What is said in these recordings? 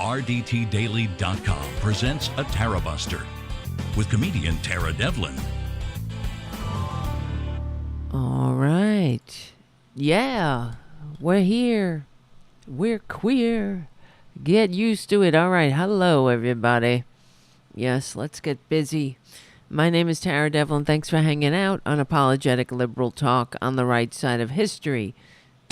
RDTDaily.com presents a Tarabuster with comedian Tara Devlin. All right. Yeah, we're here. We're queer. Get used to it. All right. Hello, everybody. Yes, let's get busy. My name is Tara Devlin. Thanks for hanging out. Unapologetic liberal talk on the right side of history.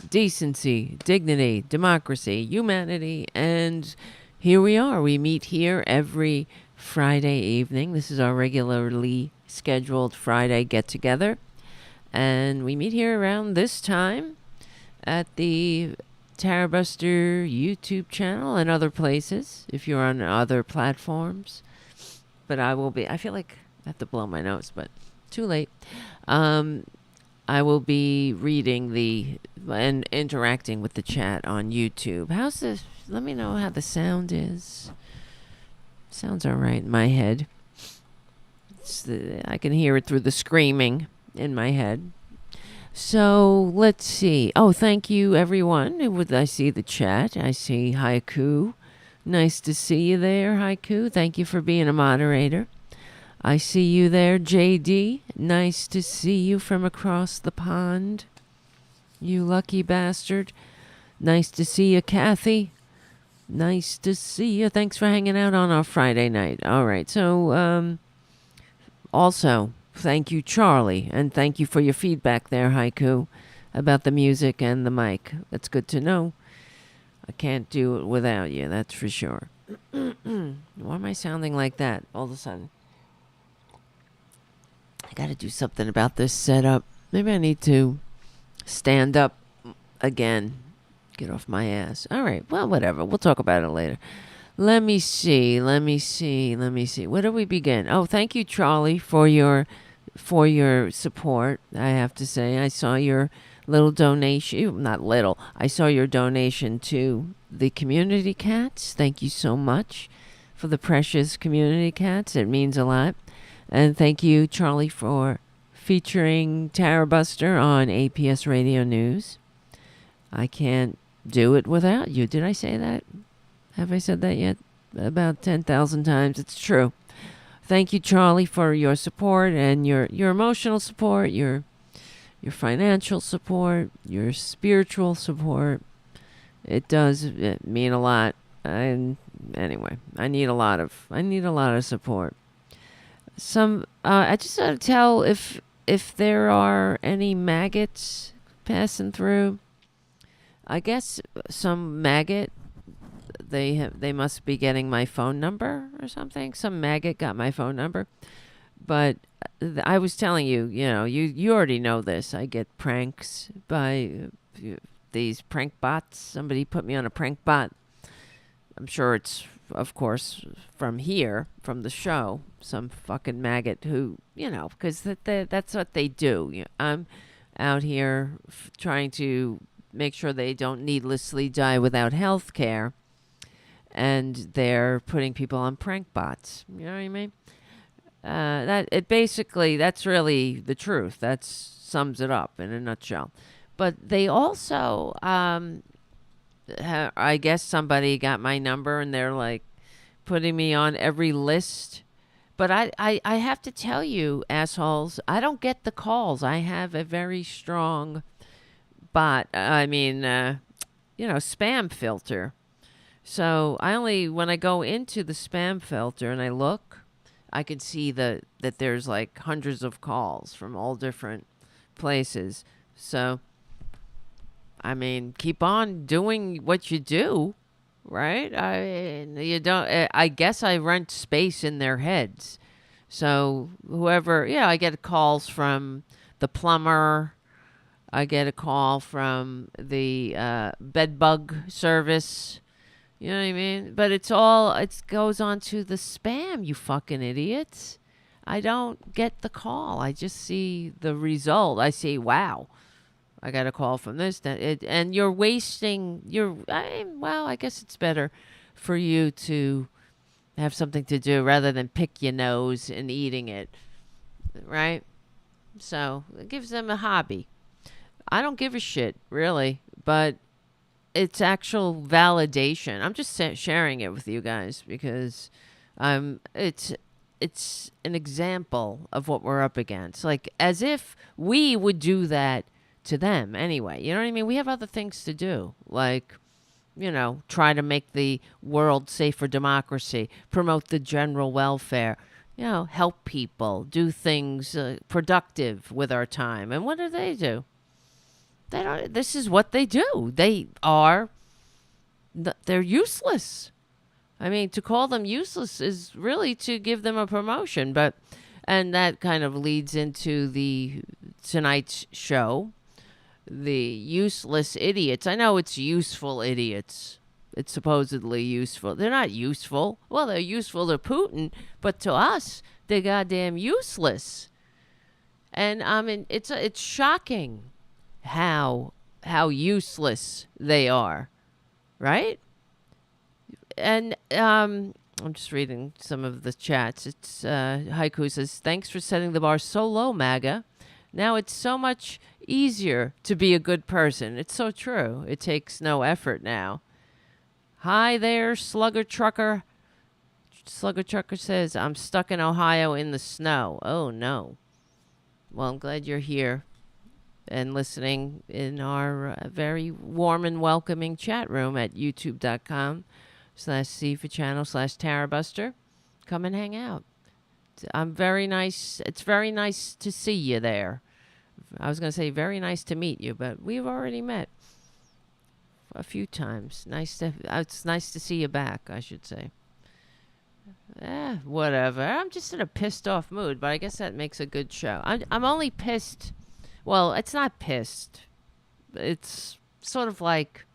Decency, dignity, democracy, humanity, and here we are. We meet here every Friday evening. This is our regularly scheduled Friday get-together, and we meet here around this time at the Tarabuster YouTube channel and other places, if you're on other platforms. But I feel like I have to blow my nose, but too late. I will be reading and interacting with the chat on YouTube. How's this? Let me know how the sound is. Sounds all right in my head. I can hear it through the screaming in my head. So let's see. Oh, thank you, everyone. I see the chat. I see Haiku. Nice to see you there, Haiku. Thank you for being a moderator. I see you there, JD. Nice to see you from across the pond. You lucky bastard. Nice to see you, Kathy. Nice to see you. Thanks for hanging out on our Friday night. All right. So, also, thank you, Charlie. And thank you for your feedback there, Haiku, about the music and the mic. That's good to know. I can't do it without you, that's for sure. Why am I sounding like that all of a sudden? I got to do something about this setup. Maybe I need to stand up again. Get off my ass. All right. Well, whatever. We'll talk about it later. Let me see. Where do we begin? Oh, thank you, Charlie, for your support. I have to say, I saw your little donation. Not little. I saw your donation to the community cats. Thank you so much for the precious community cats. It means a lot. And thank you, Charlie, for featuring Tarabuster on APS Radio News. I can't do it without you. Did I say that? Have I said that yet? About 10,000 times. It's true. Thank you, Charlie, for your support and your emotional support, your financial support, your spiritual support. It does mean a lot. And anyway, I need a lot of support. I just want to tell if there are any maggots passing through. I guess some maggot, they must be getting my phone number or something. Some maggot got my phone number. But I was telling you, you already know this. I get pranks by these prank bots. Somebody put me on a prank bot. I'm sure it's, of course, from the show, some fucking maggot who, because that's what they do. I'm out here trying to make sure they don't needlessly die without health care, and they're putting people on prank bots. You know what I mean? That's really the truth. That sums it up in a nutshell. But they also, I guess somebody got my number and they're like putting me on every list. But I have to tell you, assholes, I don't get the calls. I have a very strong spam filter. So when I go into the spam filter and I look, I could see that there's like hundreds of calls from all different places. So, keep on doing what you do, right? I guess I rent space in their heads. So whoever, I get calls from the plumber. I get a call from the bed bug service. You know what I mean? But it goes on to the spam, you fucking idiots. I don't get the call. I just see the result. I see, wow, I got a call from this. And you're wasting I guess it's better for you to have something to do rather than pick your nose and eating it, right? So it gives them a hobby. I don't give a shit, really, but it's actual validation. I'm just sharing it with you guys because it's an example of what we're up against. Like, as if we would do that to them anyway. You know what I mean? We have other things to do, like, try to make the world safe for democracy, promote the general welfare, help people, do things productive with our time. And what do? They don't. This is what they do. They're useless. I mean, to call them useless is really to give them a promotion. And that kind of leads into tonight's show, the useless idiots. I know it's useful idiots. It's supposedly useful. They're not useful. Well, they're useful to Putin, but to us, they're goddamn useless. And I mean, it's shocking how useless they are, right? And I'm just reading some of the chats. It's Haiku says, "Thanks for setting the bar so low, MAGA. Now it's so much easier to be a good person." It's so true. It takes no effort now. Hi there, Slugger Trucker. Slugger Trucker says, "I'm stuck in Ohio in the snow." Oh, no. Well, I'm glad you're here and listening in our very warm and welcoming chat room at youtube.com/C for channel/Tarabuster. Come and hang out. I'm very nice. It's very nice to see you there. I was going to say very nice to meet you, but we've already met a few times. It's nice to see you back, I should say. Whatever. I'm just in a pissed off mood, but I guess that makes a good show. I'm only pissed. Well, it's not pissed. It's sort of like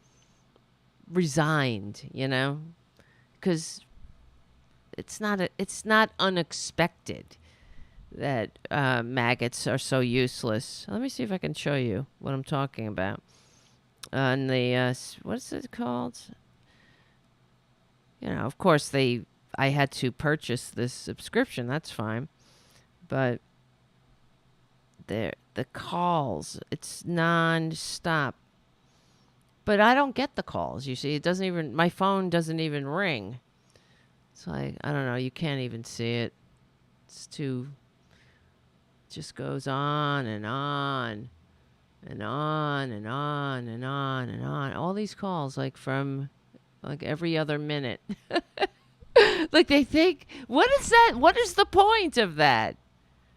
resigned, because it's not unexpected that maggots are so useless. Let me see if I can show you what I'm talking about. On the what is it called? Of course I had to purchase this subscription. That's fine, but the calls, it's non-stop. But I don't get the calls. You see, my phone doesn't even ring. It's like, I don't know. You can't even see it. It just goes on and on and on and on and on and on. All these calls, like from every other minute. Like, they think, what is that? What is the point of that?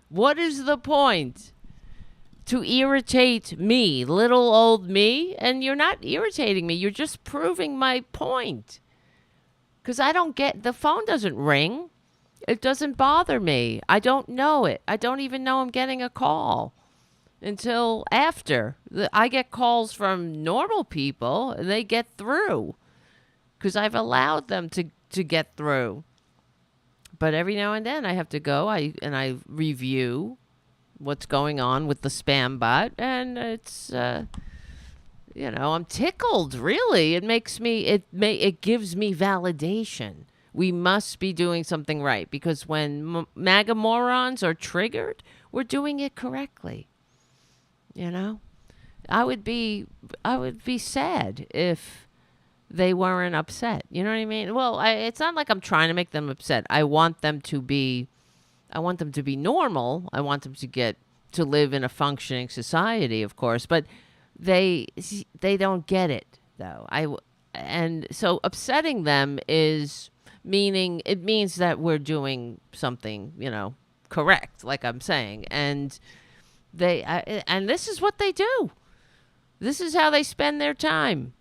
What is the point? To irritate me, little old me? And you're not irritating me. You're just proving my point. Because I don't get, the phone doesn't ring. It doesn't bother me. I don't know it. I don't even know I'm getting a call until after. I get calls from normal people and they get through because I've allowed them to get through. But every now and then I have to go and I review what's going on with the spam bot, and it's I'm tickled. Really, it makes me it gives me validation. We must be doing something right, because when MAGA morons are triggered, we're doing it correctly. I would be sad if they weren't upset. You know what I mean? Well, it's not like I'm trying to make them upset. I want them to be normal. I want them to live in a functioning society, of course, but they don't get it though. And so upsetting them means that we're doing something, correct, like I'm saying. And and this is what they do. This is how they spend their time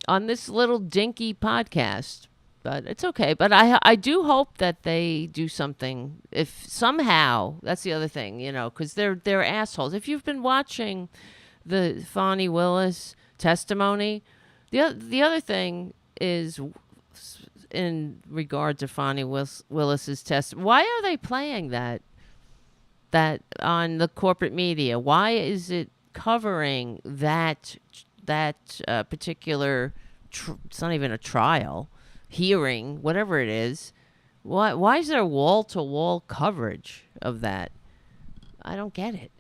on this little dinky podcast. But it's okay. But I do hope that they do something. If somehow, that's the other thing, because they're assholes. If you've been watching the Fani Willis testimony, the other thing is, in regard to Fani Willis's testimony, why are they playing that on the corporate media? Why is it covering that particular? It's not even a trial. Hearing, whatever it is. Why is there wall-to-wall coverage of that? I don't get it.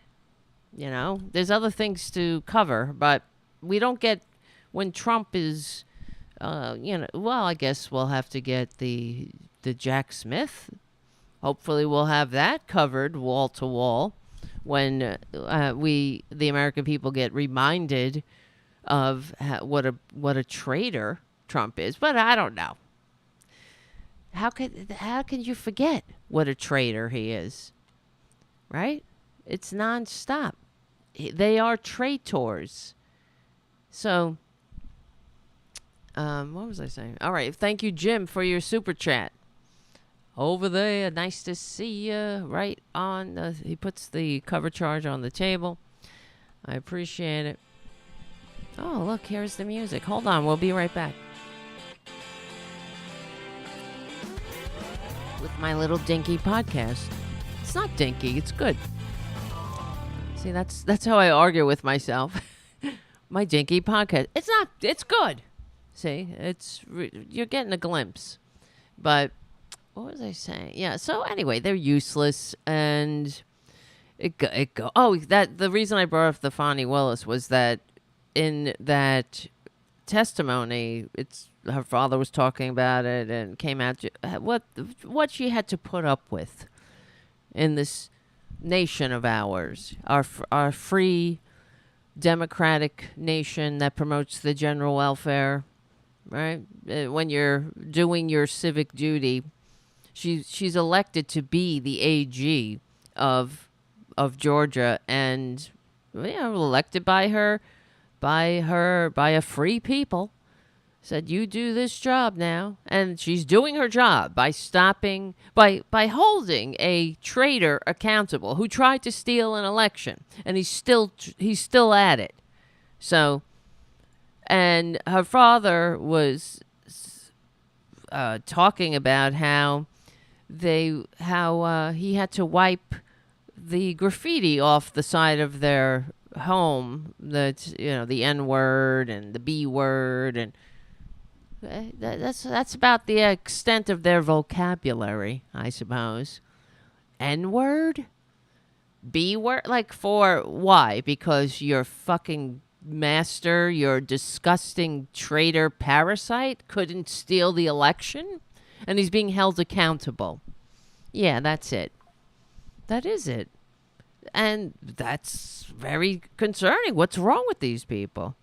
There's other things to cover, but we don't get when Trump is, well, I guess we'll have to get the Jack Smith. Hopefully we'll have that covered wall to wall when the American people get reminded of what a traitor Trump is. But I don't know. How can you forget what a traitor he is? Right? It's nonstop. They are traitors. So, what was I saying? All right. Thank you, Jim, for your super chat. Over there, nice to see you. Right on. He puts the cover charge on the table. I appreciate it. Oh, look, here's the music. Hold on. We'll be right back. With my little dinky podcast. It's not dinky. It's good. See, that's how I argue with myself. My dinky podcast. It's not. It's good. See, you're getting a glimpse. But what was I saying? Yeah. So anyway, they're useless, and the reason I brought up the Fani Willis was that in that testimony, her father was talking about it and came out what she had to put up with in this nation of ours, our free democratic nation that promotes the general welfare, right? When you're doing your civic duty, she's elected to be the AG of Georgia, and elected by a free people. Said, you do this job now. And she's doing her job by holding a traitor accountable who tried to steal an election. And he's still at it. So, and her father was talking about how he had to wipe the graffiti off the side of their home. The N-word and the B-word, and that's about the extent of their vocabulary, I suppose. N-word? B-word? Like, for why? Because your fucking master, your disgusting traitor parasite, couldn't steal the election? And he's being held accountable. Yeah, that's it. That is it. And that's very concerning. What's wrong with these people?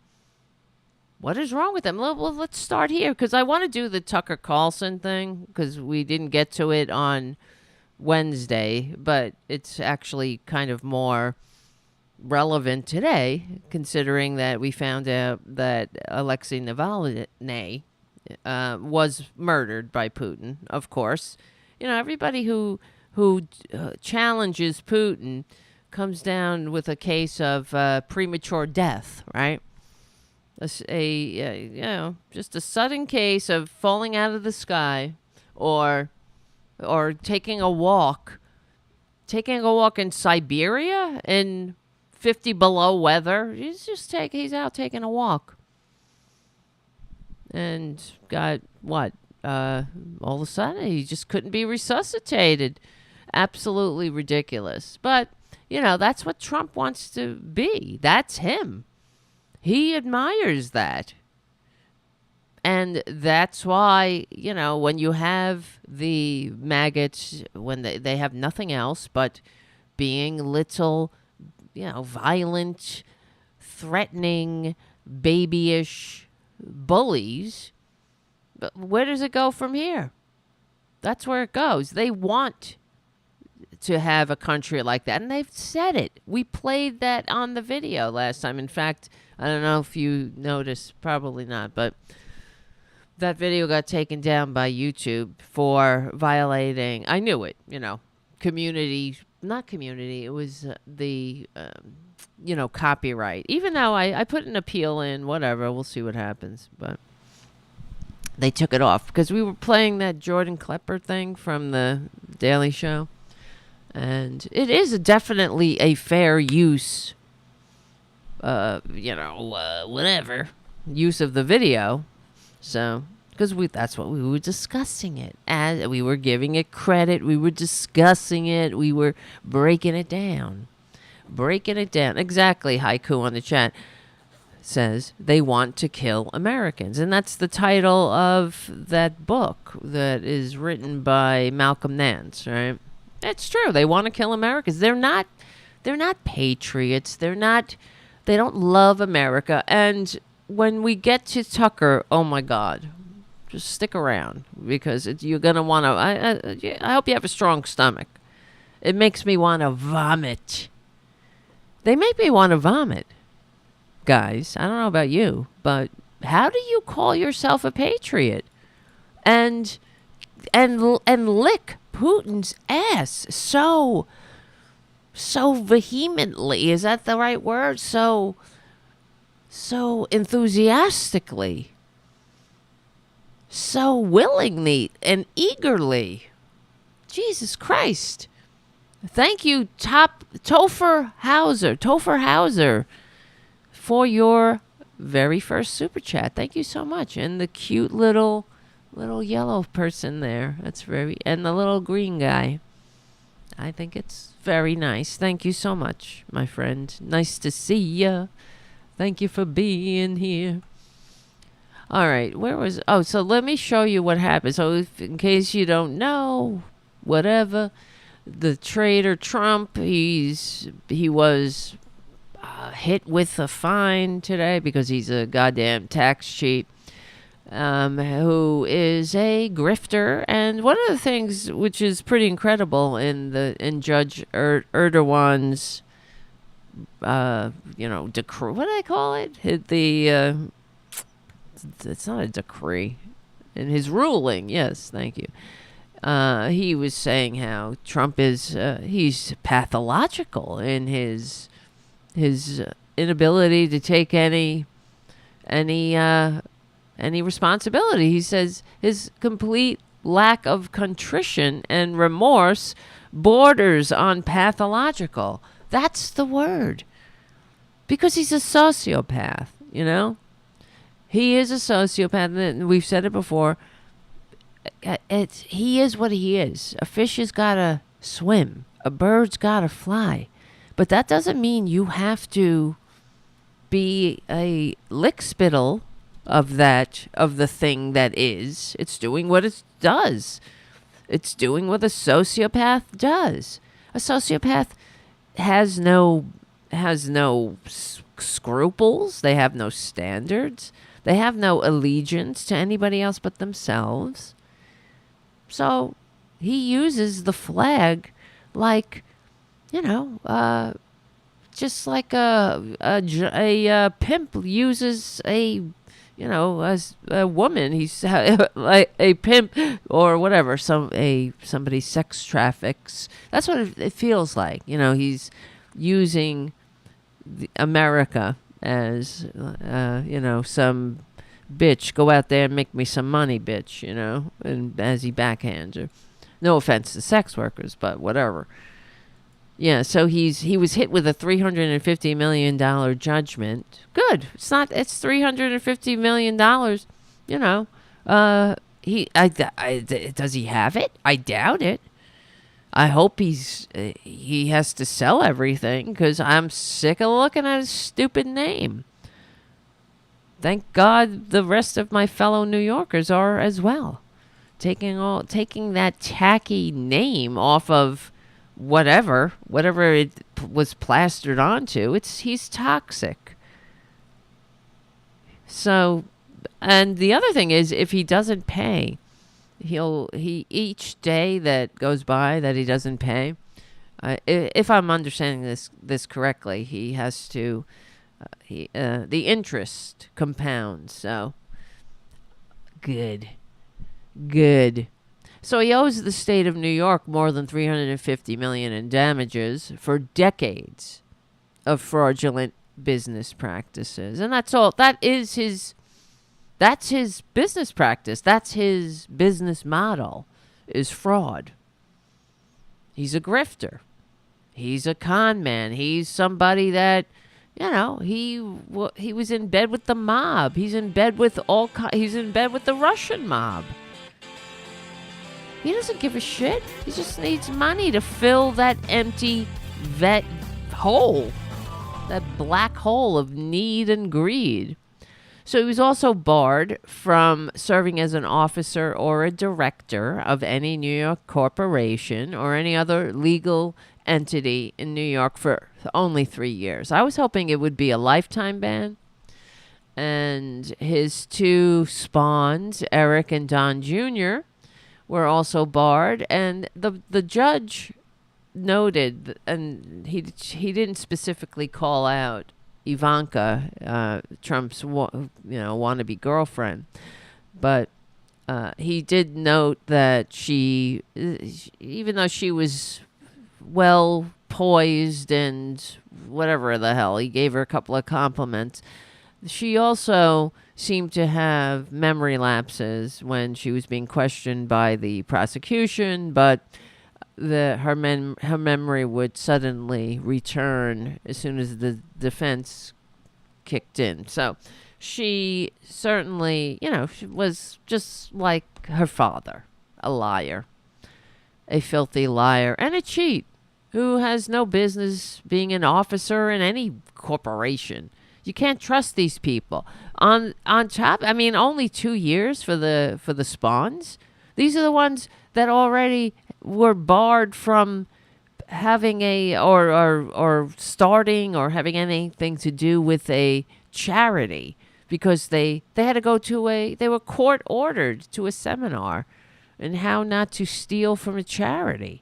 What is wrong with them? Well, let's start here, because I want to do the Tucker Carlson thing, because we didn't get to it on Wednesday, but it's actually kind of more relevant today, considering that we found out that Alexei Navalny was murdered by Putin, of course. Everybody who challenges Putin comes down with a case of premature death, right? Just a sudden case of falling out of the sky, or taking a walk in Siberia in 50 below weather. He's out taking a walk, and got what? All of a sudden he just couldn't be resuscitated. Absolutely ridiculous. But that's what Trump wants to be. That's him. He admires that. And that's why, when you have the maggots, when they have nothing else but being little, violent, threatening, babyish bullies, but where does it go from here? That's where it goes. They want to have a country like that, and they've said it. We played that on the video last time. In fact, I don't know if you noticed, probably not, but that video got taken down by YouTube for violating, I knew it, not community, it was the, copyright. Even though I put an appeal in, whatever, we'll see what happens, but they took it off because we were playing that Jordan Klepper thing from the Daily Show. And it is definitely a fair use, whatever, use of the video. So, because that's what we were discussing it. As we were giving it credit, we were discussing it, we were breaking it down. Exactly, Haiku on the chat. says they want to kill Americans. And that's the title of that book that is written by Malcolm Nance, right? It's true. They want to kill Americans. They're not patriots. They don't love America. And when we get to Tucker, oh my God, just stick around, because you're going to want to, I hope you have a strong stomach. It makes me want to vomit. They make me want to vomit. Guys, I don't know about you, but how do you call yourself a patriot and lick Putin's ass so vehemently? Is that the right word? So enthusiastically, so willingly and eagerly. Jesus Christ. Thank you, Topher Hauser, for your very first super chat. Thank you so much. And the cute little yellow person there. And the little green guy. I think it's very nice. Thank you so much, my friend. Nice to see ya. Thank you for being here. All right, so let me show you what happened. So in case you don't know, whatever, the Traitor Trump, he was hit with a fine today because he's a goddamn tax cheat, who is a grifter. And one of the things which is pretty incredible in Judge Erdogan's decree, what do I call it? It's not a decree. In his ruling, yes, thank you. He was saying how Trump is he's pathological in his inability to take any responsibility. He says his complete lack of contrition and remorse borders on pathological. That's the word. Because he's a sociopath, He is a sociopath, and we've said it before. He is what he is. A fish has got to swim. A bird's got to fly. But that doesn't mean you have to be a lickspittle of the thing that is. It's doing what it does. It's doing what a sociopath does. A sociopath has no scruples. They have no standards. They have no allegiance to anybody else but themselves. So he uses the flag like, just like a pimp uses a woman. He's like a pimp or whatever. Somebody sex traffics. That's what it feels like. He's using America as some bitch, go out there and make me some money, bitch, and as he backhands her. No offense to sex workers, but whatever. Yeah, so he was hit with a $350 million judgment. Good. It's $350 million, does he have it? I doubt it. I hope he has to sell everything, because I'm sick of looking at his stupid name. Thank God the rest of my fellow New Yorkers are as well. Taking that tacky name off of whatever it was plastered onto. He's toxic. So, and the other thing is, if he doesn't pay, each day that goes by that he doesn't pay, if I'm understanding this correctly, he has to, the interest compounds. So, good. So he owes the state of New York more than $350 million in damages for decades of fraudulent business practices, and that's all. That's his business practice. That's his business model, is fraud. He's a grifter. He's a con man. He's somebody that, he was in bed with the mob. He's in bed with he's in bed with the Russian mob. He doesn't give a shit. He just needs money to fill that empty vet hole. that black hole of need and greed. So he was also barred from serving as an officer or a director of any New York corporation or any other legal entity in New York for only 3 years. I was hoping it would be a lifetime ban. And his two spawns, Eric and Don Jr., were also barred. And the judge noted, and he didn't specifically call out Ivanka, Trump's wannabe girlfriend, but he did note that she, even though she was well poised and whatever the hell, he gave her a couple of compliments, she also seemed to have memory lapses when she was being questioned by the prosecution, but her memory would suddenly return as soon as the defense kicked in. So she certainly, she was just like her father, a liar, a filthy liar, and a cheat who has no business being an officer in any corporation. You can't trust these people. On top, only 2 years for the spawns. These are the ones that already were barred from having or starting or having anything to do with a charity because they had to go to they were court ordered to a seminar and how not to steal from a charity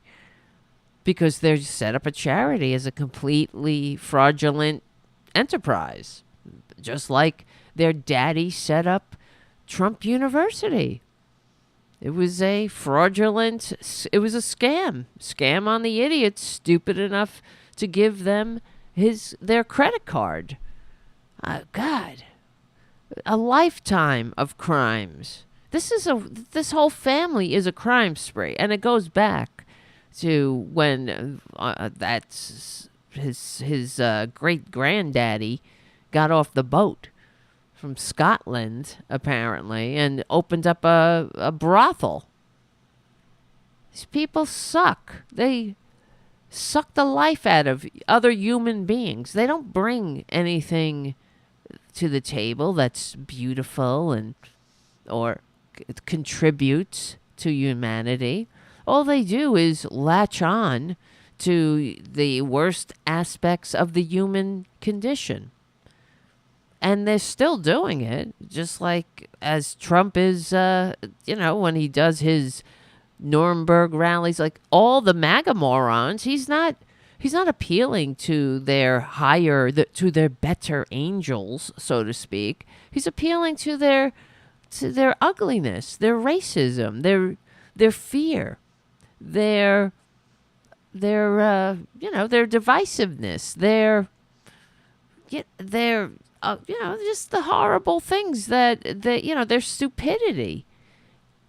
because they set up a charity as a completely fraudulent enterprise, just like their daddy set up Trump University. It was a fraudulent, it was a scam on the idiots stupid enough to give them their credit card. God, a lifetime of crimes. This whole family is a crime spree, and it goes back to when that's his great granddaddy got off the boat from Scotland, apparently, and opened up a brothel. These people suck. They suck the life out of other human beings. They don't bring anything to the table that's beautiful or contributes to humanity. All they do is latch on to the worst aspects of the human condition. And they're still doing it, just like as Trump is, when he does his Nuremberg rallies, like all the MAGA morons, he's not appealing to their to their better angels, so to speak. He's appealing to their ugliness, their racism, their fear, their divisiveness, their just the horrible things that their stupidity.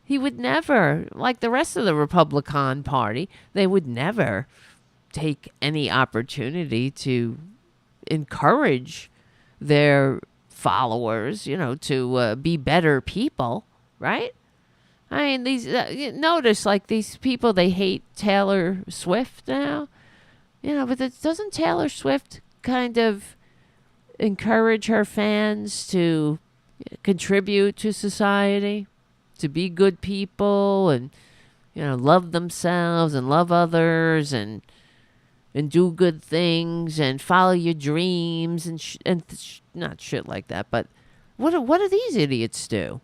He would never, like the rest of the Republican Party, they would never take any opportunity to encourage their followers, to be better people, right? I mean, notice like these people, they hate Taylor Swift now, but doesn't Taylor Swift kind of encourage her fans to contribute to society, to be good people and, love themselves and love others and do good things and follow your dreams and not shit like that. But what do these idiots do?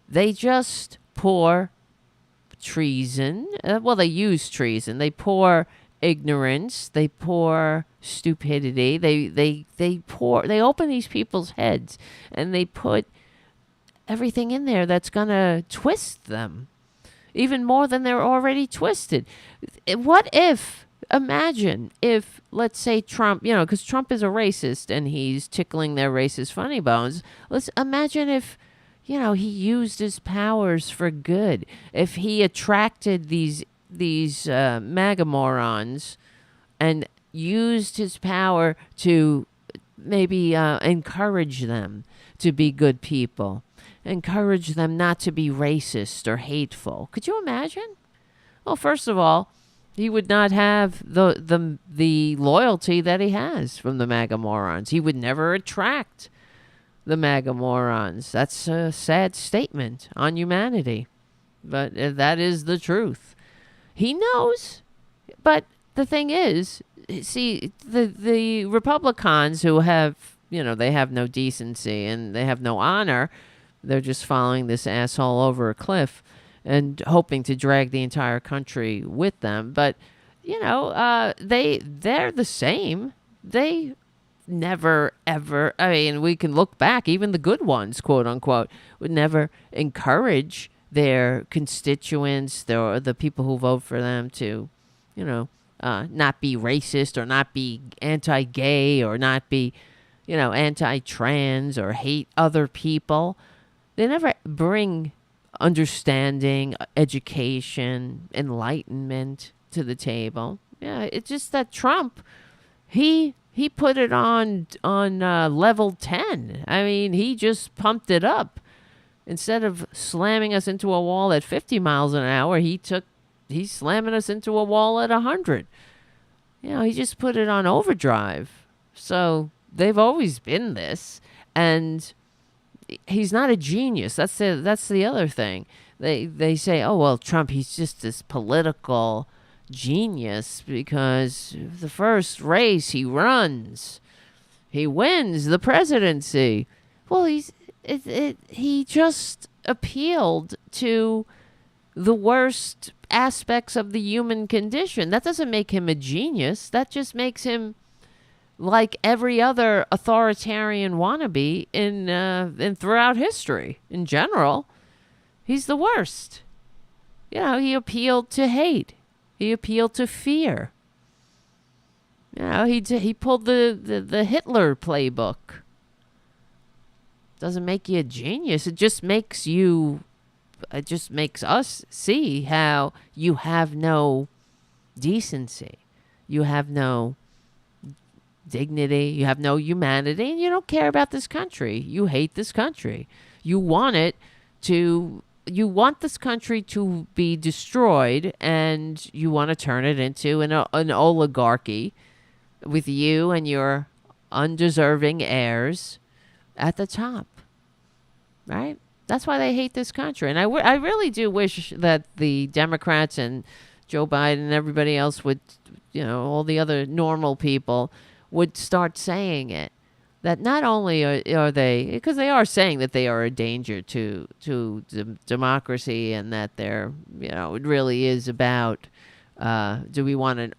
They just pour treason. They use treason. They pour ignorance. They pour stupidity. They open these people's heads and they put everything in there that's gonna twist them even more than they're already twisted. Imagine if, let's say Trump, because Trump is a racist and he's tickling their racist funny bones. Let's imagine if, he used his powers for good. If he attracted these MAGA morons and used his power to maybe encourage them to be good people, encourage them not to be racist or hateful. Could you imagine? Well, first of all, he would not have the loyalty that he has from the MAGA morons. He would never attract the MAGA morons. That's a sad statement on humanity, but that is the truth. He knows, but the thing is, see, the Republicans who have, they have no decency and they have no honor. They're just following this asshole over a cliff and hoping to drag the entire country with them. But, they're the same. They never, ever, we can look back, even the good ones, quote unquote, would never encourage their constituents, the people who vote for them to, not be racist or not be anti-gay or not be, anti-trans or hate other people. They never bring understanding, education, enlightenment to the table. Yeah, it's just that Trump, he put it on level 10. I mean, he just pumped it up. Instead of slamming us into a wall at 50 miles an hour, he's slamming us into a wall at 100. He just put it on overdrive. So they've always been this, and he's not a genius. That's the other thing. They say, oh well, Trump, he's just this political genius because the first race he runs, he wins the presidency. Well, he just appealed to the worst aspects of the human condition. That doesn't make him a genius. That just makes him like every other authoritarian wannabe in throughout history in general. He's the worst. He appealed to hate. He appealed to fear. He pulled the Hitler playbook. Doesn't make you a genius. It just makes us see how you have no decency. You have no dignity. You have no humanity, and you don't care about this country. You hate this country. You want this country to be destroyed, and you want to turn it into an oligarchy with you and your undeserving heirs at the top, right? That's why they hate this country. And I really do wish that the Democrats and Joe Biden and everybody else would, all the other normal people would start saying it. That not only are they, because they are saying that they are a danger to democracy, and that they're, it really is about, do we want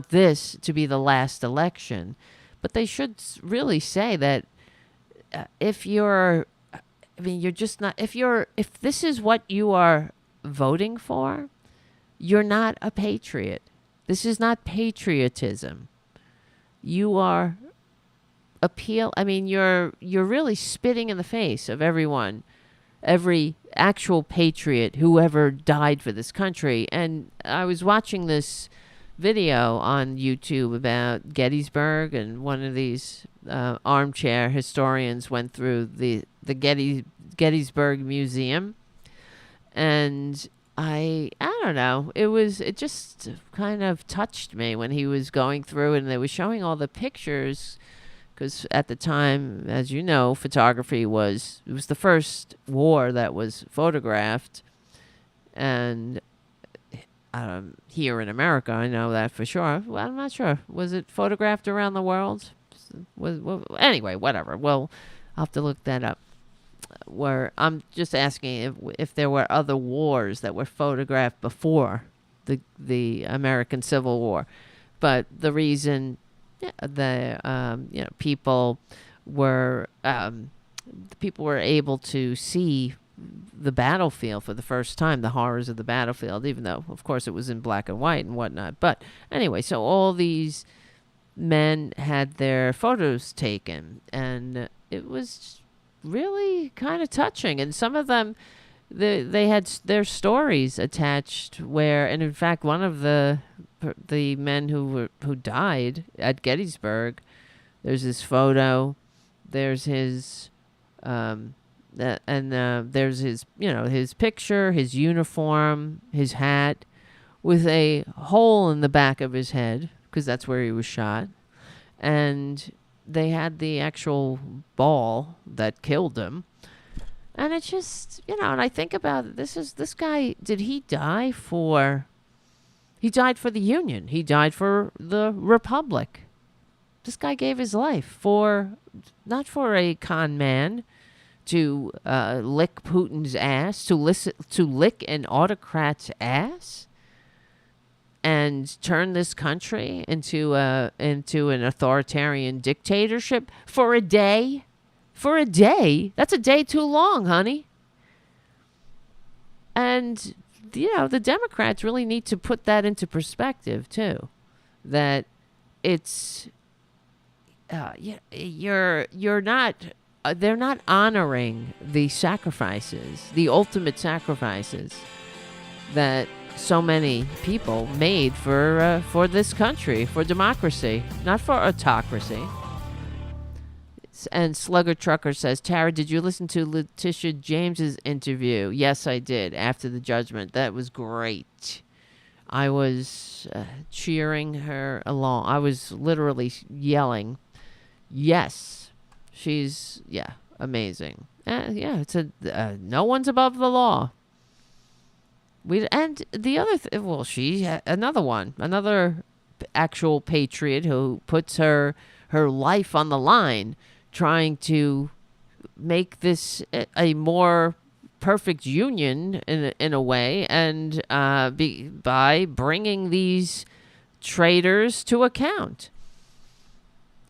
this to be the last election? But they should really say that if this is what you are voting for, you're not a patriot. This is not patriotism. You are you're really spitting in the face of everyone, every actual patriot who ever died for this country. And I was watching this video on YouTube about Gettysburg, and one of these armchair historians went through the Gettysburg Museum, and I don't know, it just kind of touched me when he was going through it, and they were showing all the pictures, because at the time, as you know, photography was the first war that was photographed, and here in America, I know that for sure. Well, I'm not sure. Was it photographed around the world? Anyway, whatever. Well, I'll have to look that up. I'm just asking if there were other wars that were photographed before the American Civil War. But the reason people were able to see the battlefield for the first time, the horrors of the battlefield, even though, of course, it was in black and white and whatnot. But anyway, so all these men had their photos taken, and it was really kind of touching. And some of them, they had their stories attached where, and in fact, one of the men who died at Gettysburg, there's his photo, there's his there's his his picture, his uniform, his hat, with a hole in the back of his head, because that's where he was shot. And they had the actual ball that killed him. And it's just, and I think about it, this guy, did he die for... He died for the Union. He died for the Republic. This guy gave his life not for a con man to lick Putin's ass, to lick an autocrat's ass, and turn this country into an authoritarian dictatorship for a day. For a day, that's a day too long, honey. And the Democrats really need to put that into perspective too. That it's you're not. They're not honoring the sacrifices, the ultimate sacrifices that so many people made for this country, for democracy, not for autocracy. And Slugger Trucker says, Tara, did you listen to Letitia James's interview? Yes, I did, after the judgment. That was great. I was cheering her along. I was literally yelling, yes, she's, amazing. It's no one's above the law. And the other, she, another actual patriot who puts her life on the line, trying to make this a more perfect union in a way, and by bringing these traitors to account.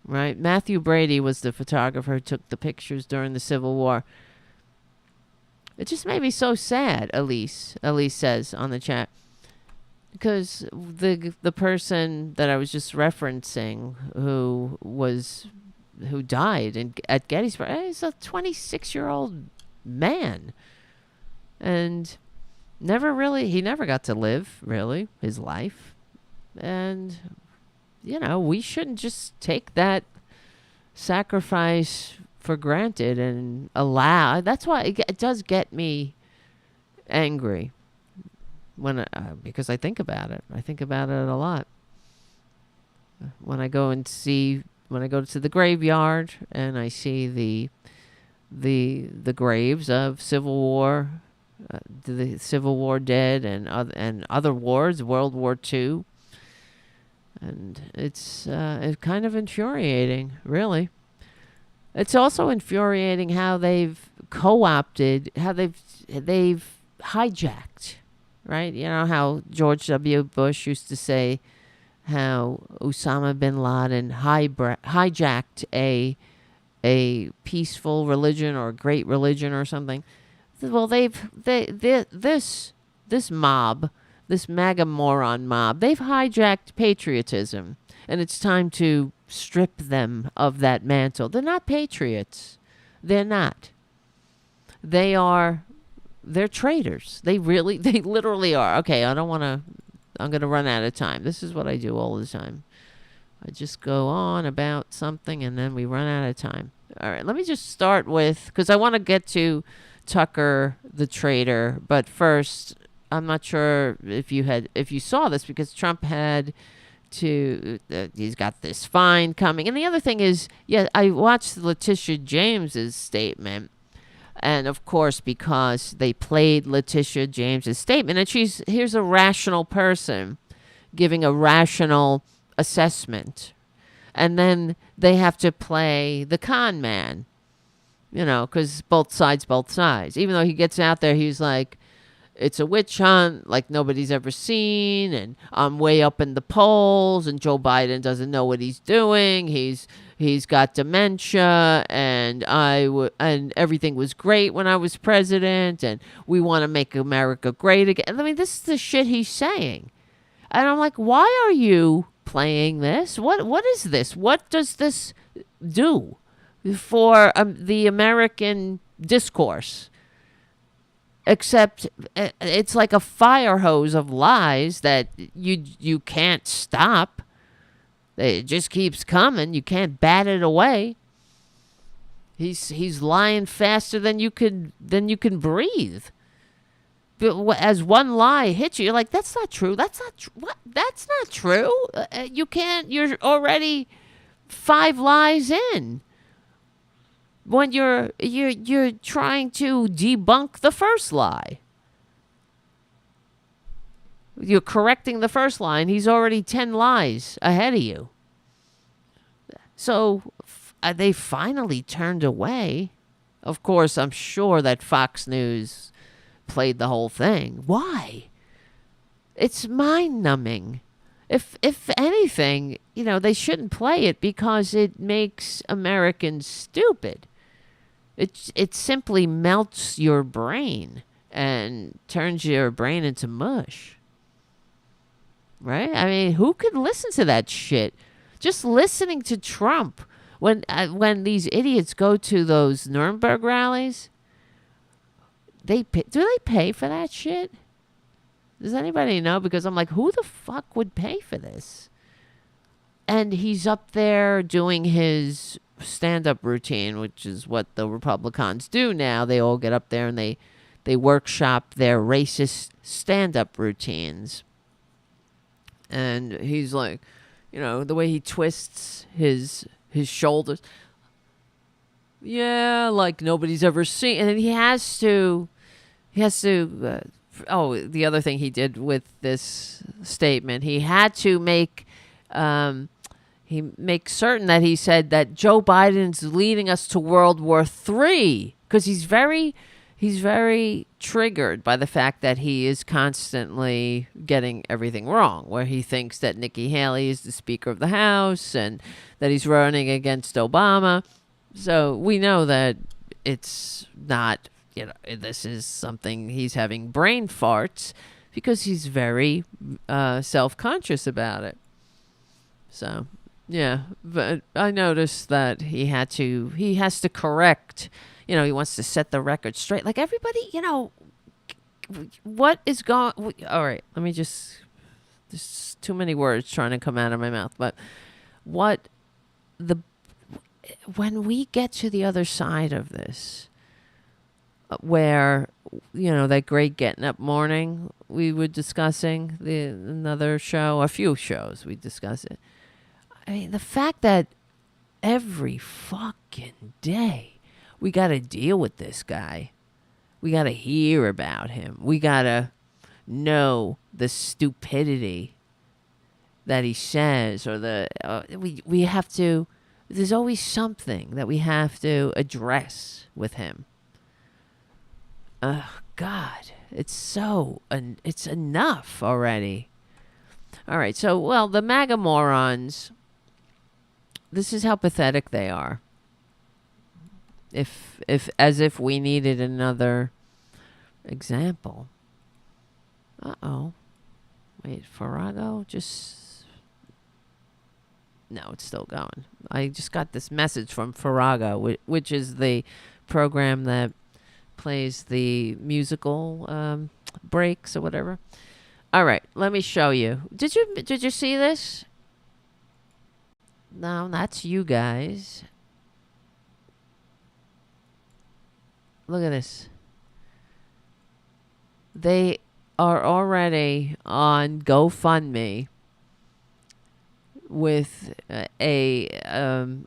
Right? Matthew Brady was the photographer who took the pictures during the Civil War. It just made me so sad, Elise says on the chat. Because the person that I was just referencing who died at Gettysburg, he's a 26-year-old man. And he never got to live, really, his life. And, we shouldn't just take that sacrifice for granted and allow. That's why it does get me angry because I think about it. I think about it a lot. When I go to the graveyard and I see the graves of Civil War, the Civil War dead and other wars, World War II, and it's kind of infuriating, really. It's also infuriating how they've co-opted, how they've hijacked, right? You know how George W. Bush used to say how Osama bin Laden hijacked a peaceful religion or a great religion or something. Well, this mob, this MAGA moron mob, they've hijacked patriotism, and it's time to strip them of that mantle. They're not patriots. They're not. They're traitors. They literally are. Okay, I'm going to run out of time. This is what I do all the time. I just go on about something and then we run out of time. All right, let me just start with, because I want to get to Tucker the traitor, but first, I'm not sure if you saw this, because Trump had he's got this fine coming. And the other thing is, I watched Letitia James's statement. And of course, because they played Letitia James's statement, and here's a rational person giving a rational assessment. And then they have to play the con man, because both sides. Even though he gets out there, he's like, it's a witch hunt like nobody's ever seen, and I'm way up in the polls, and Joe Biden doesn't know what he's doing. He's got dementia, and and everything was great when I was president, and we want to make America great again. I mean, this is the shit he's saying. And I'm like, why are you playing this? What is this? What does this do for the American discourse? Except it's like a fire hose of lies that you can't stop. It just keeps coming. You can't bat it away. He's lying faster than you can breathe. as one lie hits you, you're like, that's not true. That's not true. What? That's not true. You can't. You're already 5 lies in when you're trying to debunk the first lie. You're correcting the first lie, and he's already 10 lies ahead of you. So they finally turned away. Of course, I'm sure that Fox News played the whole thing. Why? It's mind-numbing. If anything, they shouldn't play it because it makes Americans stupid. It simply melts your brain and turns your brain into mush. Right? I mean, who could listen to that shit? Just listening to Trump when these idiots go to those Nuremberg rallies, do they pay for that shit? Does anybody know? Because I'm like, who the fuck would pay for this? And he's up there doing his stand-up routine, which is what the Republicans do now. They all get up there and they workshop their racist stand-up routines. And he's like, the way he twists his shoulders. Yeah, like nobody's ever seen. And then he has to, the other thing he did with this statement, he had to make certain that he said that Joe Biden's leading us to World War III, because he's very triggered by the fact that he is constantly getting everything wrong, where he thinks that Nikki Haley is the Speaker of the House and that he's running against Obama. So we know that it's not, this is something he's having brain farts because he's very self-conscious about it. So, yeah, but I noticed that he has to correct. He wants to set the record straight. Like everybody, what is going... All right, let me just... There's too many words trying to come out of my mouth. But when we get to the other side of this, where, that great Getting Up morning we were discussing, another show, a few shows we discuss it. I mean, the fact that every fucking day we got to deal with this guy. We got to hear about him. We got to know the stupidity that he says, or we have to, there's always something that we have to address with him. God, it's enough already. All right, so, the MAGA morons, this is how pathetic they are. If as if we needed another example. Wait, Farrago no, it's still going. I just got this message from Farrago, which is the program that plays the musical breaks or whatever. All right, let me show you. Did you see this? No, that's you guys. Look at this. They are already on GoFundMe with a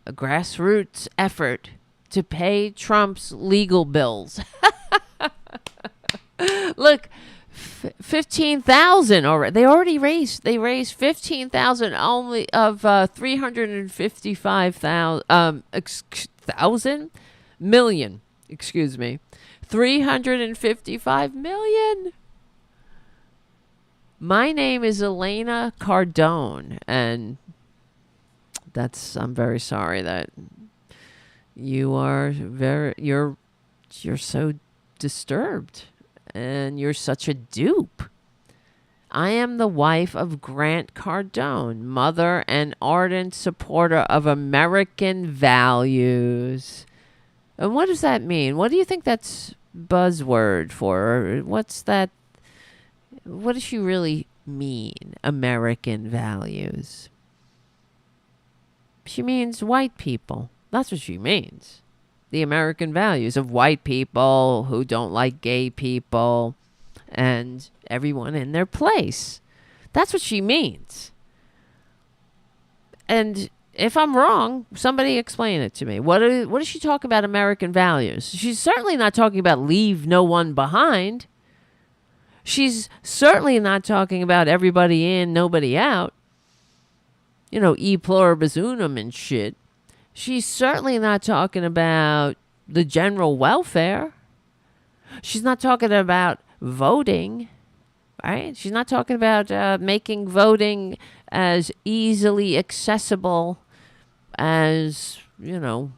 grassroots effort to pay Trump's legal bills. Look, 15,000 already. They raised 15,000 only of 355,000 million. Excuse me, 355 million. My name is Elena Cardone, and I'm very sorry that you're so disturbed and you're such a dupe. I am the wife of Grant Cardone, mother and ardent supporter of American values. And what does that mean? What do you think that's buzzword for? What's that? What does she really mean, American values? She means white people. That's what she means. The American values of white people who don't like gay people and everyone in their place. That's what she means. And if I'm wrong, somebody explain it to me. What is she talking about American values? She's certainly not talking about leave no one behind. She's certainly not talking about everybody in, nobody out. You know, e pluribus unum and shit. She's certainly not talking about the general welfare. She's not talking about voting, right? She's not talking about making voting as easily accessible as, you know,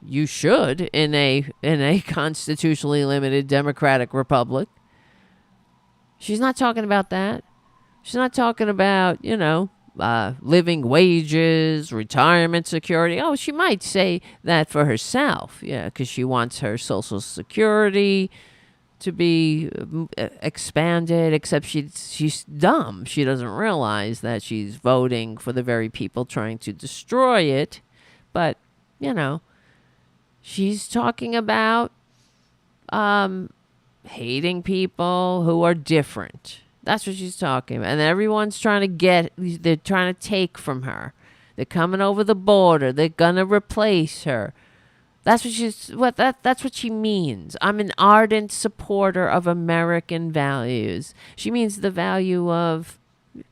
you should in a constitutionally limited democratic republic. She's not talking about that. She's not talking about, you know, living wages, retirement security. Oh, she might say that for herself, yeah, because she wants her Social Security to be expanded, except she's dumb. She doesn't realize that she's voting for the very people trying to destroy it. But, you know, she's talking about hating people who are different. That's what she's talking about. And everyone's they're trying to take from her. They're coming over the border. They're going to replace her. That's what she means. I'm an ardent supporter of American values. She means the value of,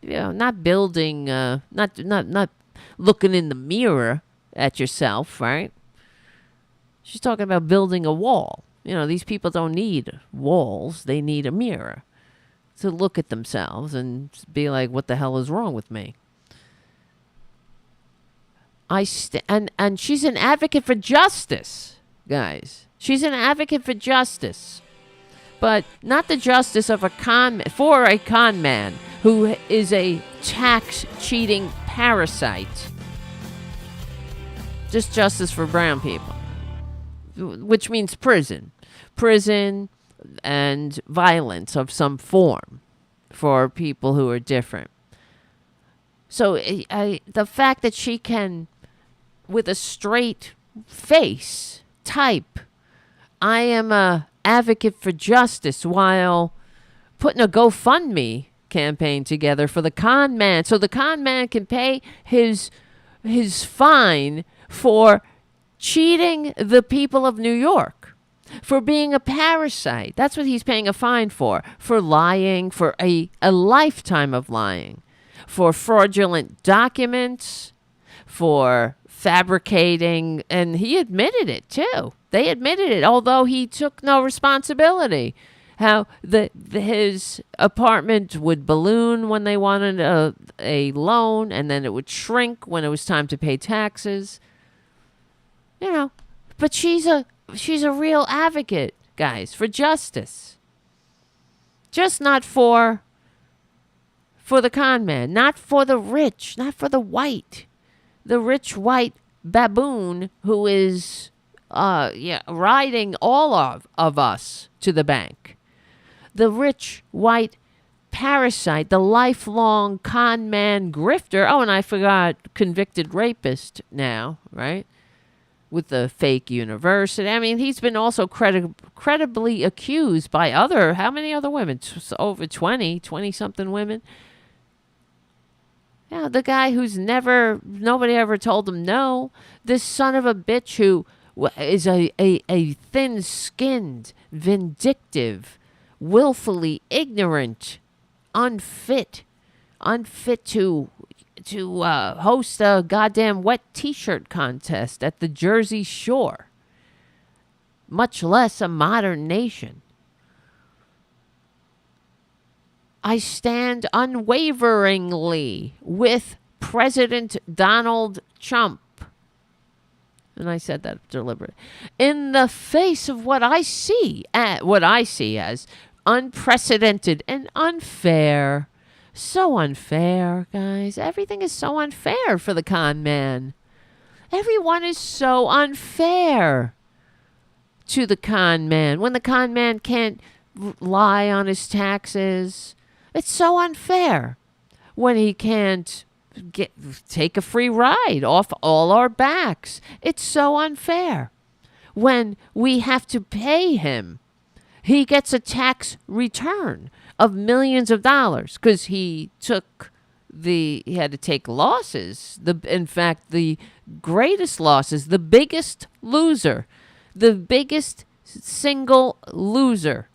you know, not building, not looking in the mirror at yourself, right? She's talking about building a wall. You know, these people don't need walls. They need a mirror to look at themselves and be like, what the hell is wrong with me? And she's an advocate for justice, guys. She's an advocate for justice. But not the justice of a con man who is a tax cheating parasite. Just justice for brown people, which means prison and violence of some form for people who are different. So the fact that she can, with a straight face, type, I am a advocate for justice, while putting a GoFundMe campaign together for the con man, so the con man can pay his fine for cheating the people of New York, for being a parasite. That's what he's paying a fine for lying, for a lifetime of lying, for fraudulent documents, for fabricating, and he admitted it too. They admitted it, although he took no responsibility. How his apartment would balloon when they wanted a loan, and then it would shrink when it was time to pay taxes. You know, but she's a real advocate, guys, for justice. Just not for the con man, not for the rich, not for the rich white baboon who is riding all of us to the bank. The rich white parasite, the lifelong con man grifter. Oh, and I forgot, convicted rapist now, right? With the fake university. I mean, he's been also credibly accused by how many other women? Over 20-something women. Yeah, the guy who's nobody ever told him no. This son of a bitch who is a thin-skinned, vindictive, willfully ignorant, unfit to host a goddamn wet t-shirt contest at the Jersey Shore, much less a modern nation. I stand unwaveringly with President Donald Trump. And I said that deliberately. In the face of what I see as unprecedented and unfair. So unfair, guys. Everything is so unfair for the con man. Everyone is so unfair to the con man. When the con man can't lie on his taxes, it's so unfair. When he can't take a free ride off all our backs, it's so unfair. When we have to pay him he gets a tax return of millions of dollars because he had to take losses. In fact, the greatest losses, the biggest loser, the biggest single loser,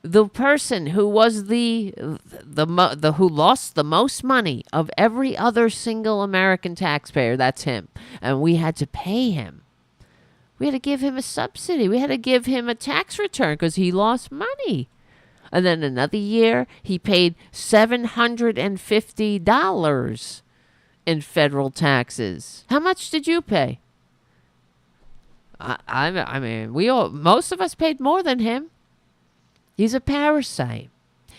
the person who was who lost the most money of every other single American taxpayer, that's him. And we had to pay him. We had to give him a subsidy. We had to give him a tax return because he lost money. And then another year, he paid $750 in federal taxes. How much did you pay? I mean, most of us paid more than him. He's a parasite.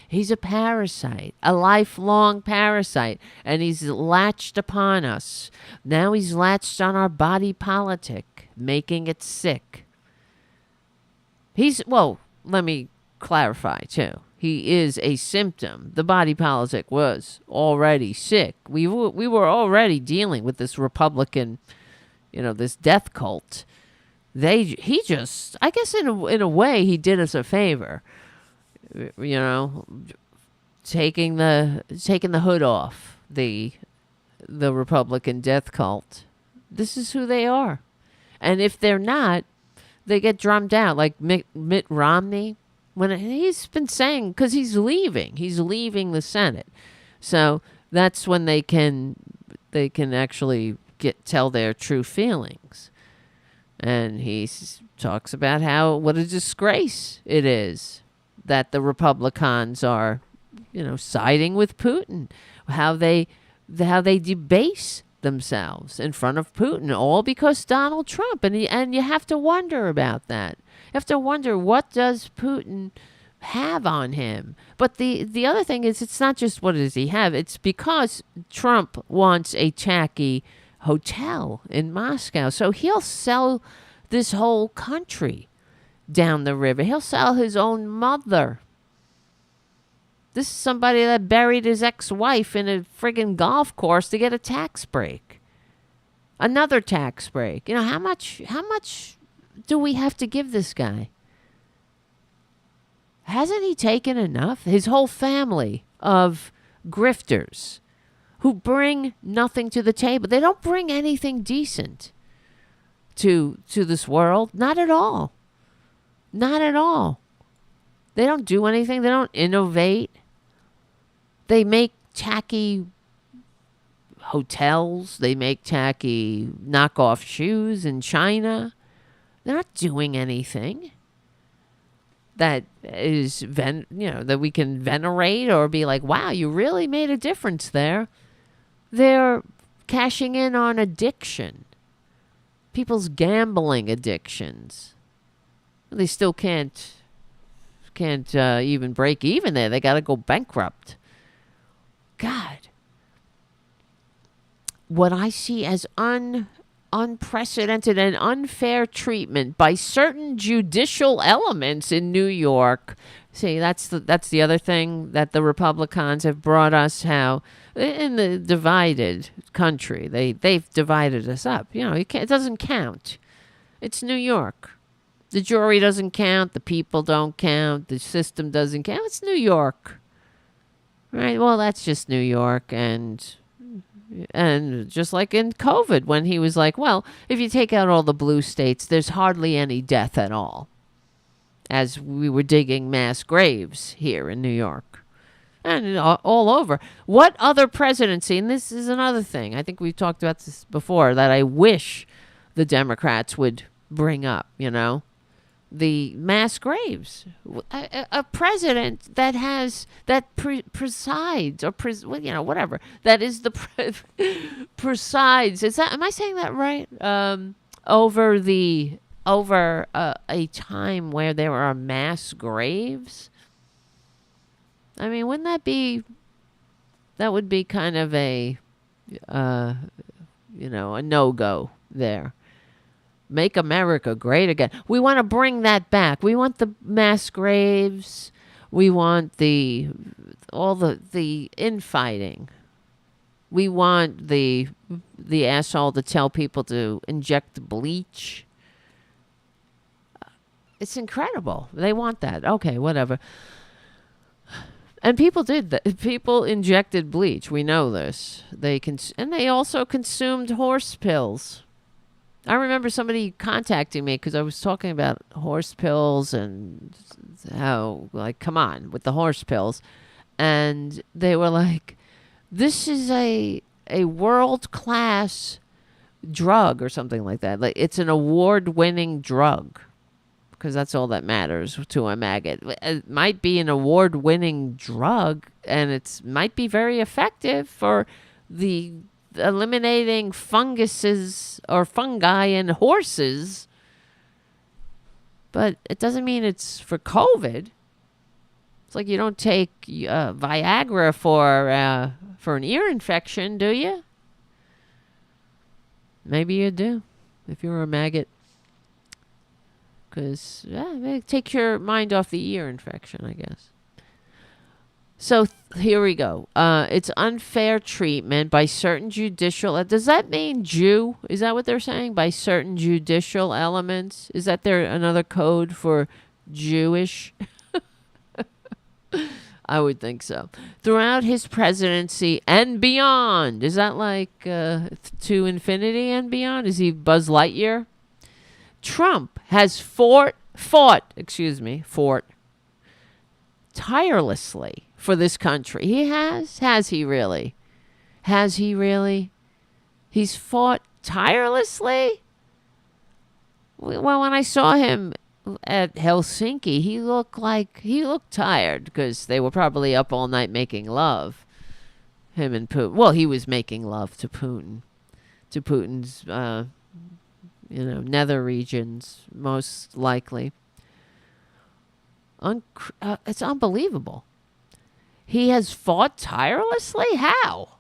He's a parasite, a lifelong parasite, and he's latched upon us. Now he's latched on our body politic, making it sick. Let me clarify too. He is a symptom. The body politic was already sick. We were already dealing with this Republican, this death cult. I guess in a way, he did us a favor. Taking the hood off the Republican death cult. This is who they are. And if they're not, they get drummed out. Like Mitt Romney, when he's been saying, because he's leaving the Senate. So that's when they can actually tell their true feelings. And he talks about what a disgrace it is that the Republicans are, siding with Putin, how they debase themselves in front of Putin, all because Donald Trump. And you have to wonder about that. You have to wonder, what does Putin have on him? But the other thing is, it's not just what does he have. It's because Trump wants a tacky hotel in Moscow. So he'll sell this whole country down the river. He'll sell his own mother. This is somebody that buried his ex-wife in a friggin' golf course to get a tax break. Another tax break. How much do we have to give this guy? Hasn't he taken enough? His whole family of grifters who bring nothing to the table. They don't bring anything decent to this world. Not at all. Not at all. They don't do anything. They don't innovate. They make tacky hotels. They make tacky knockoff shoes in China. They're not doing anything that is, that we can venerate or be like, wow, you really made a difference there. They're cashing in on addiction. People's gambling addictions. They still can't even break even there. They got to go bankrupt. God. What I see as unprecedented and unfair treatment by certain judicial elements in New York. See, that's the other thing that the Republicans have brought us, how in the divided country, they've divided us up. It doesn't count. It's New York. The jury doesn't count. The people don't count. The system doesn't count. It's New York. Right? Well, that's just New York. And just like in COVID, when he was like, well, if you take out all the blue states, there's hardly any death at all. As we were digging mass graves here in New York. And all over. What other presidency, and this is another thing, I think we've talked about this before, that I wish the Democrats would bring up, the mass graves. A president that presides, or whatever, that is presides. Am I saying that right? Over a time where there are mass graves. I mean, that would be kind of a no-go there. Make America great again. We want to bring that back. We want the mass graves. We want all the infighting. We want the asshole to tell people to inject bleach. It's incredible. They want that. Okay, whatever. And people did that. People injected bleach. We know this. And they also consumed horse pills. I remember somebody contacting me because I was talking about horse pills and how, like, come on with the horse pills. And they were like, this is a world-class drug or something like that. Like, it's an award-winning drug. Because that's all that matters to a maggot. It might be an award-winning drug, and it might be very effective for the eliminating funguses or fungi in horses. But it doesn't mean it's for COVID. It's like you don't take Viagra for an ear infection, do you? Maybe you do, if you're a maggot. Because it takes your mind off the ear infection, I guess. So here we go. It's unfair treatment by certain judicial... does that mean Jew? Is that what they're saying? By certain judicial elements? Is that another code for Jewish? I would think so. Throughout his presidency and beyond. Is that like to infinity and beyond? Is he Buzz Lightyear? Trump has fought tirelessly for this country. He has? Has he really? Has he really? He's fought tirelessly? Well, when I saw him at Helsinki, he looked tired because they were probably up all night making love. Him and Putin. Well, he was making love to Putin. To Putin's nether regions, most likely. It's unbelievable. He has fought tirelessly? How?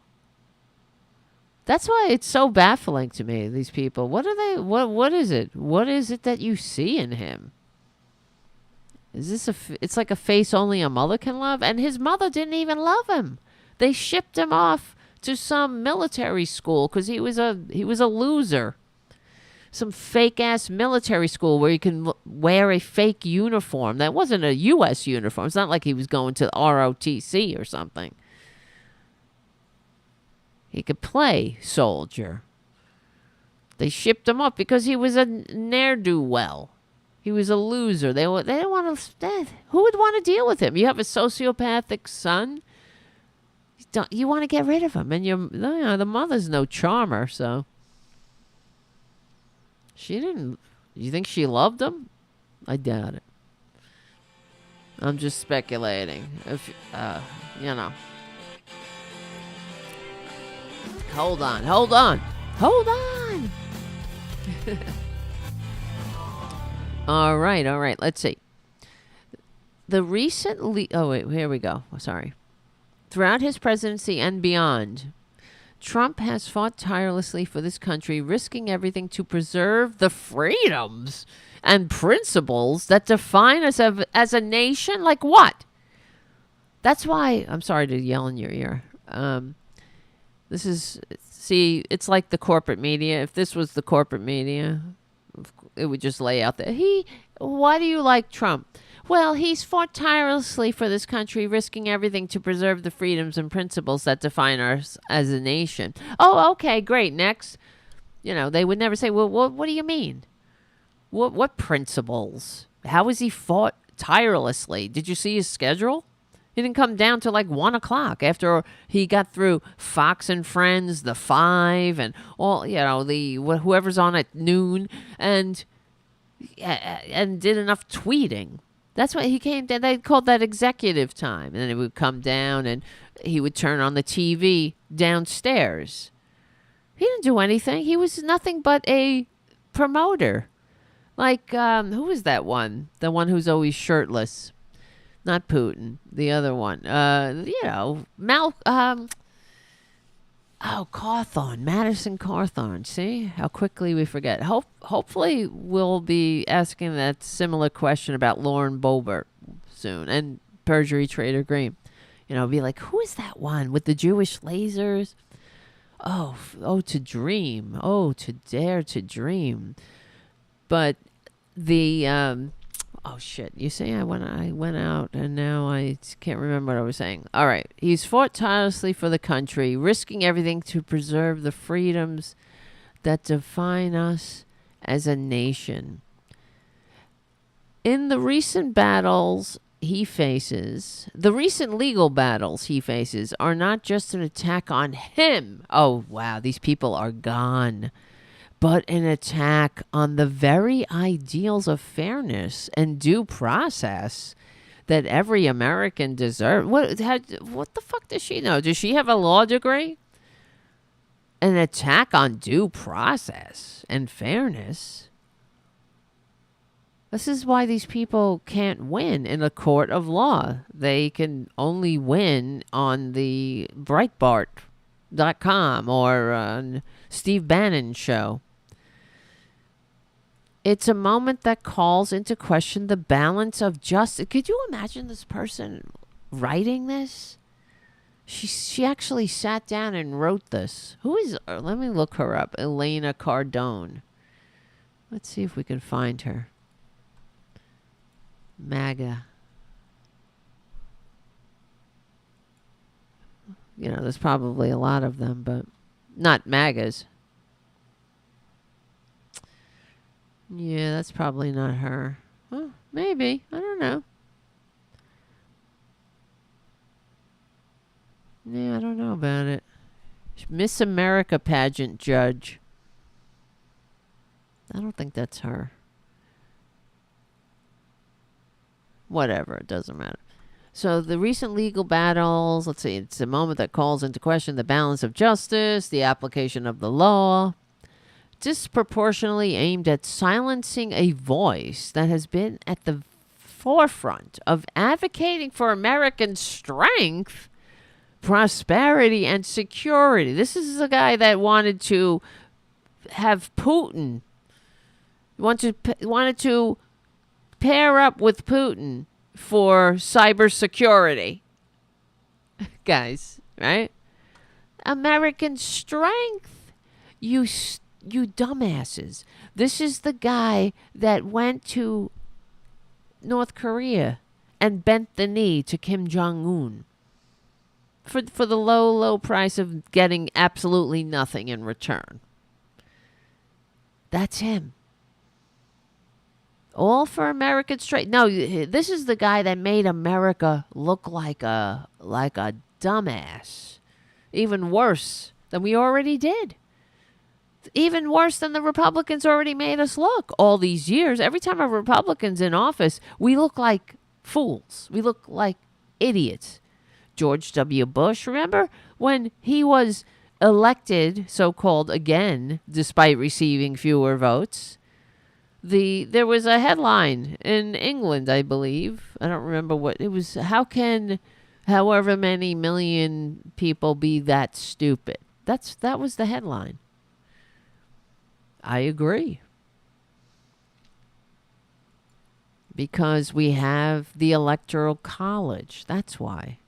That's why it's so baffling to me, these people. What is it? What is it that you see in him? Is this it's like a face only a mother can love? And his mother didn't even love him. They shipped him off to some military school because he was a loser. Some fake-ass military school where you can wear a fake uniform. That wasn't a U.S. uniform. It's not like he was going to ROTC or something. He could play soldier. They shipped him up because he was a ne'er-do-well. He was a loser. They didn't want to... Who would want to deal with him? You have a sociopathic son? You want to get rid of him. And the mother's no charmer, so... She didn't... You think she loved him? I doubt it. I'm just speculating. If, Hold on. All right. Let's see. The recent... here we go. Sorry. Throughout his presidency and beyond... Trump has fought tirelessly for this country, risking everything to preserve the freedoms and principles that define us as a nation. Like what? That's why... I'm sorry to yell in your ear. It's like the corporate media. If this was the corporate media, it would just lay out there. Why do you like Trump? Well, he's fought tirelessly for this country, risking everything to preserve the freedoms and principles that define us as a nation. Oh, okay, great. Next. They would never say, well, what do you mean? What principles? How has he fought tirelessly? Did you see his schedule? He didn't come down till like 1 o'clock after he got through Fox and Friends, The Five, and all, whoever's on at noon, and did enough tweeting. That's why he came down. They called that executive time. And then he would come down and he would turn on the TV downstairs. He didn't do anything. He was nothing but a promoter. Like, who was that one? The one who's always shirtless. Not Putin. The other one. Cawthorn. Madison Cawthorn. See how quickly we forget. Hopefully we'll be asking that similar question about Lauren Boebert soon. And Perjury Trader Green. Be like, who is that one with the Jewish lasers? Oh, to dream. Oh, to dare to dream. But the... Oh shit! You see, I went out, and now I can't remember what I was saying. All right, he's fought tirelessly for the country, risking everything to preserve the freedoms that define us as a nation. In the recent battles he faces, the recent legal battles he faces are not just an attack on him. Oh wow, these people are gone. But an attack on the very ideals of fairness and due process that every American deserves. What the fuck does she know? Does she have a law degree? An attack on due process and fairness. This is why these people can't win in a court of law. They can only win on the Breitbart.com or Steve Bannon show. It's a moment that calls into question the balance of justice. Could you imagine this person writing this? She actually sat down and wrote this. Who is, let me look her up. Elena Cardone. Let's see if we can find her. MAGA. You know, there's probably a lot of them, but not MAGAs. Yeah, that's probably not her. Well, maybe. I don't know. Yeah, I don't know about it. Miss America pageant judge. I don't think that's her. Whatever, it doesn't matter. So the recent legal battles, let's see, it's a moment that calls into question the balance of justice, the application of the law, disproportionately aimed at silencing a voice that has been at the forefront of advocating for American strength, prosperity, and security. This is a guy that wanted to have Putin, wanted to pair up with Putin for cybersecurity. Guys, right? American strength. You dumbasses. This is the guy that went to North Korea and bent the knee to Kim Jong-un for the low price of getting absolutely nothing in return. That's him. All for American strength. No, this is the guy that made America look like a dumbass. Even worse than we already did. Even worse than the Republicans already made us look all these years. Every time a Republican's in office, we look like fools. We look like idiots. George W. Bush, remember when he was elected, so-called again, despite receiving fewer votes? There was a headline in England, I believe. I don't remember what it was. How can however many million people be that stupid? That was the headline. I agree. Because we have the Electoral College. That's why.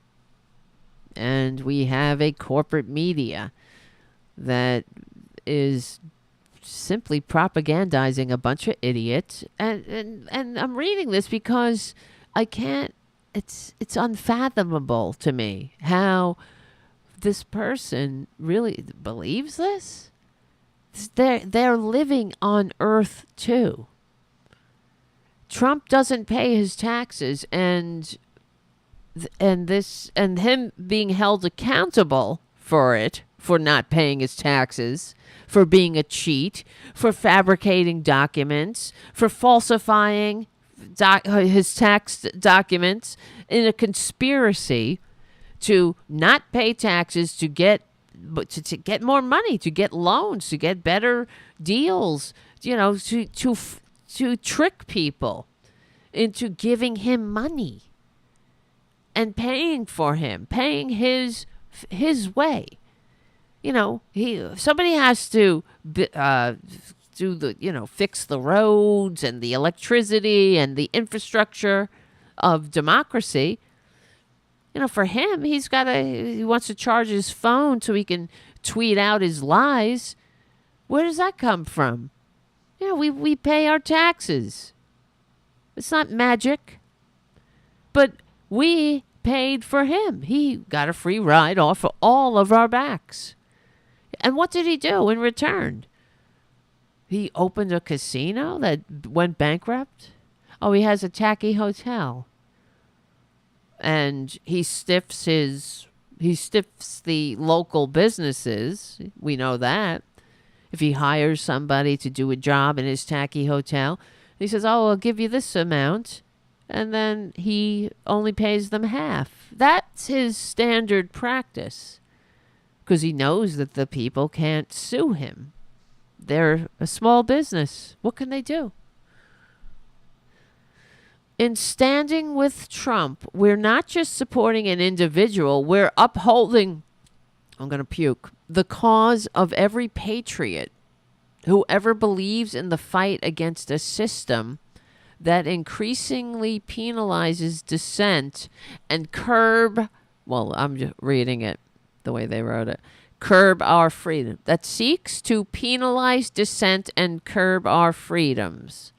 And we have a corporate media that is simply propagandizing a bunch of idiots. And I'm reading this because I can't, it's unfathomable to me how this person really believes this. They're living on Earth too. Trump doesn't pay his taxes, and him being held accountable for it, for not paying his taxes, for being a cheat, for fabricating documents, for falsifying his tax documents in a conspiracy to not pay taxes, to get more money, to get loans, to get better deals, to trick people into giving him money and paying for him, paying his way. Somebody has to do the, fix the roads and the electricity and the infrastructure of democracy. For him, he wants to charge his phone so he can tweet out his lies. Where does that come from? We pay our taxes. It's not magic. But we paid for him. He got a free ride off of all of our backs. And what did he do in return? He opened a casino that went bankrupt. Oh, he has a tacky hotel. And he stiffs the local businesses. We know that. If he hires somebody to do a job in his tacky hotel, he says, oh, I'll give you this amount. And then he only pays them half. That's his standard practice. Because he knows that the people can't sue him. They're a small business. What can they do? In standing with Trump, we're not just supporting an individual, we're upholding, I'm going to puke, the cause of every patriot who ever believes in the fight against a system that increasingly penalizes dissent and I'm just reading it the way they wrote it, curb our freedom, that seeks to penalize dissent and curb our freedoms.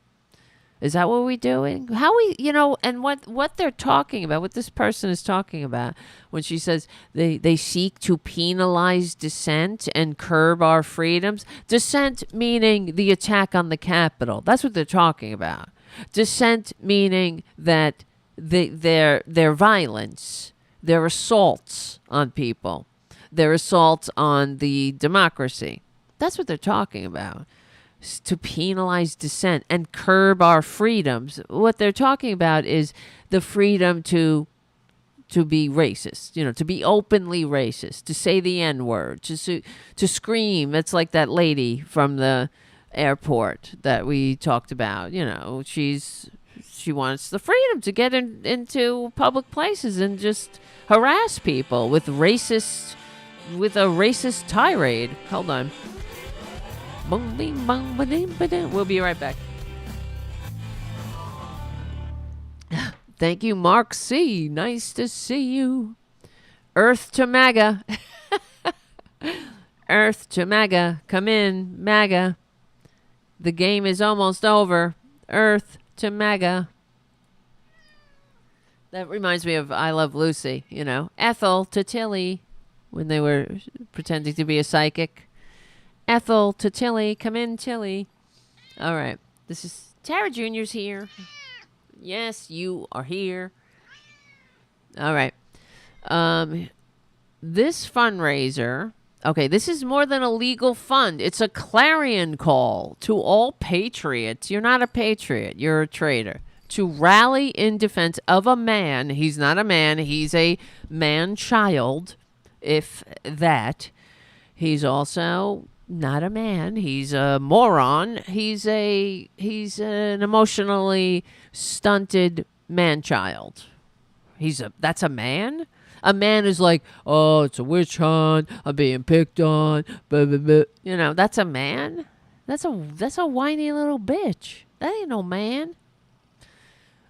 Is that what we're doing? How we, and what they're talking about, what this person is talking about when she says they seek to penalize dissent and curb our freedoms. Dissent meaning the attack on the Capitol. That's what they're talking about. Dissent meaning that their violence, their assaults on people, their assaults on the democracy. That's what they're talking about. To penalize dissent and curb our freedoms. What they're talking about is the freedom to be racist, to be openly racist, to say the N-word, to scream. It's like that lady from the airport that we talked about. She wants the freedom to get into public places and just harass people with a racist tirade. Hold on. We'll be right back. Thank you, Mark C. Nice to see you. Earth to MAGA. Earth to MAGA. Come in, MAGA. The game is almost over. Earth to MAGA. That reminds me of I Love Lucy, Ethel to Tilly when they were pretending to be a psychic. Ethel to Tilly. Come in, Tilly. All right. This is Tara Jr.'s here. Yes, you are here. All right. This fundraiser. Okay, this is more than a legal fund. It's a clarion call to all patriots. You're not a patriot. You're a traitor. To rally in defense of a man. He's not a man. He's a man-child, if that. He's also not a man. He's a moron. He's an emotionally stunted man-child. That's a man? A man is like, oh, it's a witch hunt. I'm being picked on. Blah, blah, blah. That's a man? That's a whiny little bitch. That ain't no man.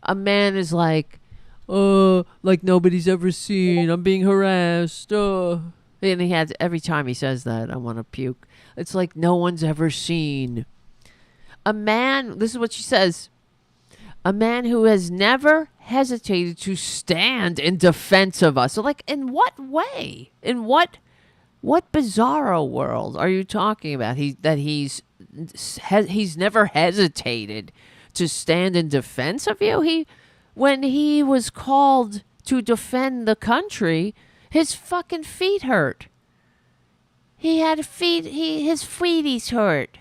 A man is like, oh, like nobody's ever seen. I'm being harassed. Oh. And every time he says that, I want to puke. It's like no one's ever seen. A man, this is what she says. A man who has never hesitated to stand in defense of us. So, like, in what way? In what bizarro world are you talking about? He's never hesitated to stand in defense of you. When he was called to defend the country, his fucking feet hurt. His feeties hurt.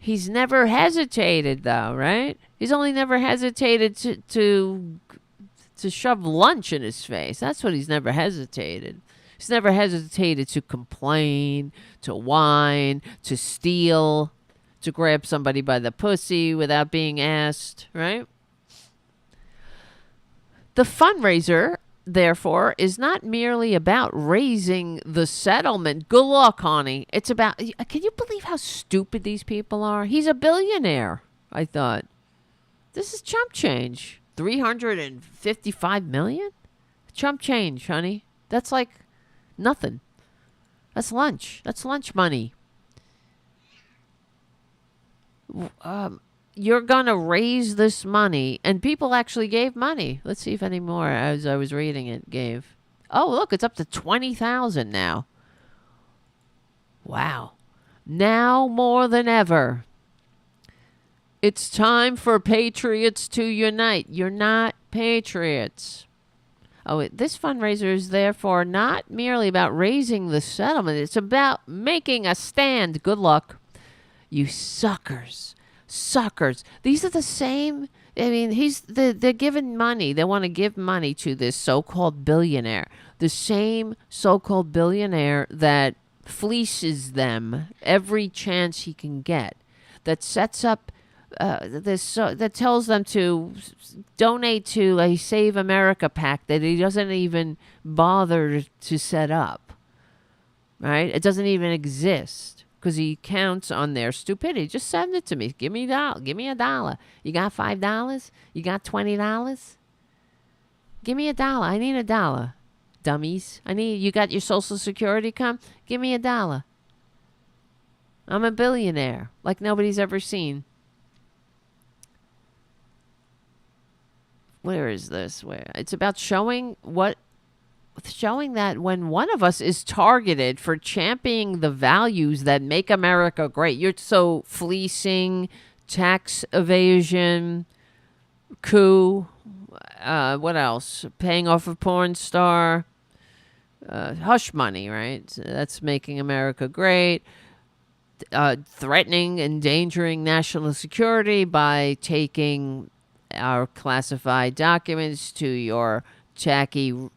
He's never hesitated, though, right? He's only never hesitated to shove lunch in his face. That's what he's never hesitated. He's never hesitated to complain, to whine, to steal, to grab somebody by the pussy without being asked, right? The fundraiser, therefore, is not merely about raising the settlement. Good luck, honey. It's about... Can you believe how stupid these people are? He's a billionaire, I thought. This is chump change. $355 million? Chump change, honey. That's like nothing. That's lunch. That's lunch money. you're going to raise this money. And people actually gave money. Let's see if any more, as I was reading it, gave. Oh, look, it's up to 20,000 now. Wow. Now more than ever, it's time for patriots to unite. You're not patriots. Oh, this fundraiser is therefore not merely about raising the settlement. It's about making a stand. Good luck. You suckers. Suckers. These are the same. I mean, they're giving money. They want to give money to this so-called billionaire. The same so-called billionaire that fleeces them every chance he can get. That sets up that tells them to donate to a Save America PAC that he doesn't even bother to set up. Right? It doesn't even exist because he counts on their stupidity. Just send it to me. Give me $1. Give me $1. You got $5? You got $20? Give me $1. I need $1. Dummies. You got your Social Security come? Give me $1. I'm a billionaire like nobody's ever seen. Where is this? Where it's about showing that when one of us is targeted for championing the values that make America great, you're so fleecing, tax evasion, coup, what else? Paying off a porn star, hush money, right? So that's making America great. Threatening, endangering national security by taking our classified documents to your tacky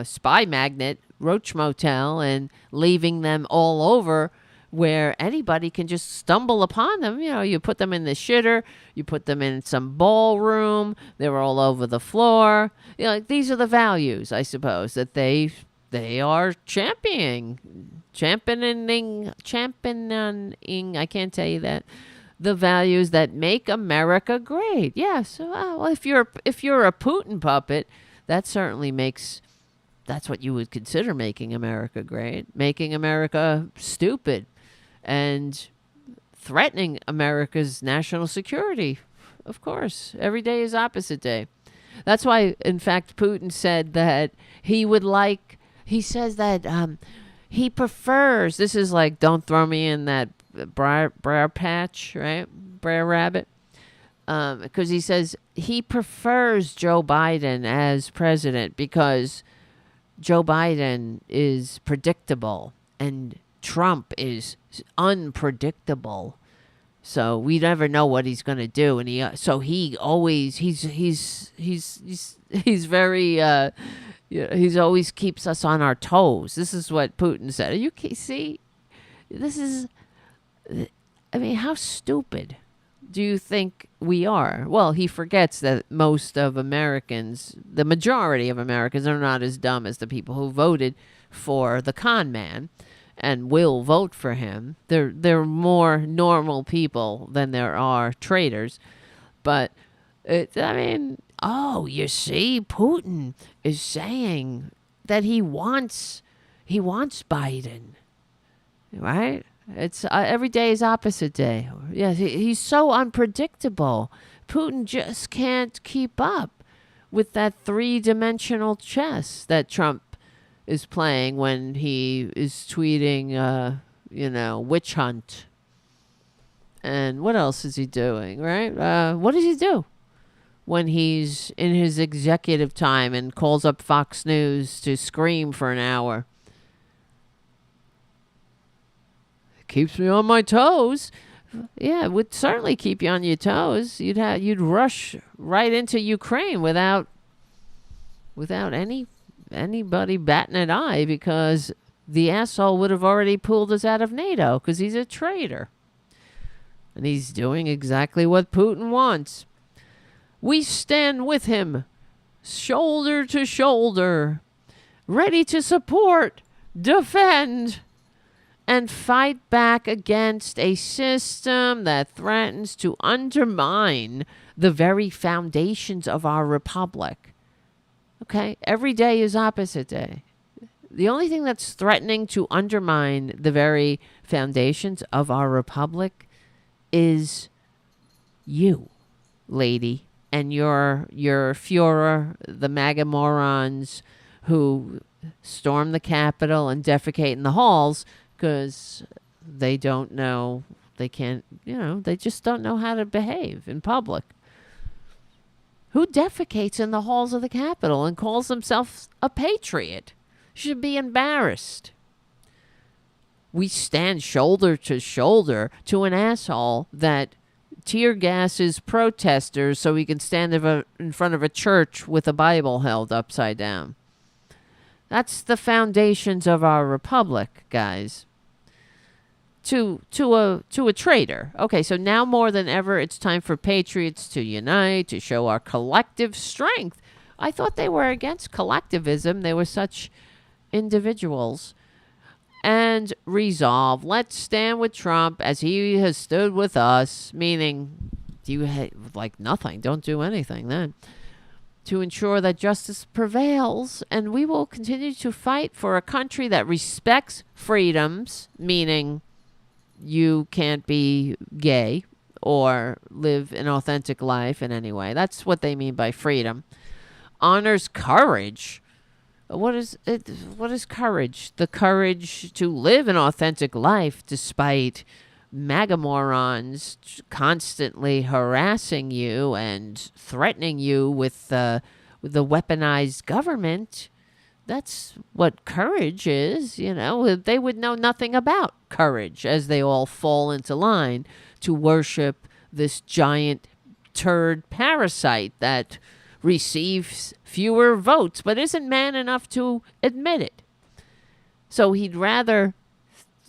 spy magnet, Roach Motel, and leaving them all over where anybody can just stumble upon them. You know, you put them in the shitter, you put them in some ballroom, they're all over the floor. You know, these are the values, I suppose, that they are championing, I can't tell you that. The values that make America great. Yes. Well, if you're a Putin puppet, that certainly that's what you would consider making America great. Making America stupid and threatening America's national security. Of course. Every day is opposite day. That's why, in fact, Putin said that he says that he prefers, this is like, don't throw me in that briar patch, right? Briar rabbit. Because he says he prefers Joe Biden as president because Joe Biden is predictable and Trump is unpredictable. So we never know what he's going to do, and he's very he always keeps us on our toes. This is what Putin said. You see, this is. I mean, how stupid do you think we are? Well, he forgets that most of Americans, the majority of Americans, are not as dumb as the people who voted for the con man and will vote for him. They're more normal people than there are traitors. But, you see, Putin is saying that he wants Biden, right? It's every day is opposite day. Yeah, he's so unpredictable. Putin just can't keep up with that three-dimensional chess that Trump is playing when he is tweeting, witch hunt. And what else is he doing, right? What does he do when he's in his executive time and calls up Fox News to scream for an hour? Keeps me on my toes. Yeah, it would certainly keep you on your toes. You'd rush right into Ukraine without anybody batting an eye because the asshole would have already pulled us out of NATO because he's a traitor. And he's doing exactly what Putin wants. We stand with him, shoulder to shoulder, ready to support, defend, and fight back against a system that threatens to undermine the very foundations of our republic. Okay? Every day is opposite day. The only thing that's threatening to undermine the very foundations of our republic is You, lady, and your Führer, the MAGA morons who storm the Capitol and defecate in the halls because they don't know, they can't, they just don't know how to behave in public. Who defecates in the halls of the Capitol and calls himself a patriot? Should be embarrassed. We stand shoulder to shoulder to an asshole that tear gases protesters so he can stand in front of a church with a Bible held upside down. That's the foundations of our republic, guys. To a traitor. Okay, so now more than ever, it's time for patriots to unite, to show our collective strength. I thought they were against collectivism. They were such individuals. And resolve. Let's stand with Trump as he has stood with us, meaning like nothing. Don't do anything then. To ensure that justice prevails, and we will continue to fight for a country that respects freedoms, meaning you can't be gay or live an authentic life in any way. That's what they mean by freedom. Honors courage. What is it? What is courage? The courage to live an authentic life despite MAGA morons constantly harassing you and threatening you with the weaponized government. That's what courage is, They would know nothing about courage as they all fall into line to worship this giant turd parasite that receives fewer votes but isn't man enough to admit it. So he'd rather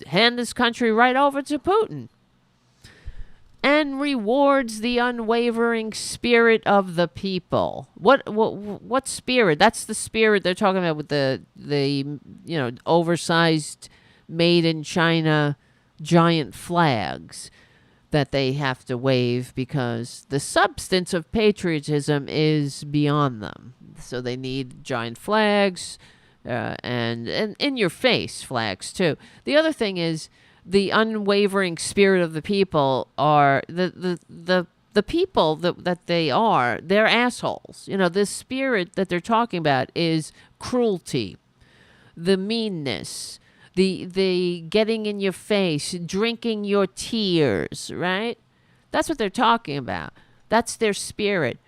hand this country right over to Putin and rewards the unwavering spirit of the people. What spirit? That's the spirit they're talking about with the oversized made in China giant flags that they have to wave because the substance of patriotism is beyond them. So they need giant flags and in your face flags too. The other thing is the unwavering spirit of the people are the people that they are. They're assholes. This spirit that they're talking about is cruelty, the meanness, the getting in your face, drinking your tears, right? That's what they're talking about. That's their spirit.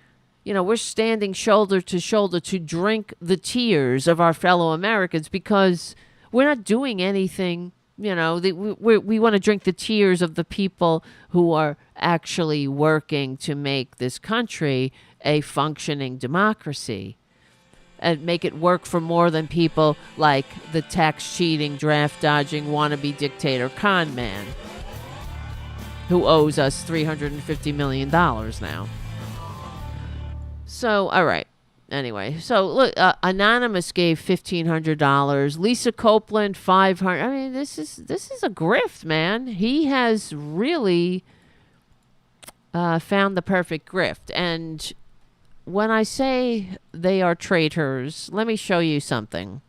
We're standing shoulder to shoulder to drink the tears of our fellow Americans because we're not doing anything. We want to drink the tears of the people who are actually working to make this country a functioning democracy and make it work for more than people like the tax cheating, draft dodging, wannabe dictator con man who owes us $350 million now. So, all right. Anyway, so look, Anonymous gave $1,500. Lisa Copeland, $500. I mean, this is a grift, man. He has really found the perfect grift. And when I say they are traitors, let me show you something.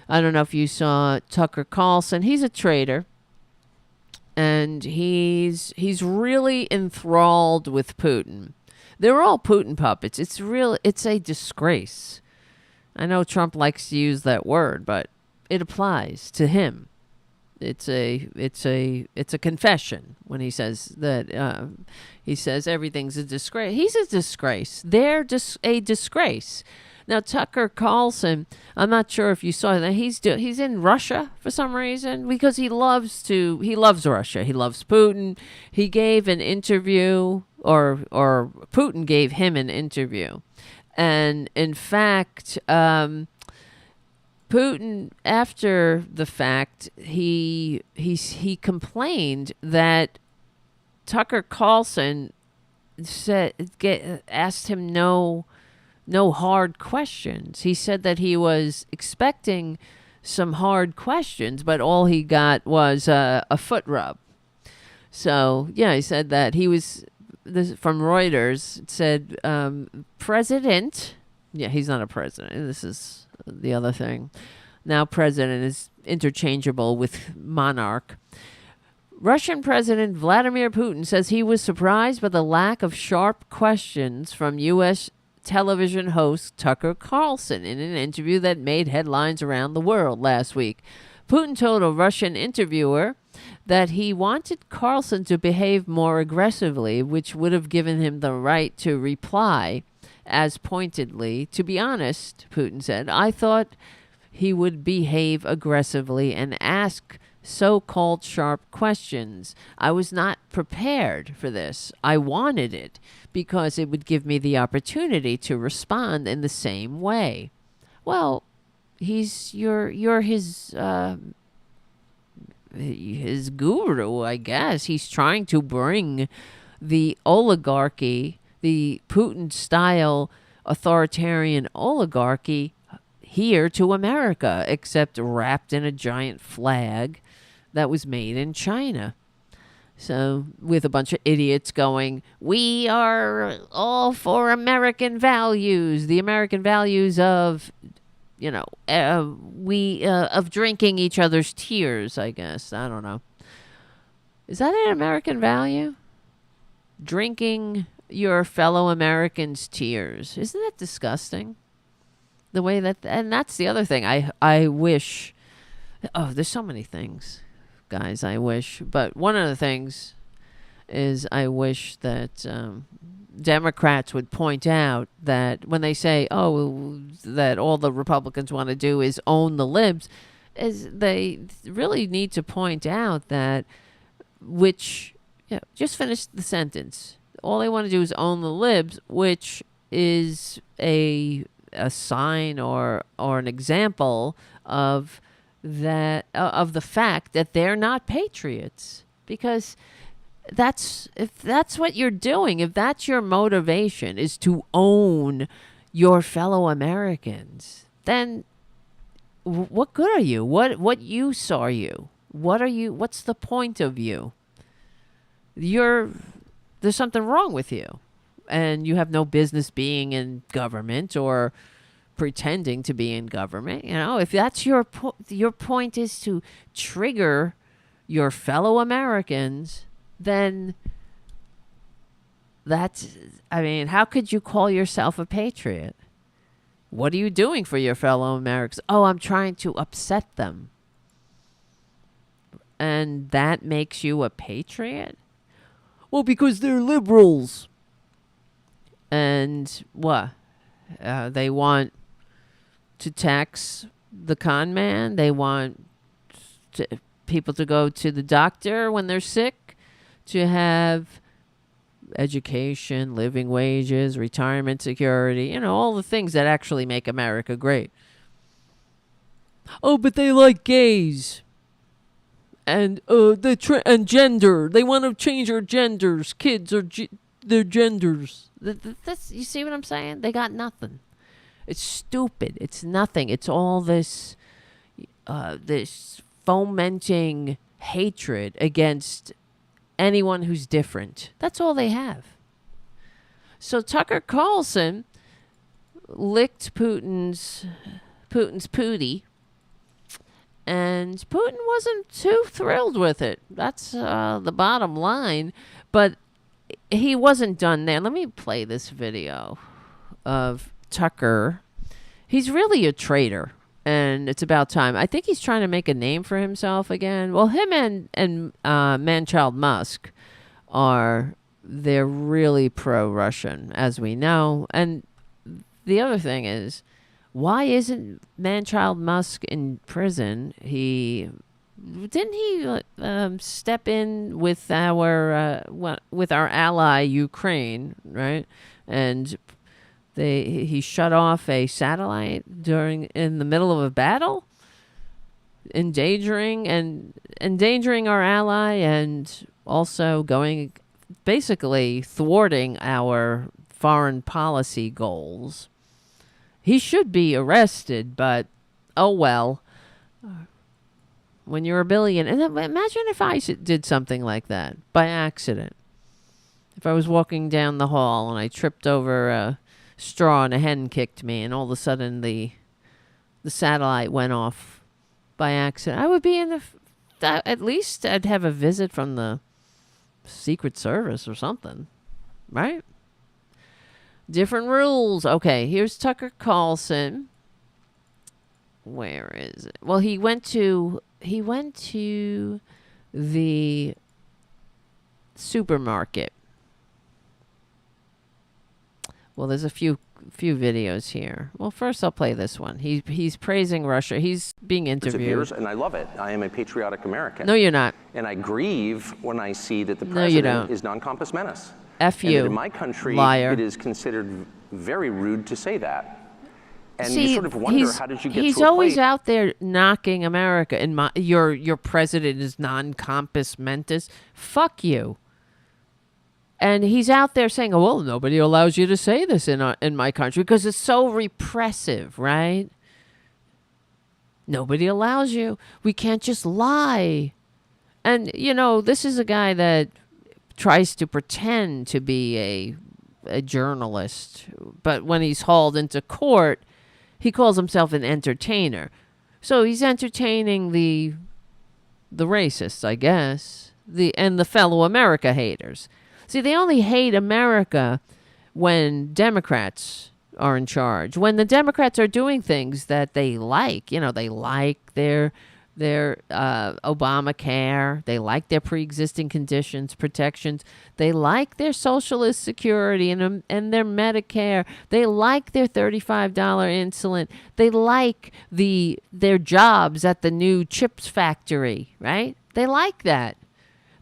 I don't know if you saw Tucker Carlson. He's a traitor. And he's really enthralled with Putin. They're all Putin puppets. It's a disgrace. I know Trump likes to use that word, but it applies to him. It's a confession when he says that he says everything's a disgrace. He's a disgrace. They're just a disgrace. Now Tucker Carlson, I'm not sure if you saw that he's in Russia for some reason because he loves Russia. He loves Putin. He gave an interview. Or Putin gave him an interview. And in fact, Putin, after the fact, he complained that Tucker Carlson asked him no hard questions. He said that he was expecting some hard questions, but all he got was a foot rub. So, yeah, he said that he was... This from Reuters, it said president. Yeah, he's not a president. This is the other thing. Now president is interchangeable with monarch. Russian President Vladimir Putin says he was surprised by the lack of sharp questions from U.S. television host Tucker Carlson in an interview that made headlines around the world last week. Putin told a Russian interviewer that he wanted Carlson to behave more aggressively, which would have given him the right to reply as pointedly. To be honest, Putin said, I thought he would behave aggressively and ask so-called sharp questions. I was not prepared for this. I wanted it because it would give me the opportunity to respond in the same way. Well, you're his guru, I guess. He's trying to bring the oligarchy, the Putin-style authoritarian oligarchy here to America, except wrapped in a giant flag that was made in China. So, with a bunch of idiots going, we are all for American values, the American values of, of drinking each other's tears, I guess. I don't know. Is that an American value? Drinking your fellow Americans' tears. Isn't that disgusting? The way that, and that's the other thing. I wish, there's so many things, guys, I wish. But one of the things is I wish that Democrats would point out that when they say, that all the Republicans want to do is own the libs, is they really need to point out that just finish the sentence. All they want to do is own the libs, which is a sign or an example of that of the fact that they're not patriots. Because if that's what you're doing, if that's your motivation is to own your fellow Americans, then what good are you? What use are you? What's the point of you? There's something wrong with you, and you have no business being in government or pretending to be in government. If that's your point is to trigger your fellow Americans, then how could you call yourself a patriot? What are you doing for your fellow Americans? Oh, I'm trying to upset them. And that makes you a patriot? Well, because they're liberals. And what? They want to tax the con man. They want people to go to the doctor when they're sick, to have education, living wages, retirement security, all the things that actually make America great. Oh, but they like gays. And and gender. They want to change our genders. Kids are their genders. You see what I'm saying? They got nothing. It's stupid. It's nothing. It's all this fomenting hatred against anyone who's different. That's all they have. So Tucker Carlson licked Putin's pootie, and Putin wasn't too thrilled with it. That's the bottom line. But he wasn't done there. Let me play this video of Tucker. He's really a traitor, and it's about time. I think he's trying to make a name for himself again. Well, him and man-child Musk they're really pro-Russian, as we know. And the other thing is, why isn't man-child Musk in prison? Didn't he step in with our ally Ukraine, right? And he shut off a satellite in the middle of a battle, endangering our ally, and also basically thwarting our foreign policy goals. He should be arrested, but oh well. When you're a billion, and imagine if I did something like that by accident. If I was walking down the hall and I tripped over a straw and a hen kicked me, and all of a sudden the satellite went off by accident, I would be in the at least I'd have a visit from the Secret Service or something, right? Different rules. Okay, here's Tucker Carlson. Where is it? Well, he went to the supermarket. Well, there's a few videos here. Well, first I'll play this one. He's praising Russia. He's being interviewed. Years, and I love it. I am a patriotic American. No, you're not. And I grieve when I see that the No, you don't. president is non-compass menace. F And you, that in my country, liar. it is considered very rude to say that. And See, you sort of wonder, how did you get he's to a always place? out there knocking America. And your president is non-compass mentis. Fuck you. And he's out there saying, "Oh, well, nobody allows you to say this in my country because it's so repressive, right? Nobody allows you. We can't just lie." And this is a guy that tries to pretend to be a journalist, but when he's hauled into court, he calls himself an entertainer. So he's entertaining the racists, I guess, and the fellow America haters. See, they only hate America when Democrats are in charge. When the Democrats are doing things that they like, they like their Obamacare, they like their pre-existing conditions, protections, they like their socialist security and their Medicare, they like their $35 insulin, they like their jobs at the new chips factory, right? They like that.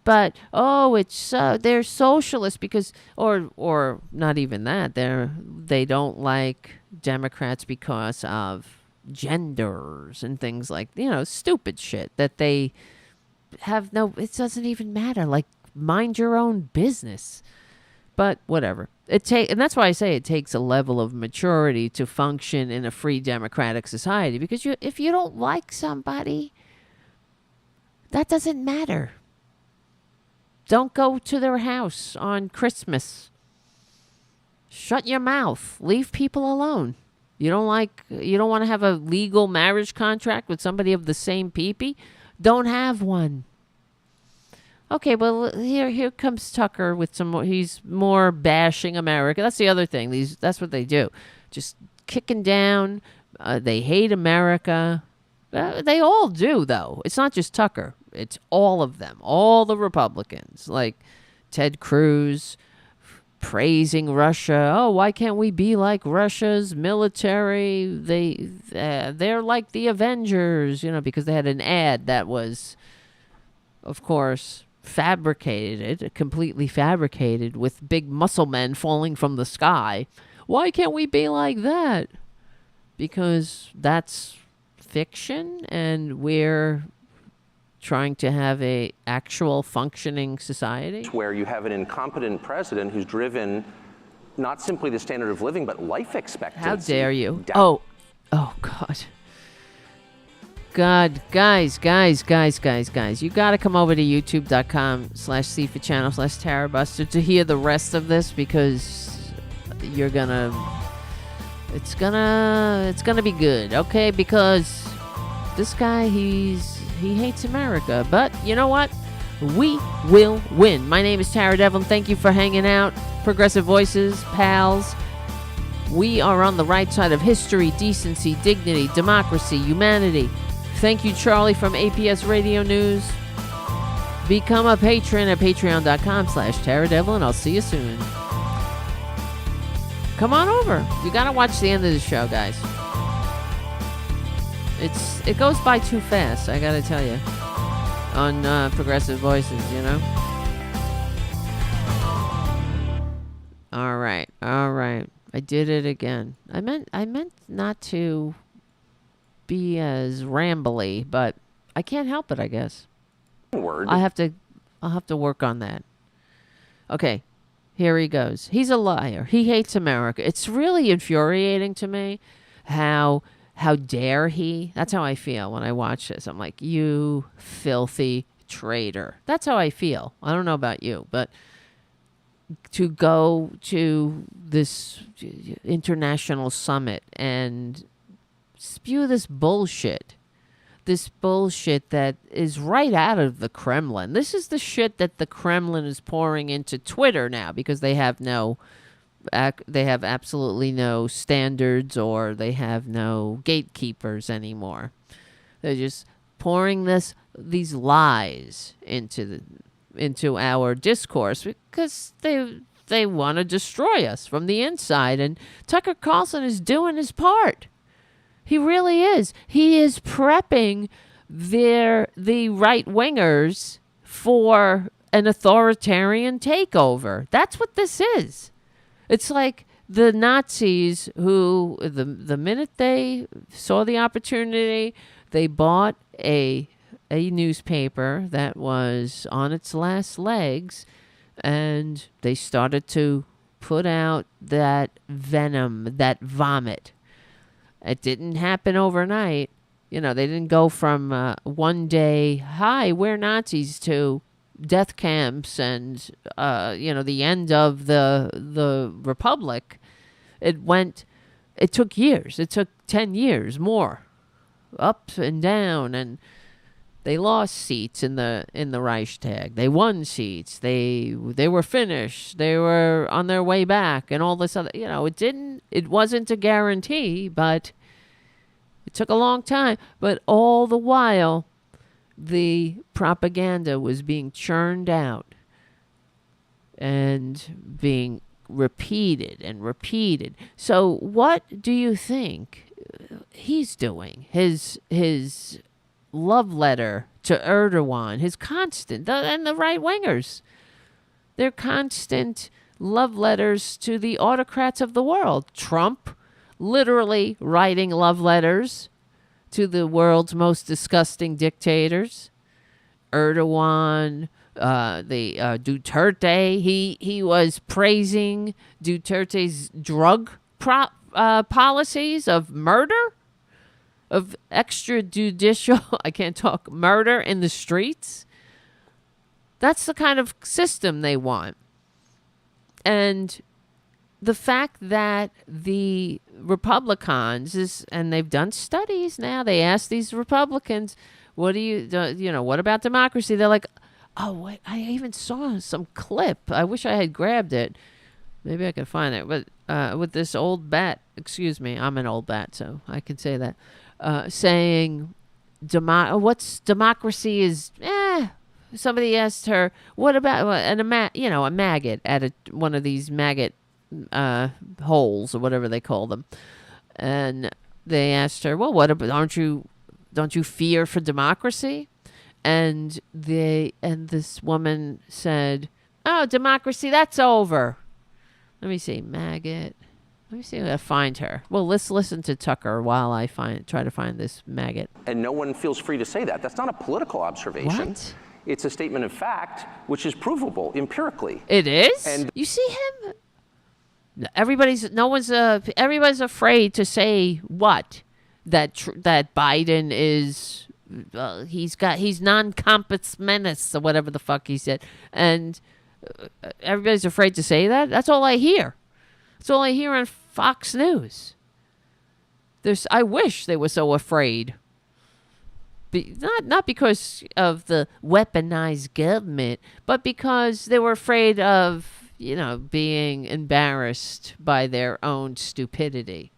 But they're socialist because, or not even that. They don't like Democrats because of genders and things like stupid shit that they have no. It doesn't even matter. Like, mind your own business. But whatever. And that's why I say it takes a level of maturity to function in a free democratic society. Because if you don't like somebody, that doesn't matter. Don't go to their house on Christmas. Shut your mouth. Leave people alone. You don't want to have a legal marriage contract with somebody of the same peepee? Don't have one. Okay, well, here comes Tucker with some more. He's more bashing America. That's the other thing. That's what they do. Just kicking down. They hate America. They all do, though. It's not just Tucker. It's all of them, all the Republicans, like Ted Cruz praising Russia. Oh, why can't we be like Russia's military? They're like the Avengers, because they had an ad that was, of course, completely fabricated with big muscle men falling from the sky. Why can't we be like that? Because that's fiction, and we're trying to have a actual functioning society where you have an incompetent president who's driven not simply the standard of living, but life expectancy. How dare you? Oh, God. God, guys, you got to come over to youtube.com/cfachannel/Tarabuster to hear the rest of this, because it's gonna be good, okay? Because this guy, he hates America, but you know what? We will win. My name is Tara Devlin. Thank you for hanging out. Progressive Voices, pals. We are on the right side of history, decency, dignity, democracy, humanity. Thank you, Charlie from APS Radio News. Become a patron at patreon.com/Tara Devlin. I'll see you soon. Come on over. You got to watch the end of the show, guys. It goes by too fast, I gotta tell you, on Progressive Voices, All right. I did it again. I meant not to be as rambly, but I can't help it, I guess. Word. I'll have to work on that. Okay, here he goes. He's a liar. He hates America. It's really infuriating to me how dare he? That's how I feel when I watch this. I'm like, you filthy traitor. That's how I feel. I don't know about you, but to go to this international summit and spew this bullshit this bullshit that is right out of the Kremlin. This is the shit that the Kremlin is pouring into Twitter now because they have absolutely no standards, or they have no gatekeepers anymore. They're just pouring these lies into our discourse because they want to destroy us from the inside. And Tucker Carlson is doing his part. He really is. He is prepping the right-wingers for an authoritarian takeover. That's what this is. It's like the Nazis who, the minute they saw the opportunity, they bought a newspaper that was on its last legs, and they started to put out that venom, that vomit. It didn't happen overnight. They didn't go from one day, hi, we're Nazis, to death camps and, the end of the Republic. It took years. It took 10 years more, up and down, and they lost seats in the Reichstag. They won seats. They were finished. They were on their way back, and all this other. It wasn't a guarantee, but it took a long time. But all the while, the propaganda was being churned out and being repeated and repeated. So what do you think he's doing? His love letter to Erdogan, his constant, and the right-wingers, their constant love letters to the autocrats of the world. Trump literally writing love letters to the world's most disgusting dictators. Erdogan, Duterte, he was praising Duterte's drug policies of murder, of extrajudicial, I can't talk, murder in the streets. That's the kind of system they want. And the fact that the Republicans and they've done studies now, they ask these Republicans, what about democracy? They're like, oh, wait, I even saw some clip. I wish I had grabbed it. Maybe I could find it. But with this old bat, excuse me, I'm an old bat, so I can say that, saying, what's democracy is, somebody asked her, what about, a maggot at one of these maggot holes or whatever they call them. And they asked her, well, what about, don't you fear for democracy? And this woman said, oh, democracy, that's over. Let me see, maggot. Let me see if I find her. Well, let's listen to Tucker while I try to find this maggot. And no one feels free to say that. That's not a political observation. What? It's a statement of fact, which is provable empirically. It is? And you see him? Everybody's afraid to say what? That Biden is, he's non-compos mentis or whatever the fuck he said. And everybody's afraid to say that? That's all I hear. That's all I hear on Fox News. I wish they were so afraid. Not because of the weaponized government, but because they were afraid of, being embarrassed by their own stupidity.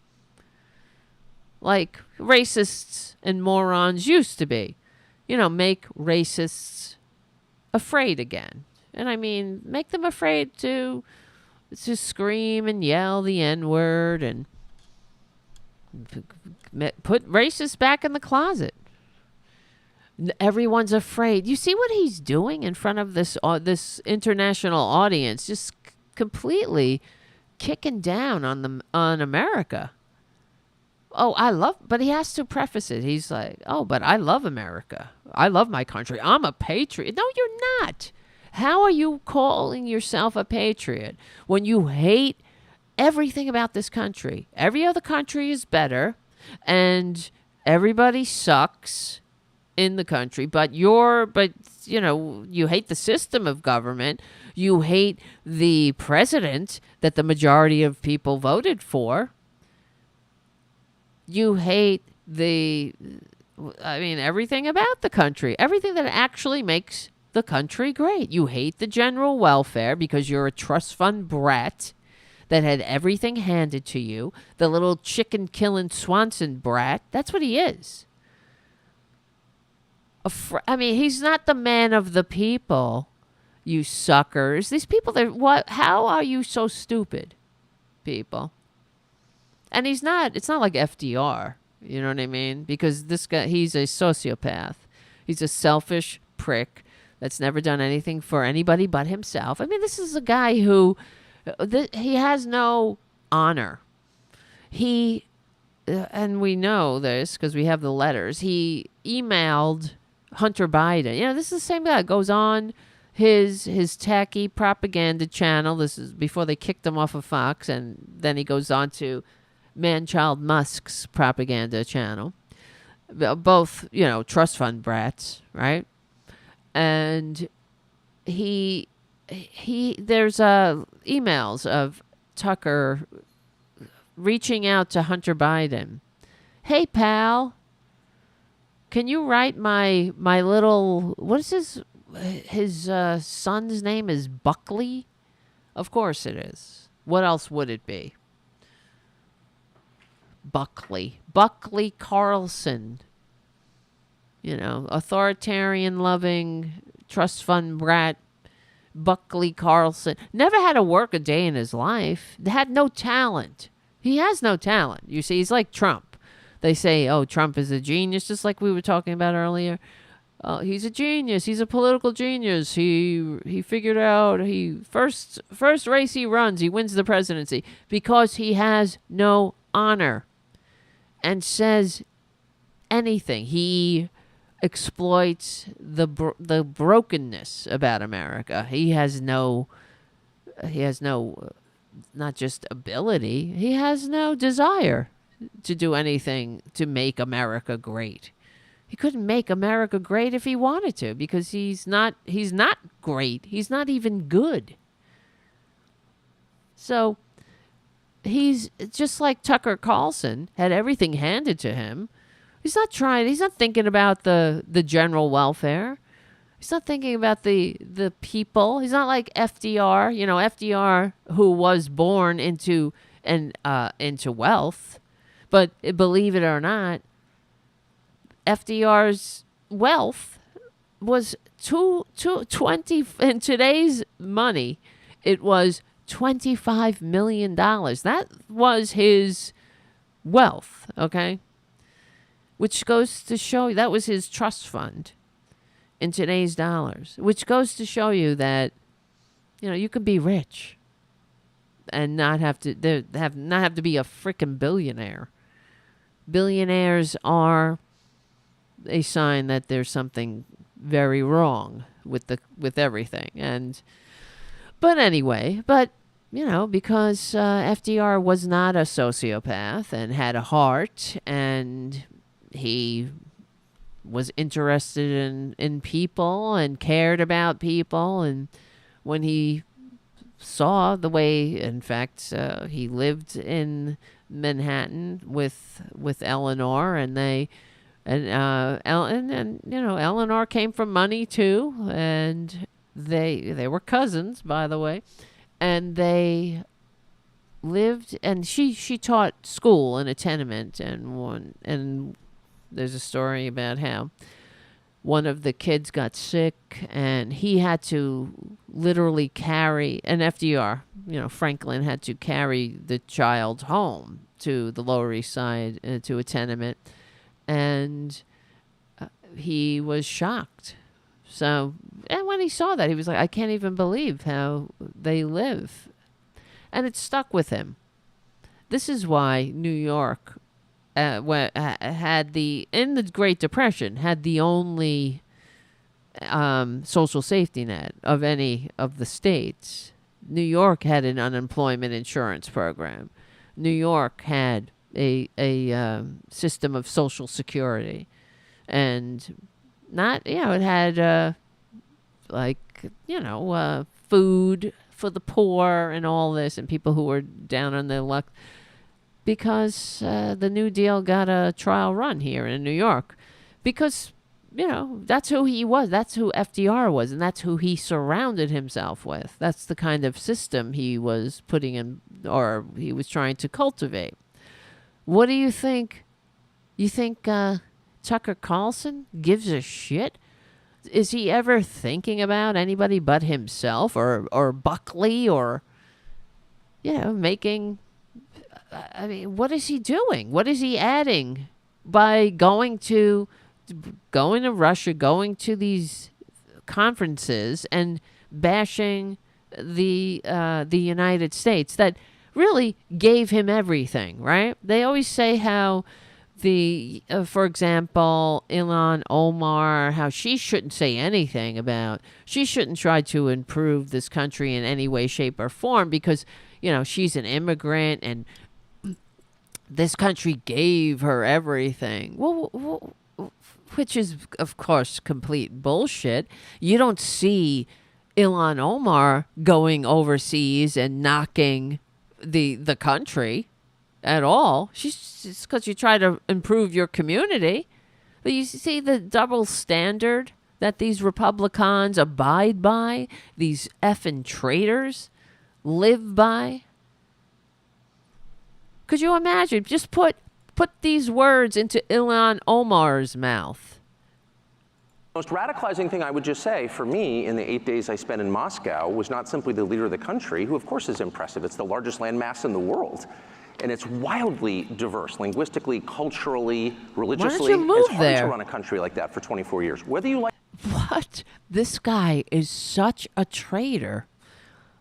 Like racists and morons used to be. Make racists afraid again. And I mean, make them afraid to scream and yell the N-word and put racists back in the closet. Everyone's afraid. You see what he's doing in front of this international audience, just completely kicking down on America. Oh, but he has to preface it. He's like, oh, but I love America. I love my country. I'm a patriot. No, you're not. How are you calling yourself a patriot when you hate everything about this country? Every other country is better, and everybody sucks in the country, but you hate the system of government. You hate the president that the majority of people voted for. You hate the I mean, everything about the country, everything that actually makes the country great. You hate the general welfare because you're a trust fund brat that had everything handed to you. The little chicken killing Swanson brat. That's what he is. I mean, he's not the man of the people, you suckers. These people, how are you so stupid, people? And he's not, it's not like FDR, you know what I mean? Because this guy, he's a sociopath. He's a selfish prick that's never done anything for anybody but himself. I mean, this is a guy who, he has no honor. And we know this because we have the letters. He emailed Hunter Biden. You know, this is the same guy. Goes on his tacky propaganda channel. This is before they kicked him off of Fox. And then he goes on to Man-Child Musk's propaganda channel. Both, you know, trust fund brats, right? And there's emails of Tucker reaching out to Hunter Biden. Hey, pal, can you write my little, what is his son's name is Buckley? Of course it is. What else would it be? Buckley Carlson. You know, authoritarian loving trust fund brat Buckley Carlson. Never had to work a day in his life. Had no talent. He has no talent. You see, he's like Trump. They say, oh, Trump is a genius, just like we were talking about earlier. He's a genius. He's a political genius. He figured out, first race he runs, he wins the presidency because he has no honor and says anything. He exploits the brokenness about America. He has no not just ability, he has no desire to do anything to make America great. He couldn't make America great if he wanted to because he's not great. He's not even good. So he's just like Tucker Carlson had everything handed to him. He's not thinking about the general welfare. He's not thinking about the people. He's not like FDR, you know, FDR who was born into wealth. But believe it or not, FDR's wealth was 20 in today's money. It was $25 million. That was his wealth, okay? Which goes to show you, that was his trust fund in today's dollars, which goes to show you that, you know, you can be rich and not have to be a freaking billionaire. Billionaires are a sign that there's something very wrong with everything. But anyway, you know, because FDR was not a sociopath and had a heart, and he was interested in people and cared about people, and when he saw the way, in fact, he lived in Manhattan with Eleanor, and Eleanor came from money too, and they were cousins, by the way, and they lived, and she taught school in a tenement, and there's a story about how one of the kids got sick and he had to literally carry, and FDR, you know, Franklin had to carry the child home to the Lower East Side to a tenement, and he was shocked. So, and when he saw that, he was like, I can't even believe how they live. And it stuck with him. This is why New York had in the Great Depression, had the only social safety net of any of the states. New York had an unemployment insurance program. New York had a system of social security, and it had food for the poor and all this, and people who were down on their luck, because the New Deal got a trial run here in New York because, that's who he was. That's who FDR was, and that's who he surrounded himself with. That's the kind of system he was putting in, or he was trying to cultivate. What do you think? You think Tucker Carlson gives a shit? Is he ever thinking about anybody but himself, or Buckley, or making? I mean, what is he doing? What is he adding by going to Russia, going to these conferences and bashing the United States that really gave him everything, right? They always say how for example, Ilhan Omar, how she shouldn't say anything about, she shouldn't try to improve this country in any way, shape, or form because, she's an immigrant and this country gave her everything. Well, which is, of course, complete bullshit. You don't see Ilhan Omar going overseas and knocking the country at all. She's because you try to improve your community. But you see the double standard that these Republicans abide by, these effing traitors live by. Could you imagine? Just put these words into Ilhan Omar's mouth. The most radicalizing thing I would just say for me in the 8 days I spent in Moscow was not simply the leader of the country, who of course is impressive. It's the largest landmass in the world. And it's wildly diverse, linguistically, culturally, religiously. Why don't you move it's hard there? to run a country like that for 24 years. Whether you like... What? This guy is such a traitor.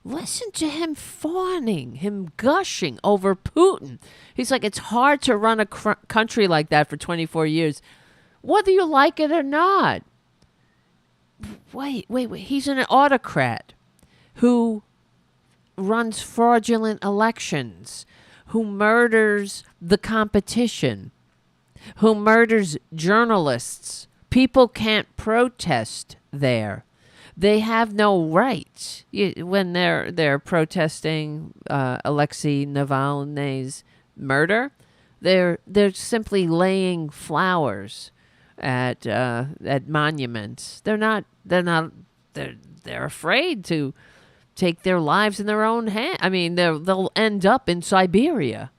Listen to him fawning, him gushing over Putin. He's like, it's hard to run a country like that for 24 years, whether you like it or not. Wait. He's an autocrat who runs fraudulent elections, who murders the competition, who murders journalists. People can't protest there. They have no rights when they're protesting Alexei Navalny's murder. They're simply laying flowers at monuments. They're afraid to take their lives in their own hand. I mean, they'll end up in Siberia.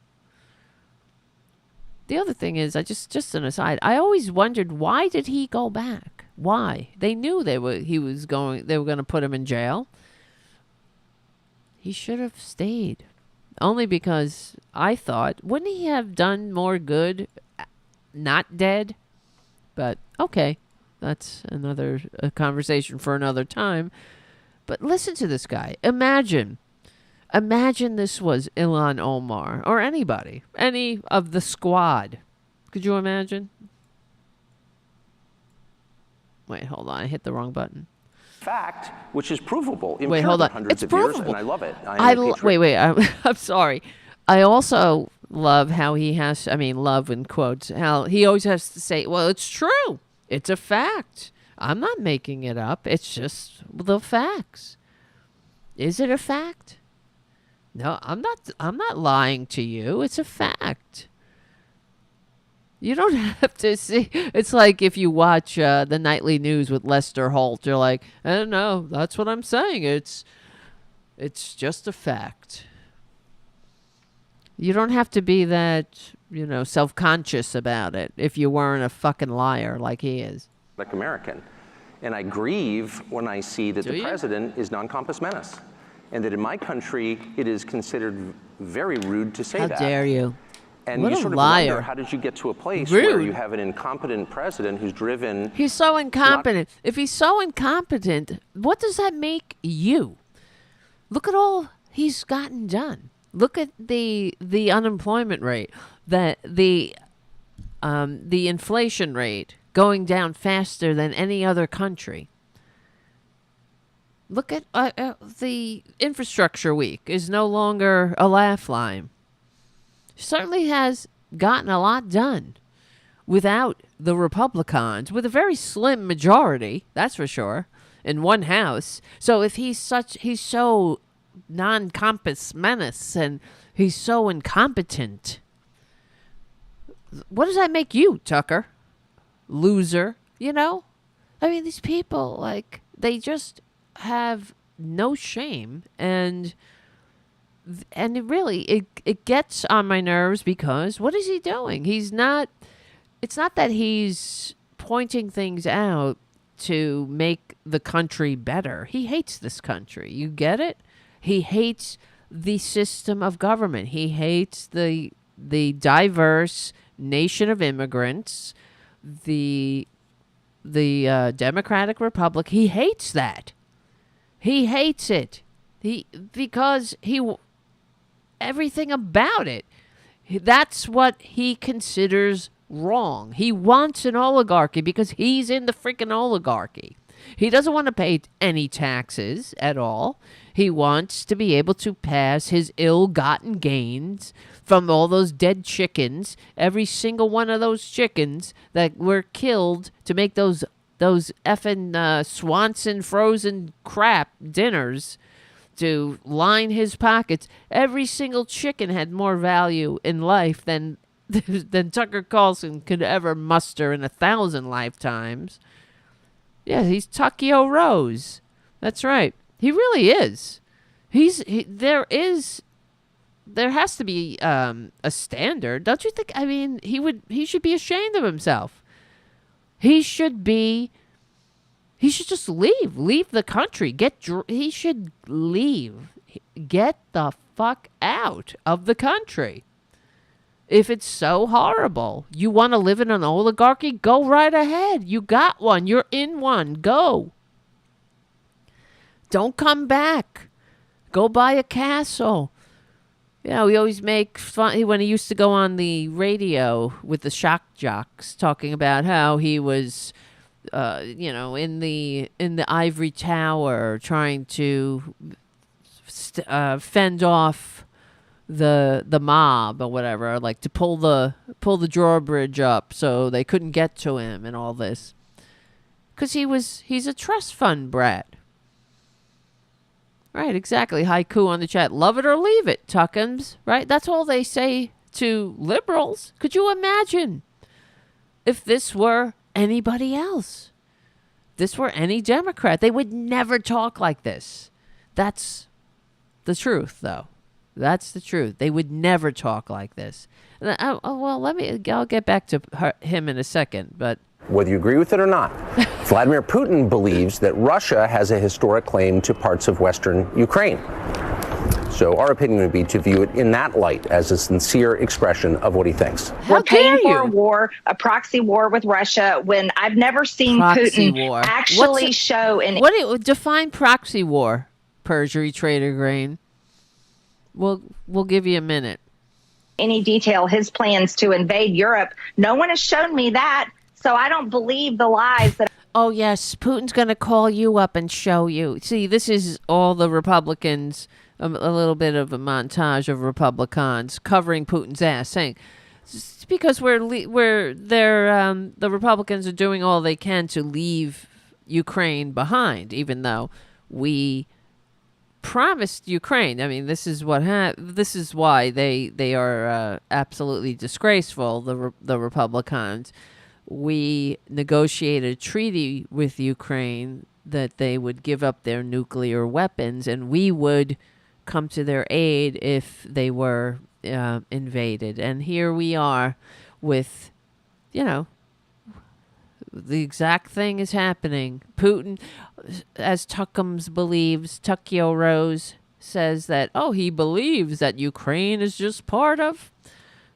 The other thing is, just an aside, I always wondered, why did he go back? Why? They knew they were going to put him in jail. He should have stayed. Only because I thought, wouldn't he have done more good not dead? But okay, that's another conversation for another time. But listen to this guy. Imagine this was Ilhan Omar or anybody, any of the squad. Could you imagine? Wait, hold on. I hit the wrong button. Fact, which is provable. Wait, hold on. Hundreds It's of provable. Years, and I love it. Wait. I'm sorry. I also love how he has, love in quotes, how he always has to say, well, it's true. It's a fact. I'm not making it up. It's just the facts. Is it a fact? No, I'm not lying to you. It's a fact. You don't have to see. It's like if you watch the nightly news with Lester Holt, you're like, I don't know. That's what I'm saying. It's just a fact. You don't have to be that, self-conscious about it if you weren't a fucking liar like he is. Like American. And I grieve when I see that the president is non-compos menace. And that in my country, it is considered very rude to say that. How dare you? And what you a sort of liar. wonder, how did you get to a place Rude. where you have an incompetent president who's driven... He's so incompetent. If he's so incompetent, what does that make you? Look at all he's gotten done. Look at the unemployment rate, the inflation rate going down faster than any other country. Look at the infrastructure week is no longer a laugh line. Certainly has gotten a lot done without the Republicans, with a very slim majority, that's for sure, in one house. So if he's so non-compos menace and he's so incompetent, what does that make you, Tucker? loser, you know? I mean, these people, like, they just have no shame, and it gets on my nerves because what is he doing? It's not that he's pointing things out to make the country better. He hates this country. You get it? He hates the system of government. He hates the diverse nation of immigrants, the Democratic Republic. He hates that. He hates it. Because everything about it. That's what he considers wrong. He wants an oligarchy because he's in the freaking oligarchy. He doesn't want to pay any taxes at all. He wants to be able to pass his ill-gotten gains from all those dead chickens, every single one of those chickens that were killed to make those effing Swanson frozen crap dinners to line his pockets. Every single chicken had more value in life than Tucker Carlson could ever muster in 1,000 lifetimes. Yeah, he's Tuckio Rose. That's right. He really is. There has to be a standard, don't you think? I mean, he should be ashamed of himself. He should just leave the country. He should leave. Get the fuck out of the country. If it's so horrible, you want to live in an oligarchy, go right ahead. You got one. You're in one. Go. Don't come back. Go buy a castle. You know, we always make fun when he used to go on the radio with the shock jocks talking about how he was, in the ivory tower trying to fend off the mob or whatever, like to pull the drawbridge up so they couldn't get to him and all this. Because he's a trust fund brat. Right, exactly. Haiku on the chat. Love it or leave it, Tuckums. Right? That's all they say to liberals. Could you imagine if this were anybody else? This were any Democrat. They would never talk like this. That's the truth, though. That's the truth. They would never talk like this. I'll get back to him in a second, but Whether you agree with it or not, Vladimir Putin believes that Russia has a historic claim to parts of Western Ukraine. So our opinion would be to view it in that light as a sincere expression of what he thinks. We're paying for a war, a proxy war with Russia, when I've never seen proxy Putin war. actually show in what do you define proxy war? Perjury, traitor, grain. We'll give you a minute. any detail his plans to invade Europe. No one has shown me that, so I don't believe the lies that. Oh, yes, Putin's going to call you up and show you. See, this is all the Republicans, a little bit of a montage of Republicans covering Putin's ass, saying, it's because the Republicans are doing all they can to leave Ukraine behind, even though we promised Ukraine. I mean, this is what this is why they are absolutely disgraceful, the Republicans. We negotiated a treaty with Ukraine that they would give up their nuclear weapons and we would come to their aid if they were invaded. And here we are with, the exact thing is happening. Putin, as Tuckums believes, Tuckio Rose says that, he believes that Ukraine is just part of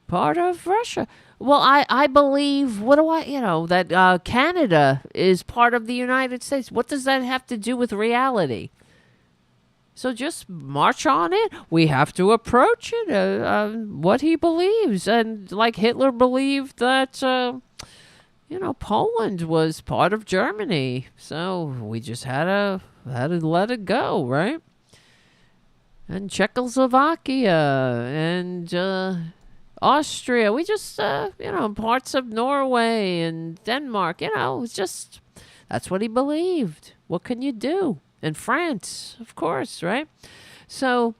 Russia. Well, I believe, that Canada is part of the United States. What does that have to do with reality? So just march on it. We have to approach it, what he believes. And like Hitler believed that, Poland was part of Germany. So we just had to let it go, right? And Czechoslovakia and Austria, we just, parts of Norway and Denmark, it's just, that's what he believed. What can you do? And France, of course, right? So,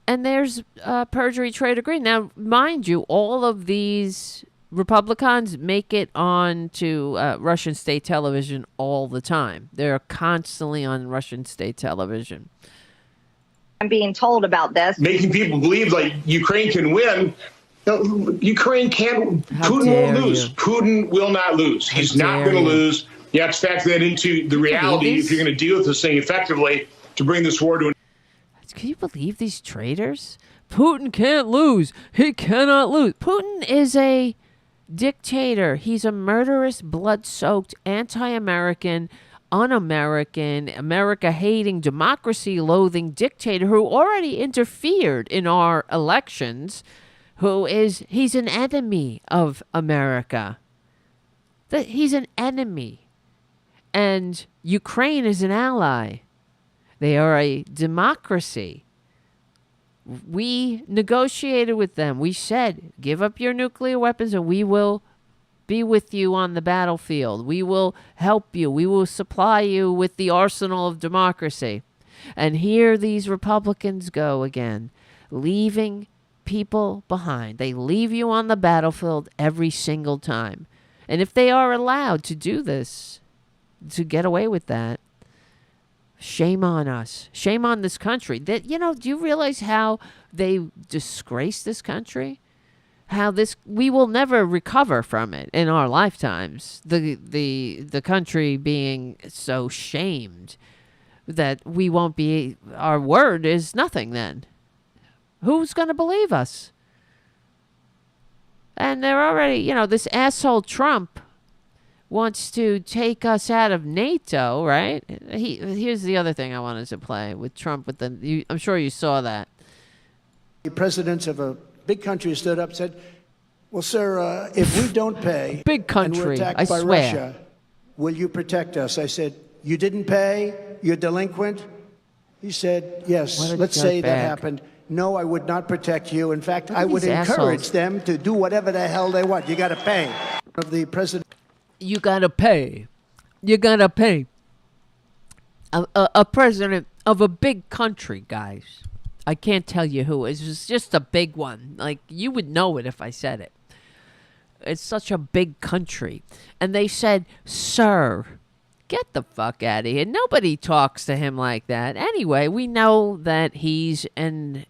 and there's perjury, trade, agree. Now, mind you, all of these Republicans make it on to Russian state television all the time. They're constantly on Russian state television. I'm being told about this. Making people believe like Ukraine can win. No, Ukraine can't. Putin won't lose. Putin will not lose. He's not going to lose. You have to factor that into the reality if you're going to deal with this thing effectively to bring this war to an. Can you believe these traitors? Putin can't lose. He cannot lose. Putin is a dictator. He's a murderous, blood-soaked, anti-American, un-American, America-hating, democracy-loathing dictator who already interfered in our elections. He's an enemy of America. He's an enemy. And Ukraine is an ally. They are a democracy. We negotiated with them. We said, give up your nuclear weapons and we will be with you on the battlefield. We will help you. We will supply you with the arsenal of democracy. And here these Republicans go again, leaving people behind. They leave you on the battlefield every single time. And if they are allowed to do this, to get away with that, shame on us. Shame on this country. Do you realize how they disgrace this country? How we will never recover from it in our lifetimes. The country being so shamed that we won't be, our word is nothing then. Who's going to believe us? And they're already, this asshole Trump wants to take us out of NATO, right? Here's the other thing I wanted to play with Trump. I'm sure you saw that. The presidents of a big country stood up and said, well, sir, if we don't pay big country, and we're attacked I by swear. Russia, will you protect us? I said, you didn't pay? You're delinquent? He said, yes. Let's say that happened. No, I would not protect you. In fact, I would encourage them to do whatever the hell they want. You got to pay. Of the president. You got to pay. You got to pay. A president of a big country, guys. I can't tell you who. It's just a big one. Like, you would know it if I said it. It's such a big country. And they said, sir, get the fuck out of here. Nobody talks to him like that. Anyway, we know that he's a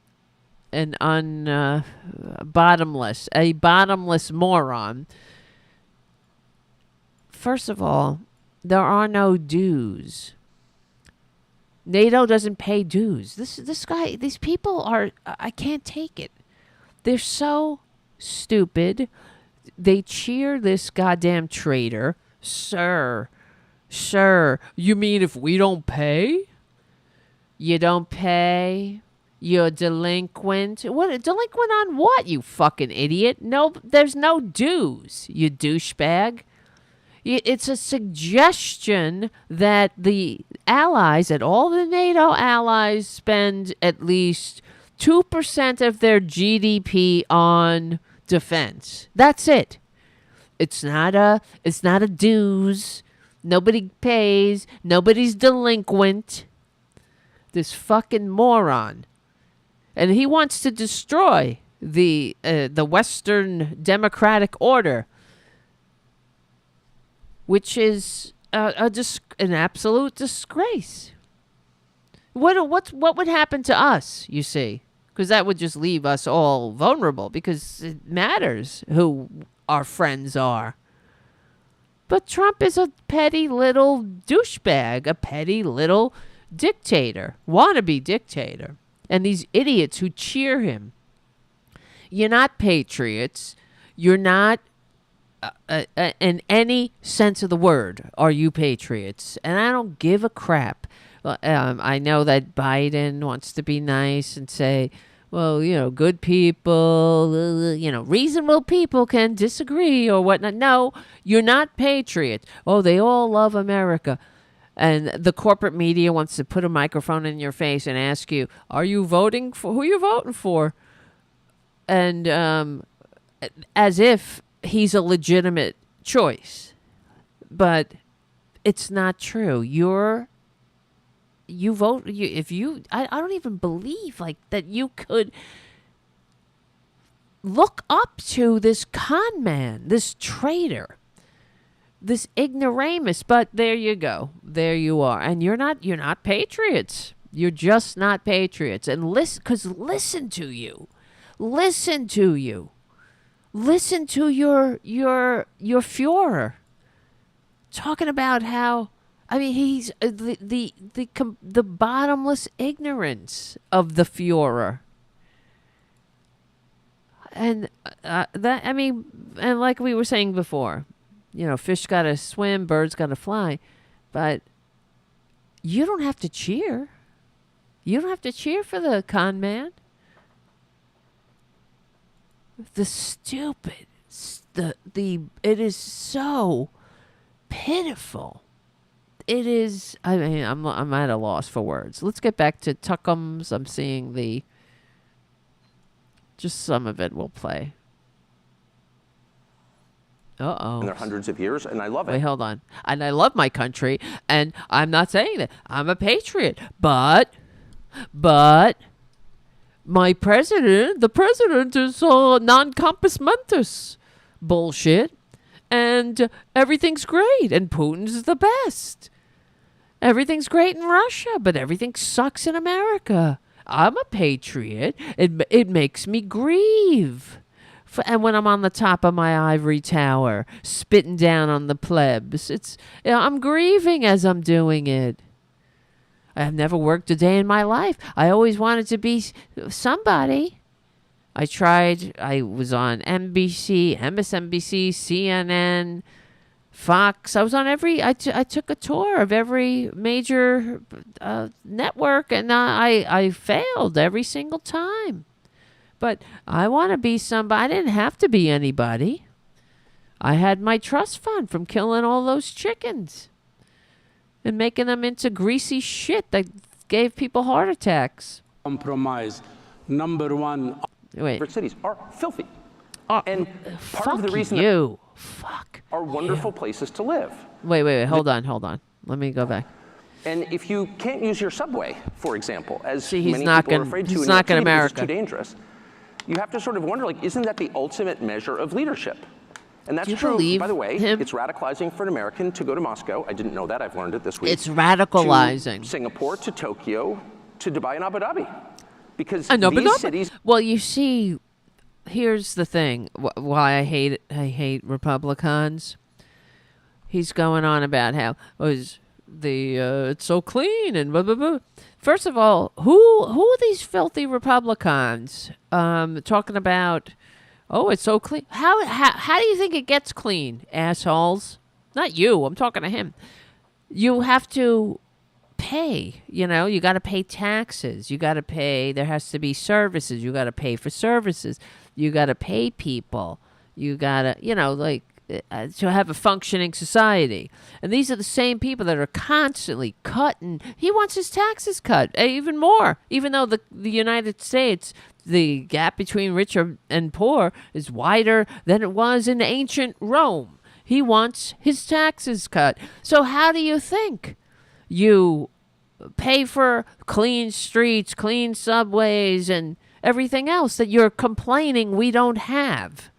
bottomless moron. First of all, there are no dues. NATO doesn't pay dues. These people are, I can't take it. They're so stupid. They cheer this goddamn traitor. Sir, you mean if we don't pay? You don't pay? You're delinquent? What, delinquent on what, you fucking idiot? No, there's no dues, you douchebag. It's a suggestion that the allies, that all the NATO allies spend at least 2% of their GDP on defense. That's it. It's not a dues. Nobody pays. Nobody's delinquent. This fucking moron. And he wants to destroy the Western democratic order, which is an absolute disgrace. What would happen to us, you see? Because that would just leave us all vulnerable, because it matters who our friends are. But Trump is a petty little douchebag, a petty little dictator, wannabe dictator. And these idiots who cheer him. You're not patriots. You're not, in any sense of the word, are you patriots? And I don't give a crap. I know that Biden wants to be nice and say, well, good people, reasonable people can disagree or whatnot. No, you're not patriots. Oh, they all love America. And the corporate media wants to put a microphone in your face and ask you, are you voting for who you're voting for? And as if he's a legitimate choice. But it's not true. I don't even believe that you could look up to this con man, this traitor, this ignoramus. But there you go. There you are. And you're not patriots. You're just not patriots. And listen to you. Listen to you. Listen to your Führer talking about how, I mean, he's the bottomless ignorance of the Führer. And and like we were saying before, fish gotta swim, birds gotta fly, but you don't have to cheer. You don't have to cheer for the con man. The stupid, it is so pitiful. It is. I mean, I'm at a loss for words. Let's get back to Tuckums. I'm seeing just some of it will play. Uh-oh. And they're hundreds of years, and I love it. Wait, hold on. And I love my country, and I'm not saying that. I'm a patriot. But my the president is non compos mentis bullshit, and everything's great, and Putin's the best. Everything's great in Russia, but everything sucks in America. I'm a patriot. It makes me grieve. And when I'm on the top of my ivory tower, spitting down on the plebs, I'm grieving as I'm doing it. I've never worked a day in my life. I always wanted to be somebody. I tried. I was on NBC, MSNBC, CNN, Fox. I was on I took a tour of every major network, and I failed every single time. But I want to be somebody. I didn't have to be anybody. I had my trust fund from killing all those chickens and making them into greasy shit that gave people heart attacks. Compromise. Number one. Wait. Cities are filthy. And part of the reason are wonderful places to live. Wait. Hold on. Let me go back. And if you can't use your subway, for example, as many people are afraid to, he's not going to America. It's too dangerous. You have to sort of wonder, isn't that the ultimate measure of leadership? And that's true, by the way. It's radicalizing for an American to go to Moscow. I didn't know that. I've learned it this week. It's radicalizing. To Singapore, to Tokyo, to Dubai and Abu Dhabi. Because these cities... Well, you see, here's the thing. Why I hate Republicans. He's going on about how it's so clean and blah, blah, blah. First of all, who are these filthy Republicans talking about, it's so clean? How do you think it gets clean, assholes? Not you. I'm talking to him. You have to pay. You got to pay taxes. You got to pay. There has to be services. You got to pay for services. You got to pay people. You got to, to have a functioning society. And these are the same people that are constantly cutting. He wants his taxes cut even more, even though the United States, the gap between rich and poor is wider than it was in ancient Rome. He wants his taxes cut. So how do you think you pay for clean streets, clean subways, and everything else that you're complaining we don't have?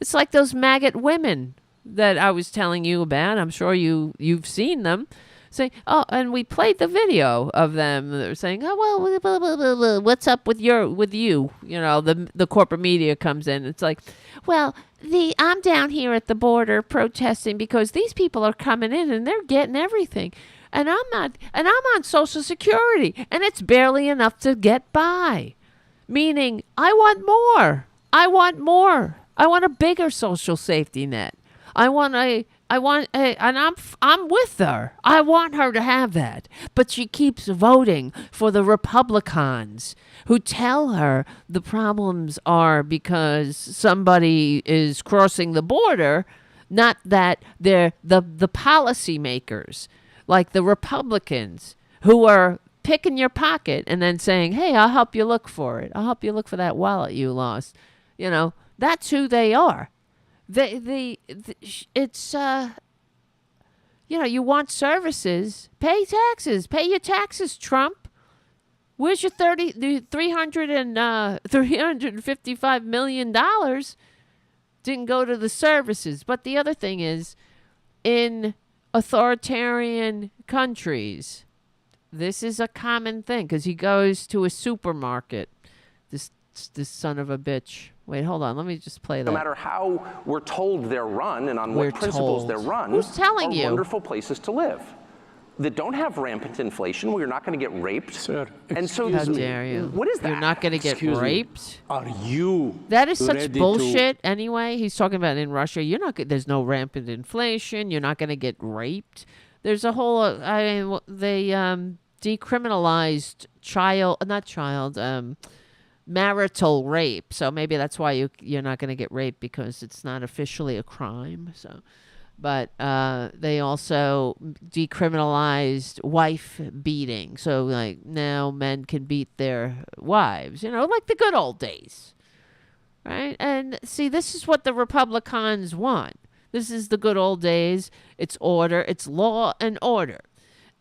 It's like those maggot women that I was telling you about. I'm sure you've seen them. Saying, and we played the video of them. They're saying, blah, blah, blah, what's up with you? The corporate media comes in. It's like, well, I'm down here at the border protesting because these people are coming in and they're getting everything. And I'm not, and I'm on Social Security, and it's barely enough to get by. Meaning, I want more. I want a bigger social safety net. And I'm with her. I want her to have that. But she keeps voting for the Republicans who tell her the problems are because somebody is crossing the border, not that they're the policy makers, like the Republicans who are picking your pocket and then saying, hey, I'll help you look for it. I'll help you look for that wallet you lost. That's who they are. It's you want services, pay taxes, pay your taxes, Trump. Where's your $355 million didn't go to the services? But the other thing is, in authoritarian countries, this is a common thing because he goes to a supermarket. This son of a bitch. Wait, hold on. Let me just play that. No matter how we're told they're run and on what principles they're run, who's telling are you? Wonderful places to live that don't have rampant inflation, where you're not going to get raped. Sir, and so, how dare you? What is that? You're not going to get raped? Are you That is such ready bullshit. Anyway, he's talking about in Russia. You're not. There's no rampant inflation. You're not going to get raped. There's a whole. They decriminalized marital rape. So maybe that's why you're not going to get raped, because it's not officially a crime. So, but they also decriminalized wife beating. So like now men can beat their wives, like the good old days. Right? And see, this is what the Republicans want. This is the good old days. It's order. It's law and order.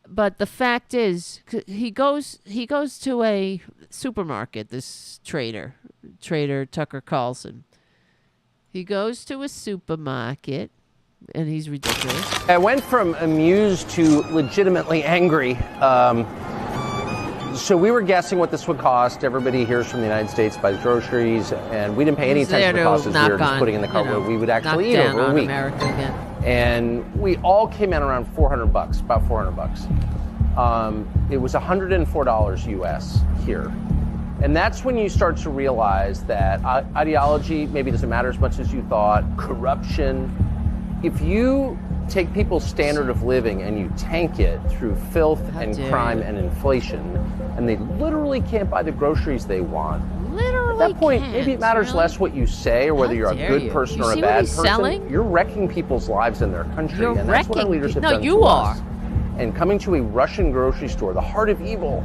But the fact is, he goes to a supermarket, this traitor Tucker Carlson. He goes to a supermarket, and he's ridiculous. I went from amused to legitimately angry. So we were guessing what this would cost. Everybody hears from the United States buys groceries, and we didn't pay any attention to the costs. We were just putting in the cart what we would actually eat over a week. America again. And we all came in around $400, about $400. It was $104 US here. And that's when you start to realize that ideology maybe doesn't matter as much as you thought. Corruption. If you take people's standard of living and you tank it through filth and crime and inflation, and they literally can't buy the groceries they want. Literally At that point, maybe it matters less what you say or whether you're a good person or a bad person. Selling? You're wrecking people's lives in their country, and that's what our leaders have done you to are. us. And coming to a Russian grocery store, the heart of evil,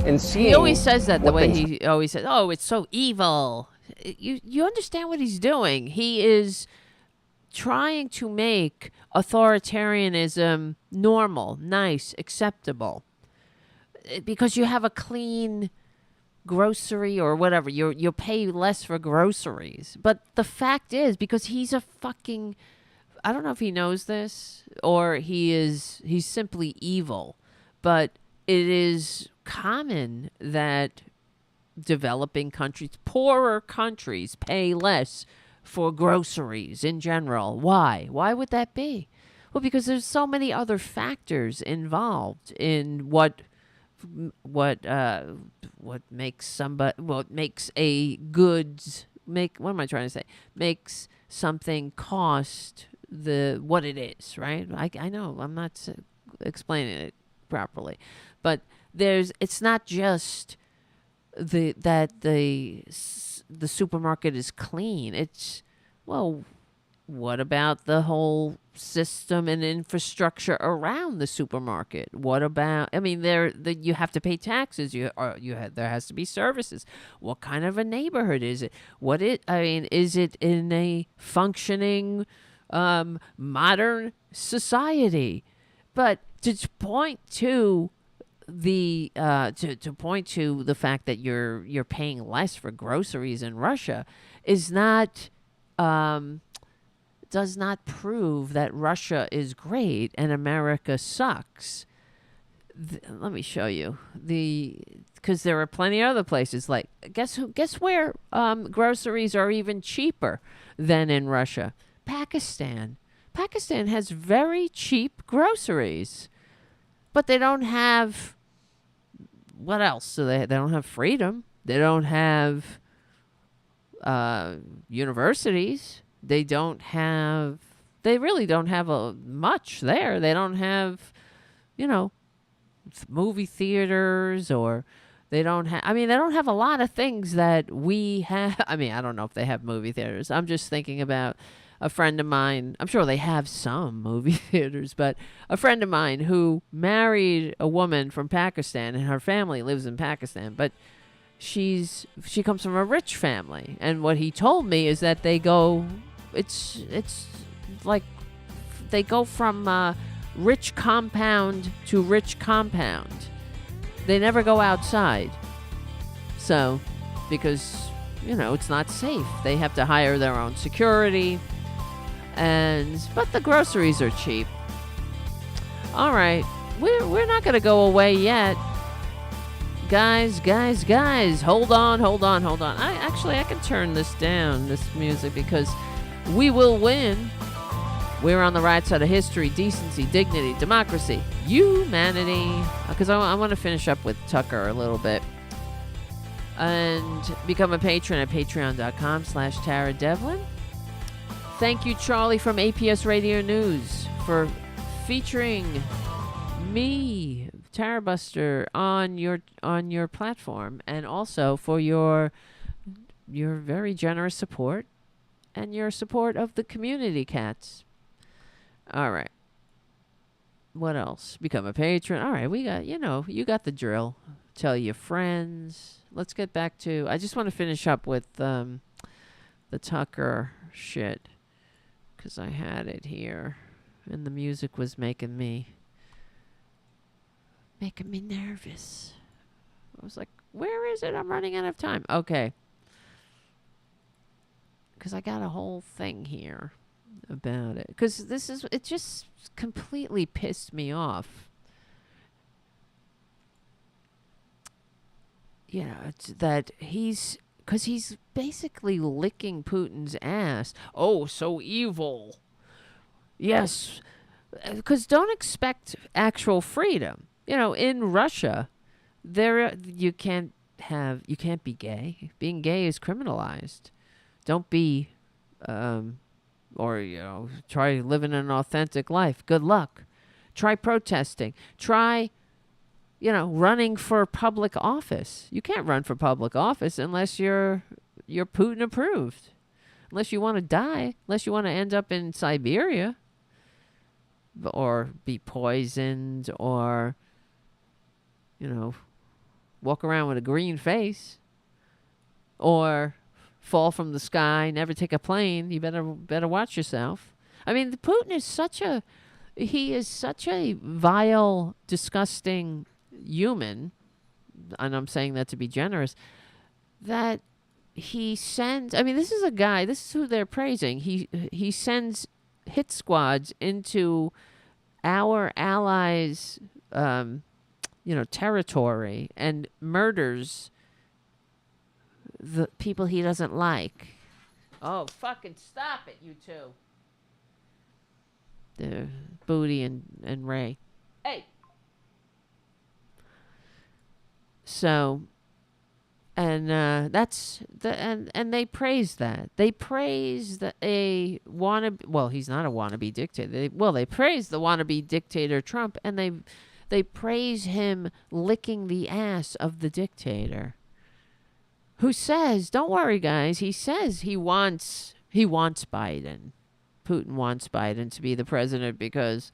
and seeing. He always says that the way he always says, "Oh, it's so evil." You understand what he's doing? He is trying to make authoritarianism normal, nice, acceptable, because you have a clean grocery or whatever. You'll pay less for groceries. But the fact is, because he's a fucking, I don't know if he knows this or he's simply evil, but it is common that developing countries, poorer countries, pay less for groceries in general. Why? Why would that be? Well, because there's so many other factors involved in what makes a goods make. What am I trying to say? Makes something cost what it is, right? I know I'm not explaining it properly, but it's not just that the supermarket is clean. It's, well, what about the whole system and infrastructure around the supermarket? What about, I mean, you have to pay taxes. There has to be services. What kind of a neighborhood is it? Is it in a functioning modern society? But to point to the fact that you're paying less for groceries in Russia is not does not prove that Russia is great and America sucks. Let me show you because there are plenty of other places. Like guess where groceries are even cheaper than in Russia? Pakistan. Pakistan has very cheap groceries, but they don't have. What else? So they don't have freedom. They don't have universities. They really don't have much there. They don't have, movie theaters, or they don't have, they don't have a lot of things that we have. I don't know if they have movie theaters. I'm just thinking about a friend of mine. I'm sure they have some movie theaters, but a friend of mine who married a woman from Pakistan, and her family lives in Pakistan, but she comes from a rich family. And what he told me is that they go, it's like they go from rich compound to rich compound. They never go outside. So, because, it's not safe. They have to hire their own security. But the groceries are cheap. All right. We're not going to go away yet. Guys. Hold on. I can turn this down, this music, because we will win. We're on the right side of history, decency, dignity, democracy, humanity. Because I want to finish up with Tucker a little bit. And become a patron at patreon.com/Tara Devlin. Thank you, Charlie from APS Radio News, for featuring me, Tarabuster, on your platform, and also for your very generous support and your support of the community cats. All right. What else? Become a patron. All right, we got, you got the drill. Tell your friends. Let's get back to, I just want to finish up with the Tucker shit, because I had it here, and the music was making me nervous. I was like, where is it? I'm running out of time. Okay. Because I got a whole thing here about it. Because it just completely pissed me off. It's that because he's basically licking Putin's ass. Oh, so evil. Yes. Because don't expect actual freedom. In Russia, you can't be gay. Being gay is criminalized. Don't be, try living an authentic life. Good luck. Try protesting. Try, running for public office. You can't run for public office unless you're Putin approved. Unless you want to die. Unless you want to end up in Siberia. Or be poisoned, or walk around with a green face, or fall from the sky, never take a plane. You better watch yourself. I mean, Putin is such a vile, disgusting human, and I'm saying that to be generous, that he sends, this is a guy, this is who they're praising. He sends hit squads into our allies' territory and murders the people he doesn't like. Oh, fucking stop it, you two. The Booty and Ray. Hey. So, and that's and they praise that. They praise a wannabe. Well, he's not a wannabe dictator. They praise the wannabe dictator Trump, and they praise him licking the ass of the dictator, who says, "Don't worry, guys." He says he wants Biden. Putin wants Biden to be the president because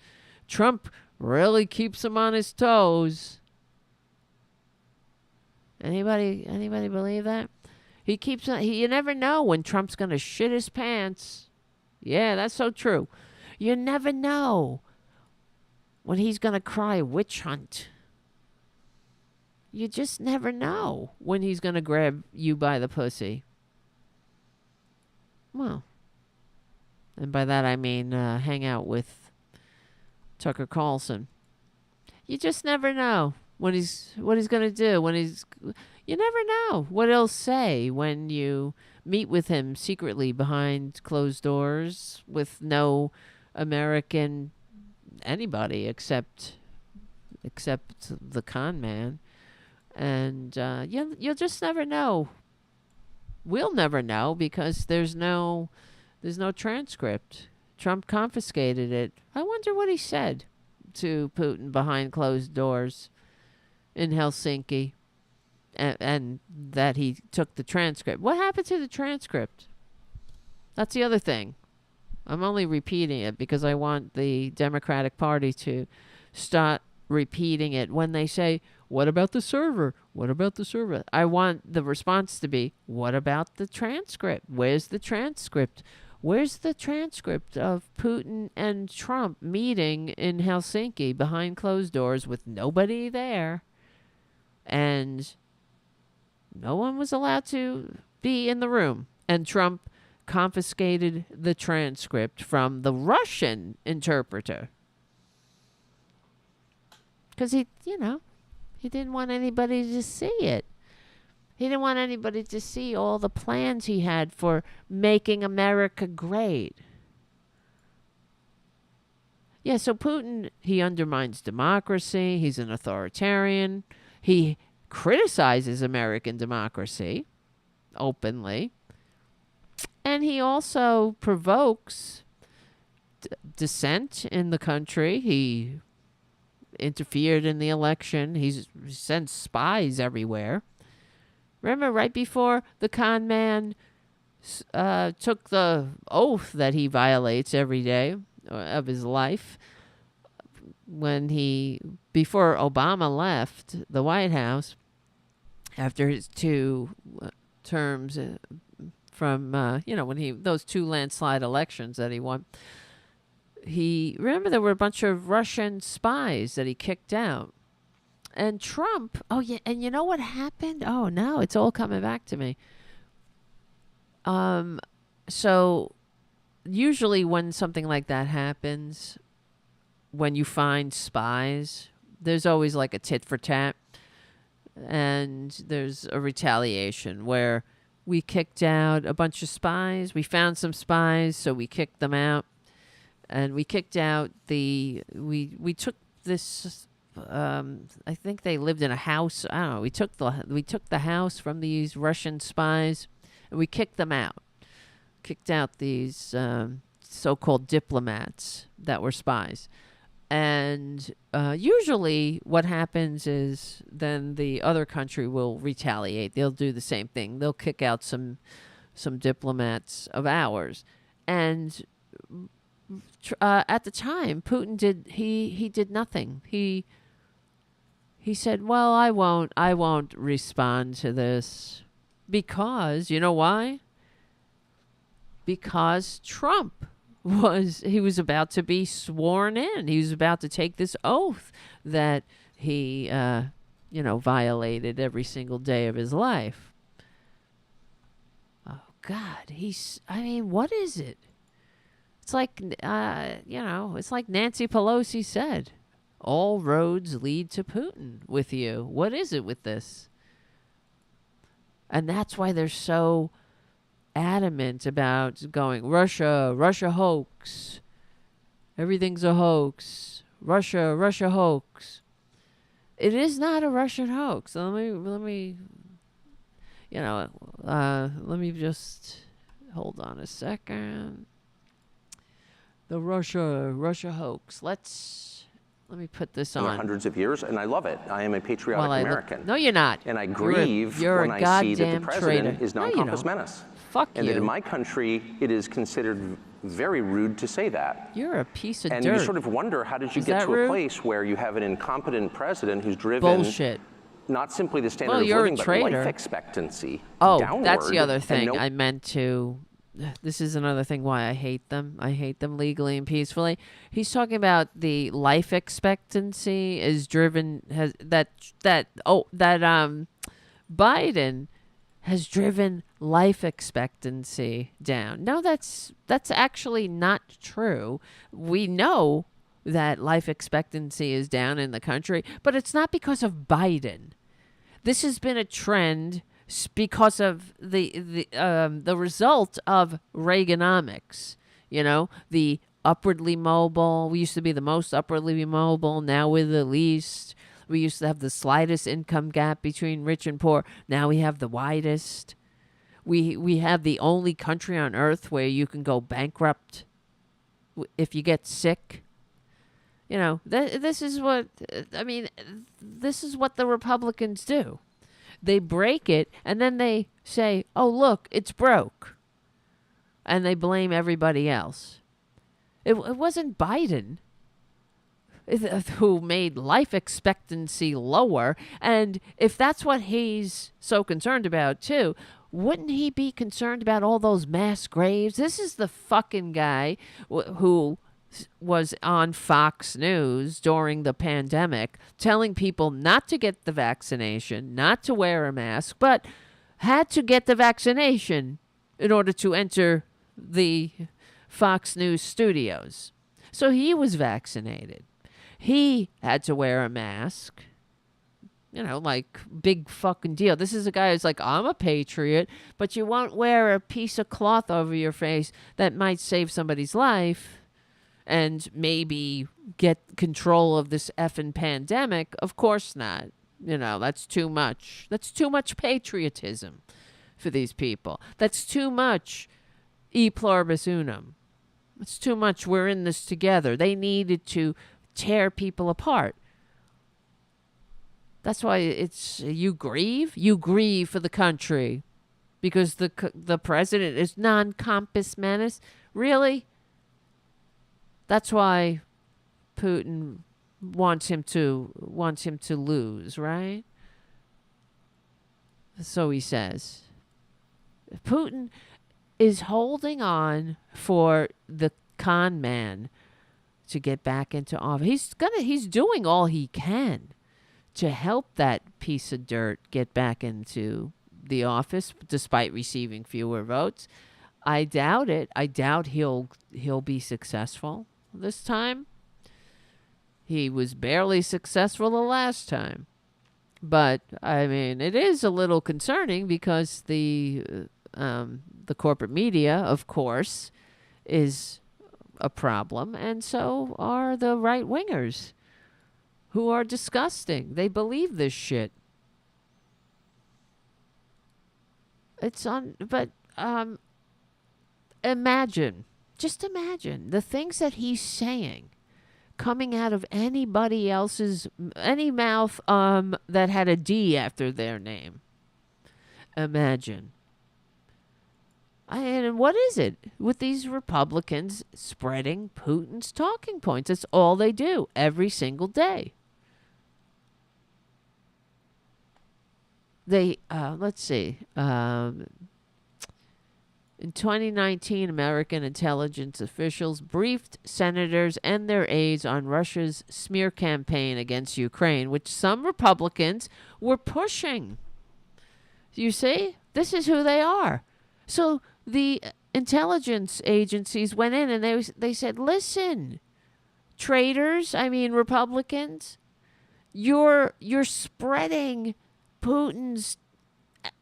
Trump really keeps him on his toes. Anybody believe that? You never know when Trump's going to shit his pants. Yeah, that's so true. You never know when he's going to cry witch hunt. You just never know when he's going to grab you by the pussy. Well, and by that I mean hang out with Tucker Carlson. You just never know what he's going to do. You never know what he'll say when you meet with him secretly behind closed doors with no American anybody except the con man. And you'll just never know. We'll never know because there's no transcript. Trump confiscated it. I wonder what he said to Putin behind closed doors in Helsinki, and that he took the transcript. What happened to the transcript? That's the other thing. I'm only repeating it because I want the Democratic Party to start repeating it when they say, "What about the server? What about the server?" I want the response to be, "What about the transcript? Where's the transcript? Where's the transcript of Putin and Trump meeting in Helsinki behind closed doors with nobody there? And No one was allowed to be in the room. And Trump confiscated the transcript from the Russian interpreter. Because he didn't want anybody to see it. He didn't want anybody to see all the plans he had for making America great. Yeah, so Putin, he undermines democracy. He's an authoritarian. He criticizes American democracy openly. And he also provokes dissent in the country. He interfered in the election. He sends spies everywhere. Remember, right before the con man took the oath that he violates every day of his life, before Obama left the White House after his 2 terms from when those 2 landslide elections that he won, remember there were a bunch of Russian spies that he kicked out. And Trump, and you know what happened? Oh, now it's all coming back to me. So usually when something like that happens, when you find spies, there's always like a tit for tat. And there's a retaliation where we kicked out a bunch of spies. We found some spies, so we kicked them out. And we kicked out we took this, I think they lived in a house. I don't know. We took the house from these Russian spies, and we kicked them out. Kicked out these so-called diplomats that were spies. And usually what happens is then the other country will retaliate. They'll do the same thing. They'll kick out some diplomats of ours. And at the time, Putin did nothing. He said, well, I won't respond to this because, you know why? Because Trump was about to be sworn in. He was about to take this oath that he, violated every single day of his life. Oh, God. What is it? It's like, it's like Nancy Pelosi said. All roads lead to Putin with you. What is it with this? And that's why they're so adamant about going, Russia hoax. Everything's a hoax. Russia hoax. It is not a Russian hoax. Let me just hold on a second. The Russia hoax. Let me put this on. Hundreds of years, and I love it. I am a patriotic American. No, you're not. And I grieve when I see that the president is non-compass menace. Fuck and you. that in my country, it is considered very rude to say that. You're a piece of dirt. And you sort of wonder, how did you get to a place where you have an incompetent president who's driven not simply the standard of living, but life expectancy downward. That's the other thing I meant to. This is another thing why I hate them. I hate them legally and peacefully. He's talking about the life expectancy is driven Biden has driven life expectancy down. No, that's actually not true. We know that life expectancy is down in the country, but it's not because of Biden. This has been a trend because of the result of Reaganomics. The upwardly mobile. We used to be the most upwardly mobile. Now we're the least. We used to have the slightest income gap between rich and poor. Now we have the widest. We have the only country on earth where you can go bankrupt if you get sick. This is what the Republicans do. They break it, and then they say, oh, look, it's broke. And they blame everybody else. It wasn't Biden who made life expectancy lower. And if that's what he's so concerned about, too, wouldn't he be concerned about all those mass graves? This is the fucking guy who was on Fox News during the pandemic telling people not to get the vaccination, not to wear a mask, but had to get the vaccination in order to enter the Fox News studios. So he was vaccinated. He had to wear a mask. You know, like, big fucking deal. This is a guy who's like, I'm a patriot, but you won't wear a piece of cloth over your face that might save somebody's life and maybe get control of this effing pandemic. Of course not. You know, that's too much. That's too much patriotism for these people. That's too much e pluribus unum. It's too much. We're in this together. They needed to tear people apart. That's why it's you grieve for the country because the president is non-compos mentis. Really? That's why Putin wants him to lose, right? So he says. Putin is holding on for the con man to get back into office. He's doing all he can to help that piece of dirt get back into the office despite receiving fewer votes. I doubt it. I doubt he'll be successful this time. He was barely successful the last time. But I mean, it is a little concerning because the corporate media, of course, is a problem, and so are the right wingers, who are disgusting. They believe this shit. But imagine, just imagine the things that he's saying coming out of any mouth that had a D after their name. Imagine. And what is it with these Republicans spreading Putin's talking points? That's all they do every single day. They, let's see. In 2019, American intelligence officials briefed senators and their aides on Russia's smear campaign against Ukraine, which some Republicans were pushing. You see? This is who they are. So the intelligence agencies went in and they said, listen, Republicans, you're spreading Putin's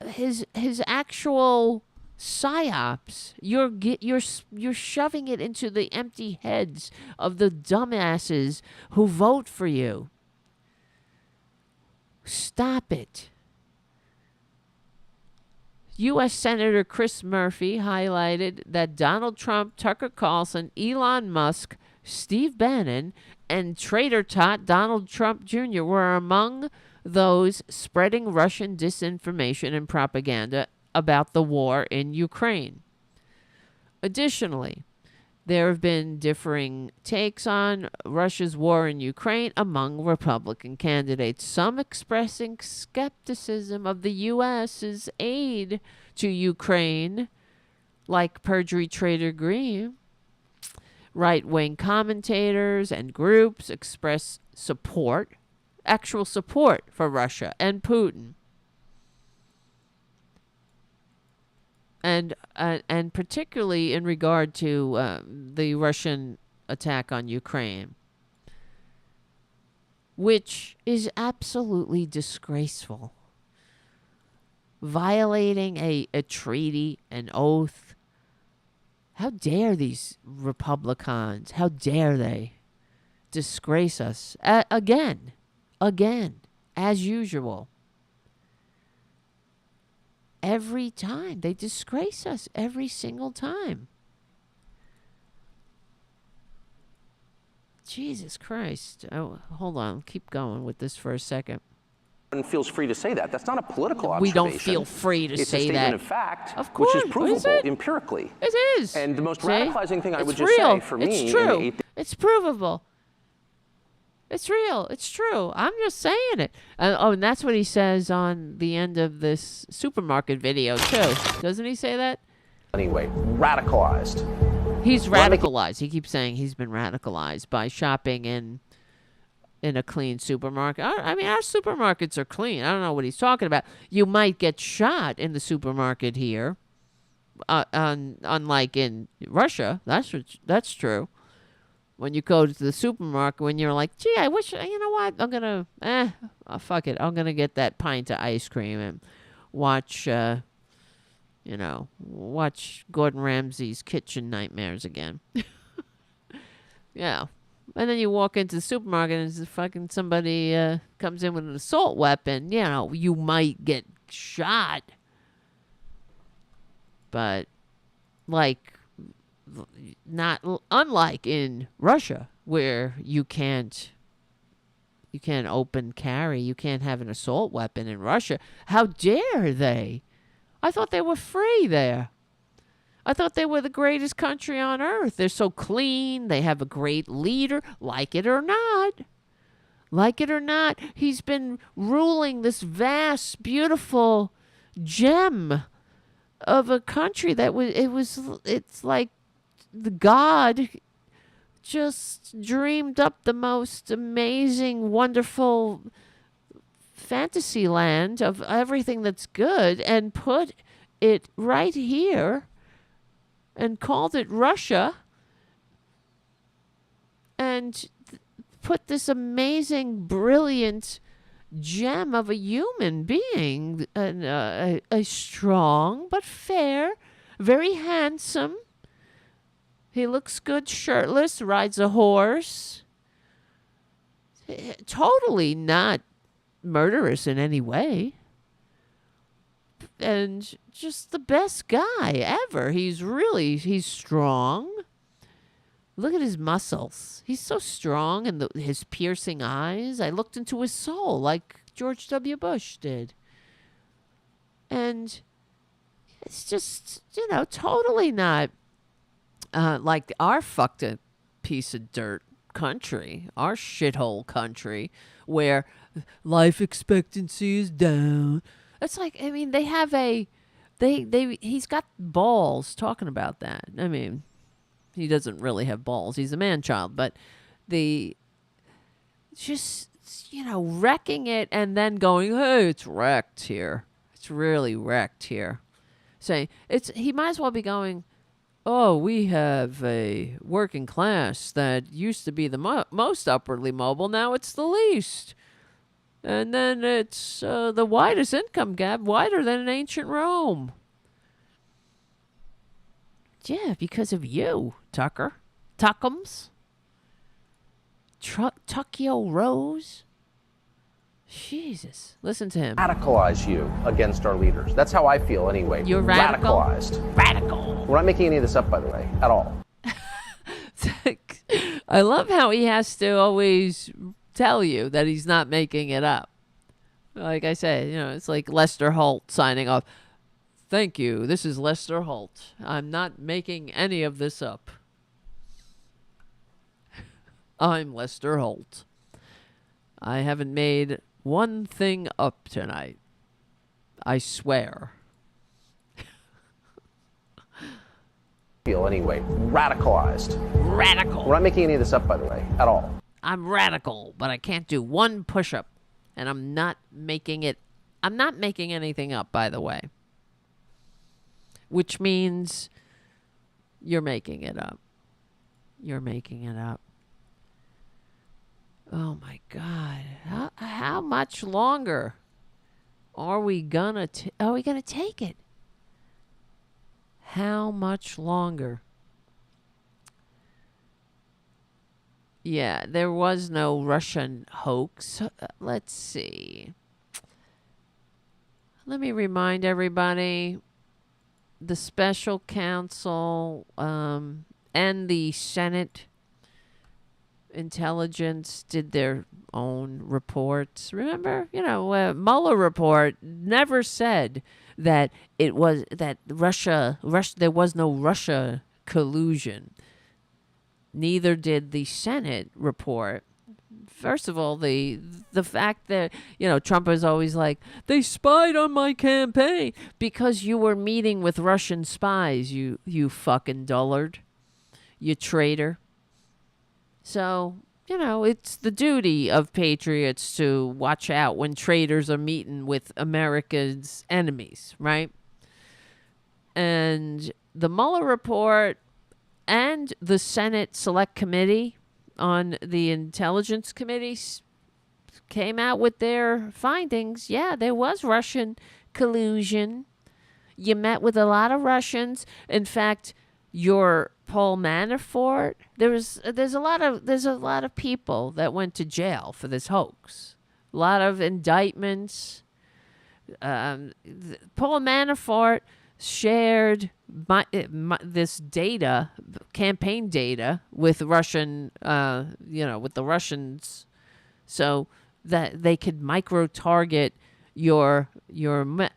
his actual psyops. You're shoving it into the empty heads of the dumbasses who vote for you. Stop it. U.S. Senator Chris Murphy highlighted that Donald Trump, Tucker Carlson, Elon Musk, Steve Bannon, and Traitor Donald Trump Jr. were among those spreading Russian disinformation and propaganda about the war in Ukraine. Additionally, there have been differing takes on Russia's war in Ukraine among Republican candidates, some expressing skepticism of the U.S.'s aid to Ukraine, like Perjury Trader Green. Right-wing commentators and groups express support, actual support for Russia and Putin. And particularly in regard to the Russian attack on Ukraine, which is absolutely disgraceful. Violating a treaty, an oath. How dare these Republicans, how dare they disgrace us again, as usual. Every time. They disgrace us every single time. Jesus Christ. Oh, hold on. Keep going with this for a second. Feels free to say that. That's not a political observation. We don't feel free to say that. It's a statement of fact, of course, which is provable empirically. It is. And the most See? radicalizing thing I would It's just real. say for me... It's true. It's provable. It's real. It's true. I'm just saying it. And that's what he says on the end of this supermarket video, too. Doesn't he say that? Anyway, radicalized. He's radicalized. He keeps saying he's been radicalized by shopping in a clean supermarket. I mean, our supermarkets are clean. I don't know what he's talking about. You might get shot in the supermarket here, unlike in Russia. That's true. When you go to the supermarket, when you're like, gee, I wish, you know what? I'm going to, fuck it. I'm going to get that pint of ice cream and watch, watch Gordon Ramsay's Kitchen Nightmares again. Yeah. And then you walk into the supermarket and fucking somebody comes in with an assault weapon. You know, you might get shot. But, unlike in Russia, where you can't open carry, you can't have an assault weapon in Russia. How dare they? I thought they were free there. I thought they were the greatest country on earth. They're so clean. They have a great leader. Like it or not. He's been ruling this vast, beautiful gem of a country that it's like the God just dreamed up the most amazing, wonderful fantasy land of everything that's good and put it right here and called it Russia and put this amazing, brilliant gem of a human being, a strong but fair, very handsome. He looks good shirtless, rides a horse. Totally not murderous in any way. And just the best guy ever. He's strong. Look at his muscles. He's so strong, and his piercing eyes. I looked into his soul like George W. Bush did. And it's just, totally not like our fucked up piece of dirt country, our shithole country, where life expectancy is down. It's like, I mean, they have he's got balls talking about that. I mean, he doesn't really have balls. He's a man-child, but wrecking it and then going, hey, it's wrecked here. It's really wrecked here. Saying, he might as well be going, oh, we have a working class that used to be the most upwardly mobile. Now it's the least. And then it's the widest income gap, wider than in ancient Rome. Yeah, because of you, Tucker. Tuckums. Tuckyo Rose. Jesus. Listen to him. Radicalize you against our leaders. That's how I feel anyway. You're radical? Radicalized. Radical. We're not making any of this up, by the way, at all. I love how he has to always tell you that he's not making it up. Like I say, it's like Lester Holt signing off. Thank you. This is Lester Holt. I'm not making any of this up. I'm Lester Holt. I haven't made one thing up tonight. I swear. Feel anyway. Radicalized. Radical. We're not making any of this up, by the way, at all. I'm radical, but I can't do one push-up. And I'm not making anything up, by the way. Which means you're making it up. You're making it up. Oh, my God. How much longer are we gonna take it? How much longer? Yeah, there was no Russian hoax. Let's see. Let me remind everybody, the special counsel and the Senate intelligence did their own reports. Remember, Mueller report never said that it was that Russia there was no Russia collusion. Neither did the Senate report. First of all, the fact that, Trump is always like, they spied on my campaign because you were meeting with Russian spies, you fucking dullard. you traitor. So, you know, it's the duty of patriots to watch out when traitors are meeting with America's enemies, right? And the Mueller report and the Senate Select Committee on the Intelligence Committees came out with their findings. Yeah, there was Russian collusion. You met with a lot of Russians. In fact, your Paul Manafort, there's a lot of people that went to jail for this hoax. A lot of indictments. Paul Manafort shared this data, campaign data, with Russian, with the Russians, so that they could micro-target your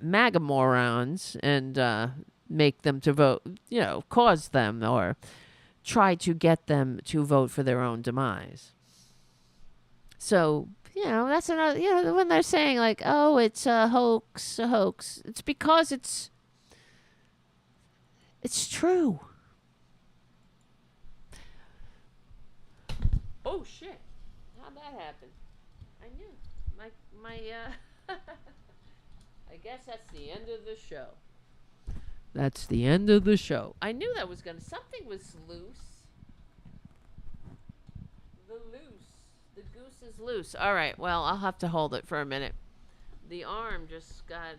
MAGA morons and make them to vote, cause them or try to get them to vote for their own demise. So, that's another, when they're saying like, oh, it's a hoax, it's because it's true. Oh, shit. How'd that happen? I knew. I guess that's the end of the show. That's the end of the show. I knew that was something was loose. The goose is loose. All right, well, I'll have to hold it for a minute. The arm just got,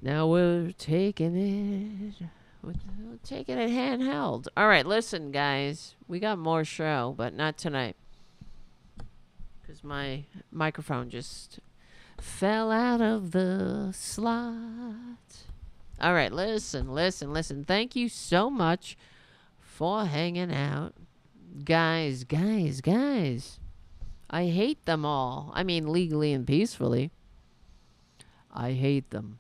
now we're taking it. We're taking it handheld. All right, listen, guys. We got more show, but not tonight. Because my microphone just fell out of the slot. All right, listen. Thank you so much for hanging out. Guys. I hate them all. I mean, legally and peacefully. I hate them.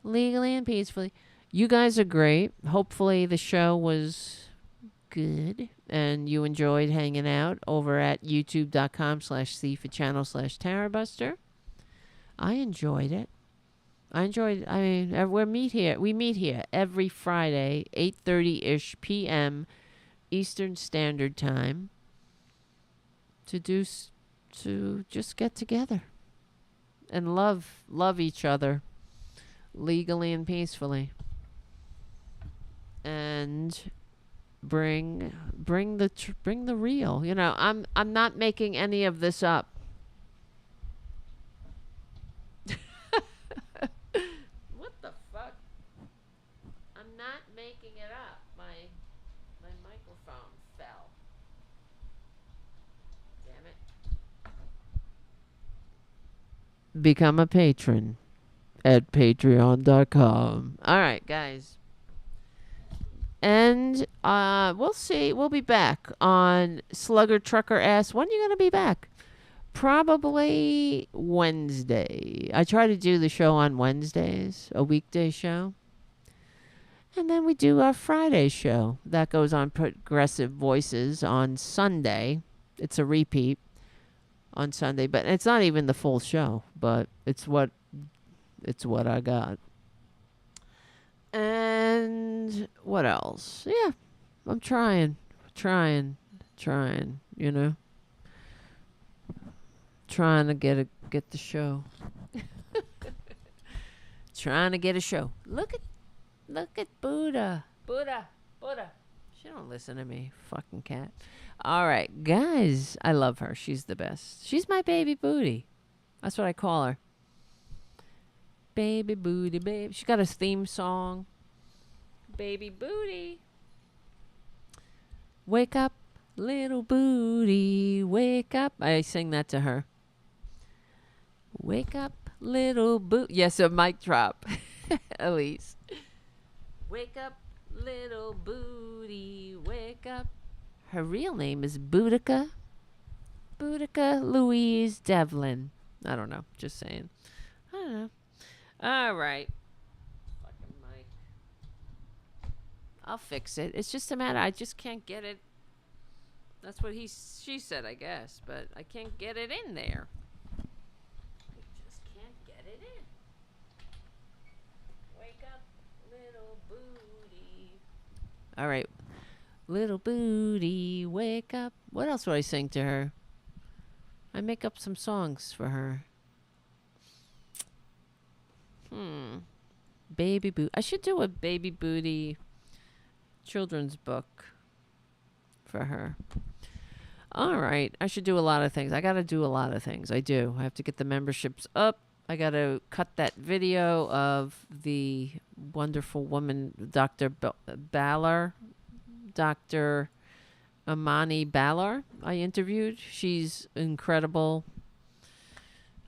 Legally and peacefully. You guys are great. Hopefully the show was good and you enjoyed hanging out over at youtube.com/see-for-channel/Tarabuster. I enjoyed it. I mean, we meet here every Friday, 8:30-ish p.m. Eastern Standard Time to just get together and love each other legally and peacefully, and bring the real. I'm not making any of this up. What the fuck? I'm not making it up. My microphone fell. Damn it. Become a patron at patreon.com. All right, guys. And we'll see. We'll be back on Slugger Trucker asks, when are you going to be back? Probably Wednesday. I try to do the show on Wednesdays, a weekday show. And then we do our Friday show. That goes on Progressive Voices on Sunday. It's a repeat on Sunday, but it's not even the full show, but it's what I got. And what else? Yeah, I'm trying, Trying to get the show. Trying to get a show. Look at Buddha. She don't listen to me, fucking cat. All right, guys, I love her. She's the best. She's my baby booty. That's what I call her. Baby booty, baby. She got a theme song. Baby booty. Wake up, little booty. Wake up. I sing that to her. Wake up, little booty. Yes, a mic drop. Elise. Wake up, little booty. Wake up. Her real name is Boudica Louise Devlin. I don't know. Just saying. I don't know. All right. Fucking mic. I'll fix it. It's just a matter. I just can't get it. That's what she said, I guess. But I can't get it in there. I just can't get it in. Wake up, little booty. All right. Little booty, wake up. What else would I sing to her? I make up some songs for her. Baby boot. I should do a baby booty children's book for her. All right. I should do a lot of things. I got to do a lot of things. I do. I have to get the memberships up. I got to cut that video of the wonderful woman, Dr. Balor, Dr. Amani Balor, I interviewed. She's incredible.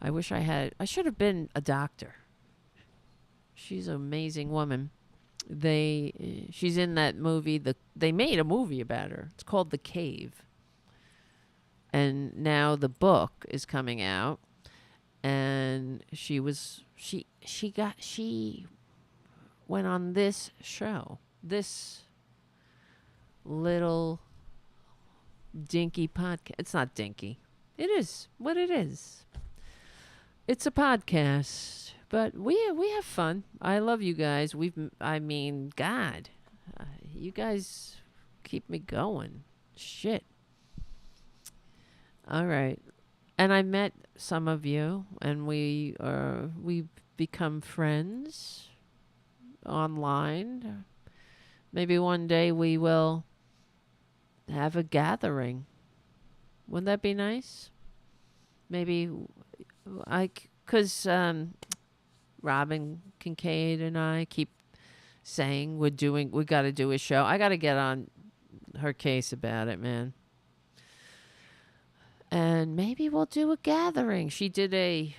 I should have been a doctor. She's an amazing woman. She's in that movie. They made a movie about her. It's called The Cave. And now the book is coming out. And she went on this show. This little dinky podcast. It's not dinky. It is what it is. It's a podcast, but we have fun. I love you guys. God, you guys keep me going. Shit. All right. And I met some of you, and we've become friends online. Maybe one day we will have a gathering. Wouldn't that be nice? Maybe because Robin Kincaid and I keep saying we got to do a show. I got to get on her case about it, man. And maybe we'll do a gathering. She did a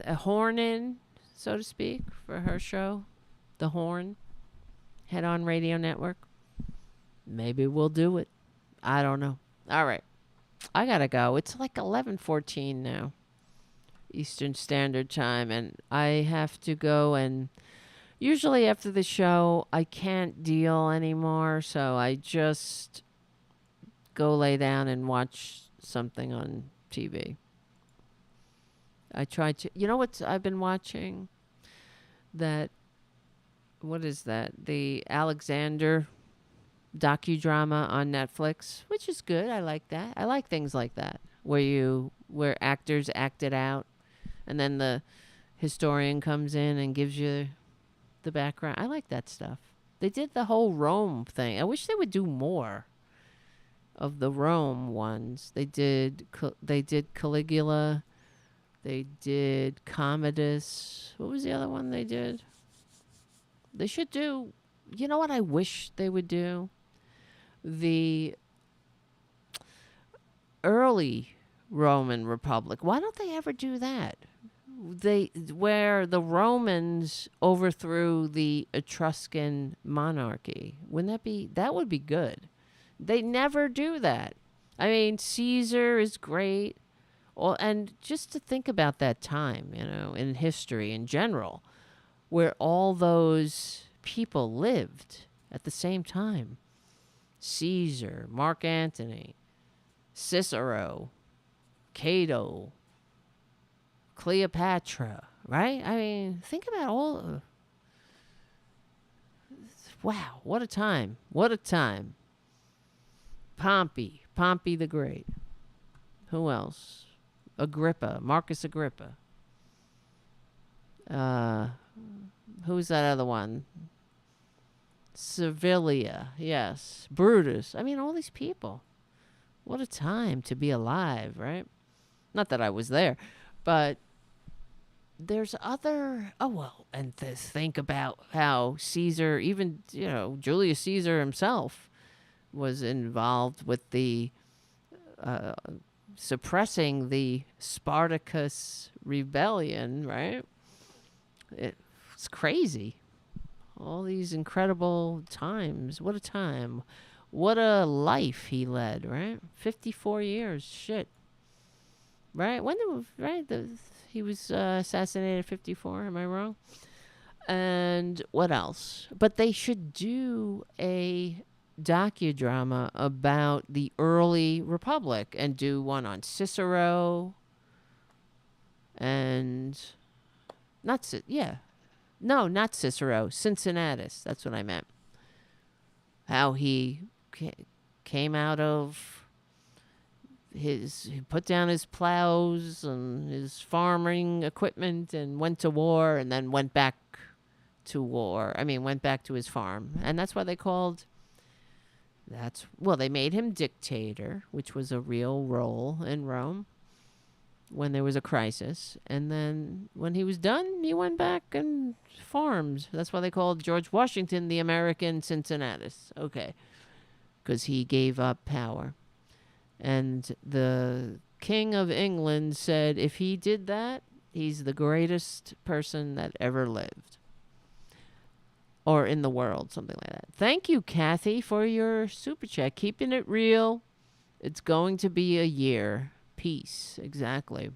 horn in, so to speak, for her show, The Horn, Head On Radio Network. Maybe we'll do it. I don't know. All right. I got to go. It's like 11:14 now, Eastern Standard Time, and I have to go, and usually after the show, I can't deal anymore, so I just go lay down and watch something on TV. I try to... You know what I've been watching? What is that? The Alexander docudrama on Netflix, which is good. I like that. I like things like that, where actors act it out, and then the historian comes in and gives you the background. I like that stuff. They did the whole Rome thing. I wish they would do more of the Rome ones. They did Caligula. They did Commodus. What was the other one they did? They should do... You know what I wish they would do? The early Roman Republic. Why don't they ever do that? Where the Romans overthrew the Etruscan monarchy. That would be good. They never do that. I mean, Caesar is great. And just to think about that time, in history in general, where all those people lived at the same time. Caesar, Mark Antony, Cicero, Cato, Cleopatra, right? I mean, think about all... Wow, what a time. What a time. Pompey the Great. Who else? Marcus Agrippa. Who's that other one? Servilia, yes. Brutus. I mean, all these people. What a time to be alive, right? Not that I was there, but there's other... Oh, well, and to think about how Caesar, even, Julius Caesar himself was involved with the suppressing the Spartacus rebellion, right? It's crazy. All these incredible times. What a time. What a life he led, right? 54 years. Shit. Right? He was assassinated at 54. Am I wrong? And what else? But they should do a docudrama about the early republic and do one on Cicero and... not Cicero. Cincinnatus. That's what I meant. how he came out of he put down his plows and his farming equipment and went to war and then went back to war. I mean, went back to his farm. And that's why they they made him dictator, which was a real role in Rome when there was a crisis. And then when he was done, he went back and farmed. That's why they called George Washington the American Cincinnatus. Okay. Because he gave up power. And the King of England said if he did that, he's the greatest person that ever lived. Or in the world, something like that. Thank you, Kathy, for your super chat. Keeping it real. It's going to be a year. Peace. Exactly.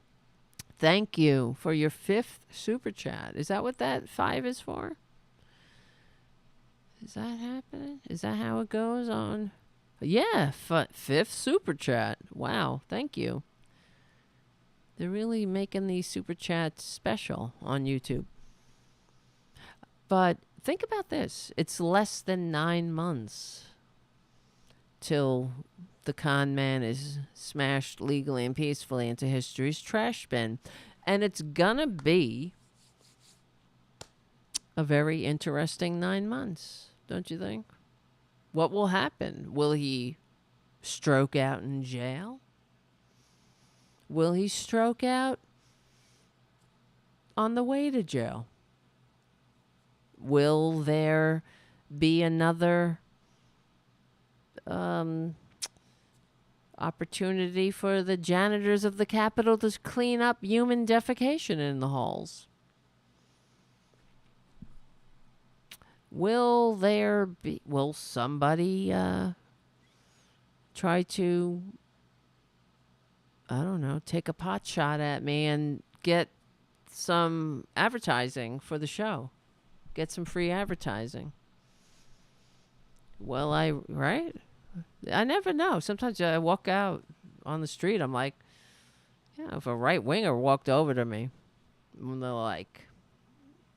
Thank you for your 5th super chat. Is that what that 5 is for? Is that happening? Is that how it goes on? Yeah, 5th super chat. Wow, thank you. They're really making these super chats special on YouTube. But think about this. It's less than 9 months till the con man is smashed legally and peacefully into history's trash bin. And it's gonna be a very interesting 9 months, don't you think? What will happen? Will he stroke out in jail? Will he stroke out on the way to jail? Will there be another opportunity for the janitors of the Capitol to clean up human defecation in the halls? Will somebody try to, I don't know, take a pot shot at me and get some advertising for the show? Get some free advertising. Right? I never know. Sometimes I walk out on the street, I'm like, yeah, if a right-winger walked over to me, and they're like,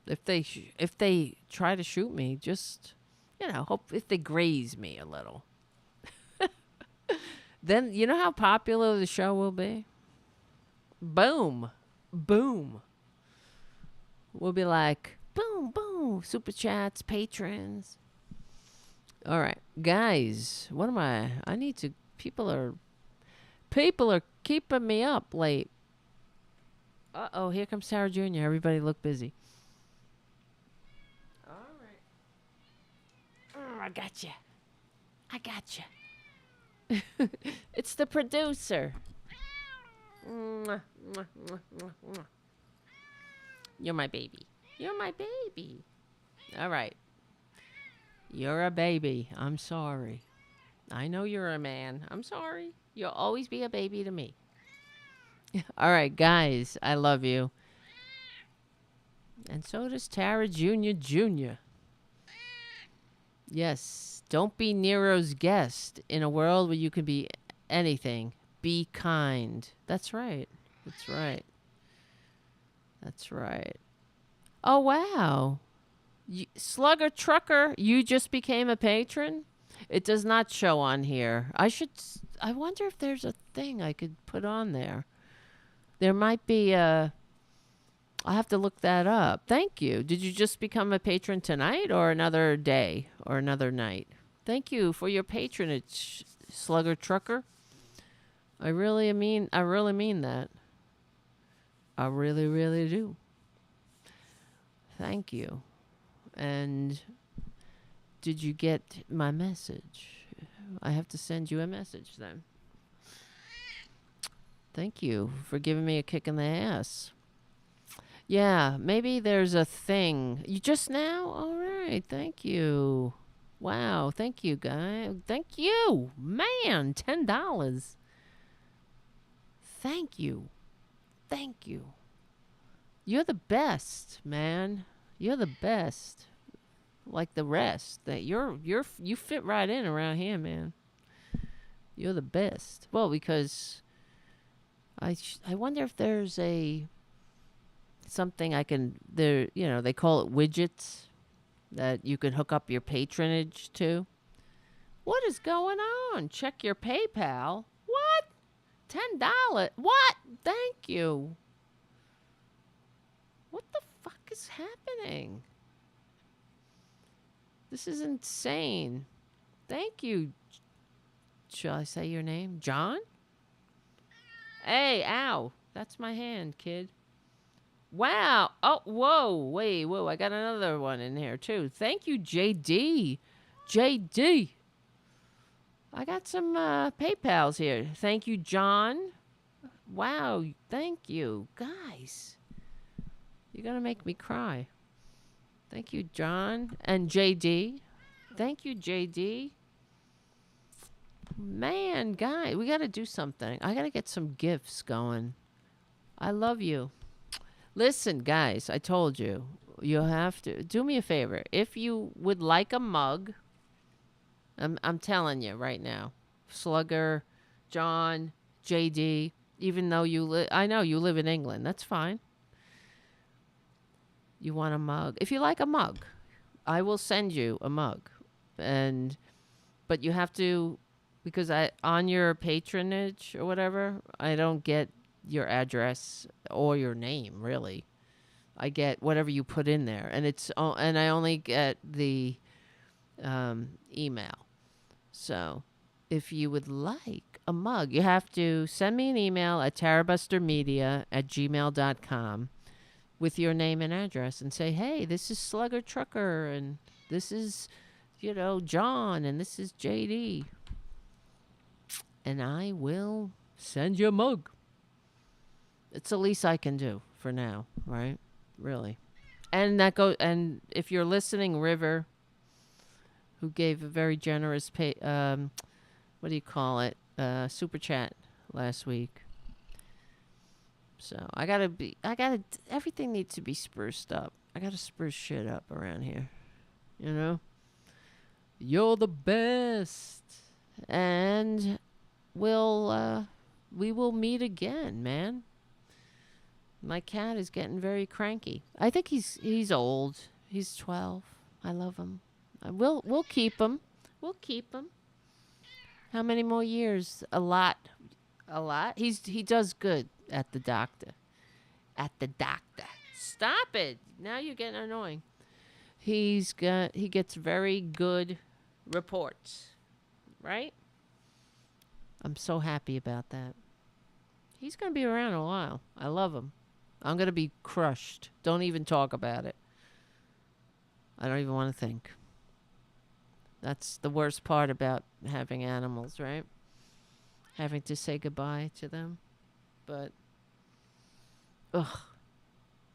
if they try to shoot me, just, hope if they graze me a little. Then, you know how popular the show will be? Boom. Boom. We'll be like, boom, boom. Super chats, patrons. All right. Guys, what am I need to, people are keeping me up late. Uh-oh, here comes Sarah Jr. Everybody look busy. All right. I got you. It's the producer. You're my baby. All right. You're a baby. I'm sorry. I know you're a man. I'm sorry. You'll always be a baby to me. All right, guys. I love you. And so does Tara Jr. Yes. Don't be Nero's guest. In a world where you can be anything, be kind. That's right. Oh, wow. Slugger Trucker, you just became a patron? It does not show on here. I wonder if there's a thing I could put on there. There might be I'll have to look that up. Thank you. Did you just become a patron tonight or another day or another night? Thank you for your patronage, Slugger Trucker. I really mean that. I really, really do. Thank you. And did you get my message? I have to send you a message then. Thank you for giving me a kick in the ass. Yeah, maybe there's a thing. You just now? All right. Thank you. Wow. Thank you, guy. Thank you. Man, $10. Thank you. You're the best, man. You're the best. Like the rest. That you fit right in around here, man. You're the best. Well, because I wonder if there's something I can they call it widgets that you can hook up your patronage to. What is going on? Check your PayPal. What? $10. What? Thank you. What the fuck is happening? This is insane. Thank you. Shall I say your name? John? Hey, ow. That's my hand, kid. Wow. Oh, whoa. Whoa. I got another one in here, too. Thank you, JD. JD. I got some PayPals here. Thank you, John. Wow. Thank you. Guys. You're going to make me cry. Thank you, John. And JD. Thank you, JD. Man, guy, we got to do something. I got to get some gifts going. I love you. Listen, guys, I told you. You'll have to do me a favor. If you would like a mug, I'm telling you right now. Slugger, John, JD, even though I know you live in England. That's fine. You want a mug? If you like a mug, I will send you a mug. But you have to, because on your patronage or whatever, I don't get your address or your name, really. I get whatever you put in there, and I only get the email. So if you would like a mug, you have to send me an email at tarabustermedia@gmail.com with your name and address and say, hey, this is Slugger Trucker, and this is, John, and this is JD. And I will send you a mug. It's the least I can do for now, right? Really. And if you're listening, River, who gave a very generous what do you call it? Super chat last week. So everything needs to be spruced up. I gotta spruce shit up around here. You're the best. And we will meet again, man. My cat is getting very cranky. I think he's old. He's 12. I love him. We'll keep him. We'll keep him. How many more years? A lot. A lot. He does good at the doctor. At the doctor. Stop it. Now you're getting annoying. He gets very good reports. Right? I'm so happy about that. He's going to be around a while. I love him. I'm going to be crushed. Don't even talk about it. I don't even want to think. That's the worst part about having animals, right? Having to say goodbye to them. But,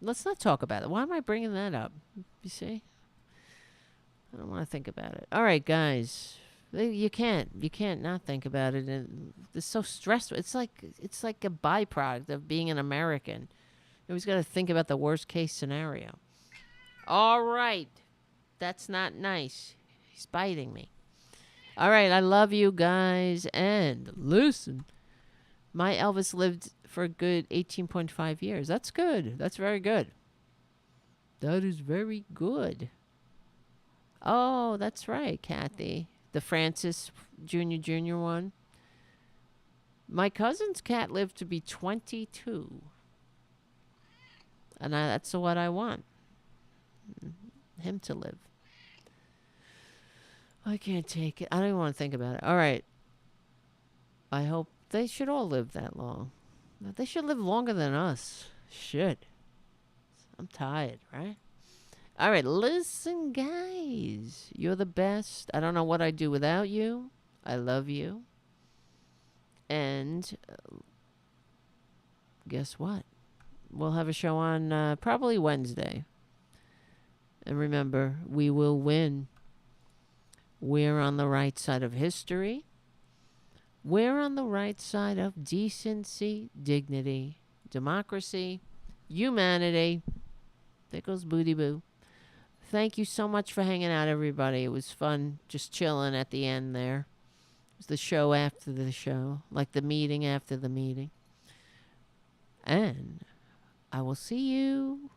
let's not talk about it. Why am I bringing that up? You see? I don't want to think about it. All right, guys. You can't not think about it. And it's so stressful. It's like a byproduct of being an American. You always got to think about the worst case scenario. All right. That's not nice. He's biting me. All right. I love you guys. And listen, my Elvis lived for a good 18.5 years. That's good. That's very good. That is very good. Oh, that's right, Kathy. The Francis Jr. one. My cousin's cat lived to be 22. And that's what I want. Him to live. I can't take it. I don't even want to think about it. All right. I hope they should all live that long. They should live longer than us. Shit. I'm tired, right? All right. Listen, guys. You're the best. I don't know what I'd do without you. I love you. And guess what? We'll have a show on probably Wednesday. And remember, we will win. We're on the right side of history. We're on the right side of decency, dignity, democracy, humanity. There goes Booty Boo. Thank you so much for hanging out, everybody. It was fun just chilling at the end there. It was the show after the show, like the meeting after the meeting. And I will see you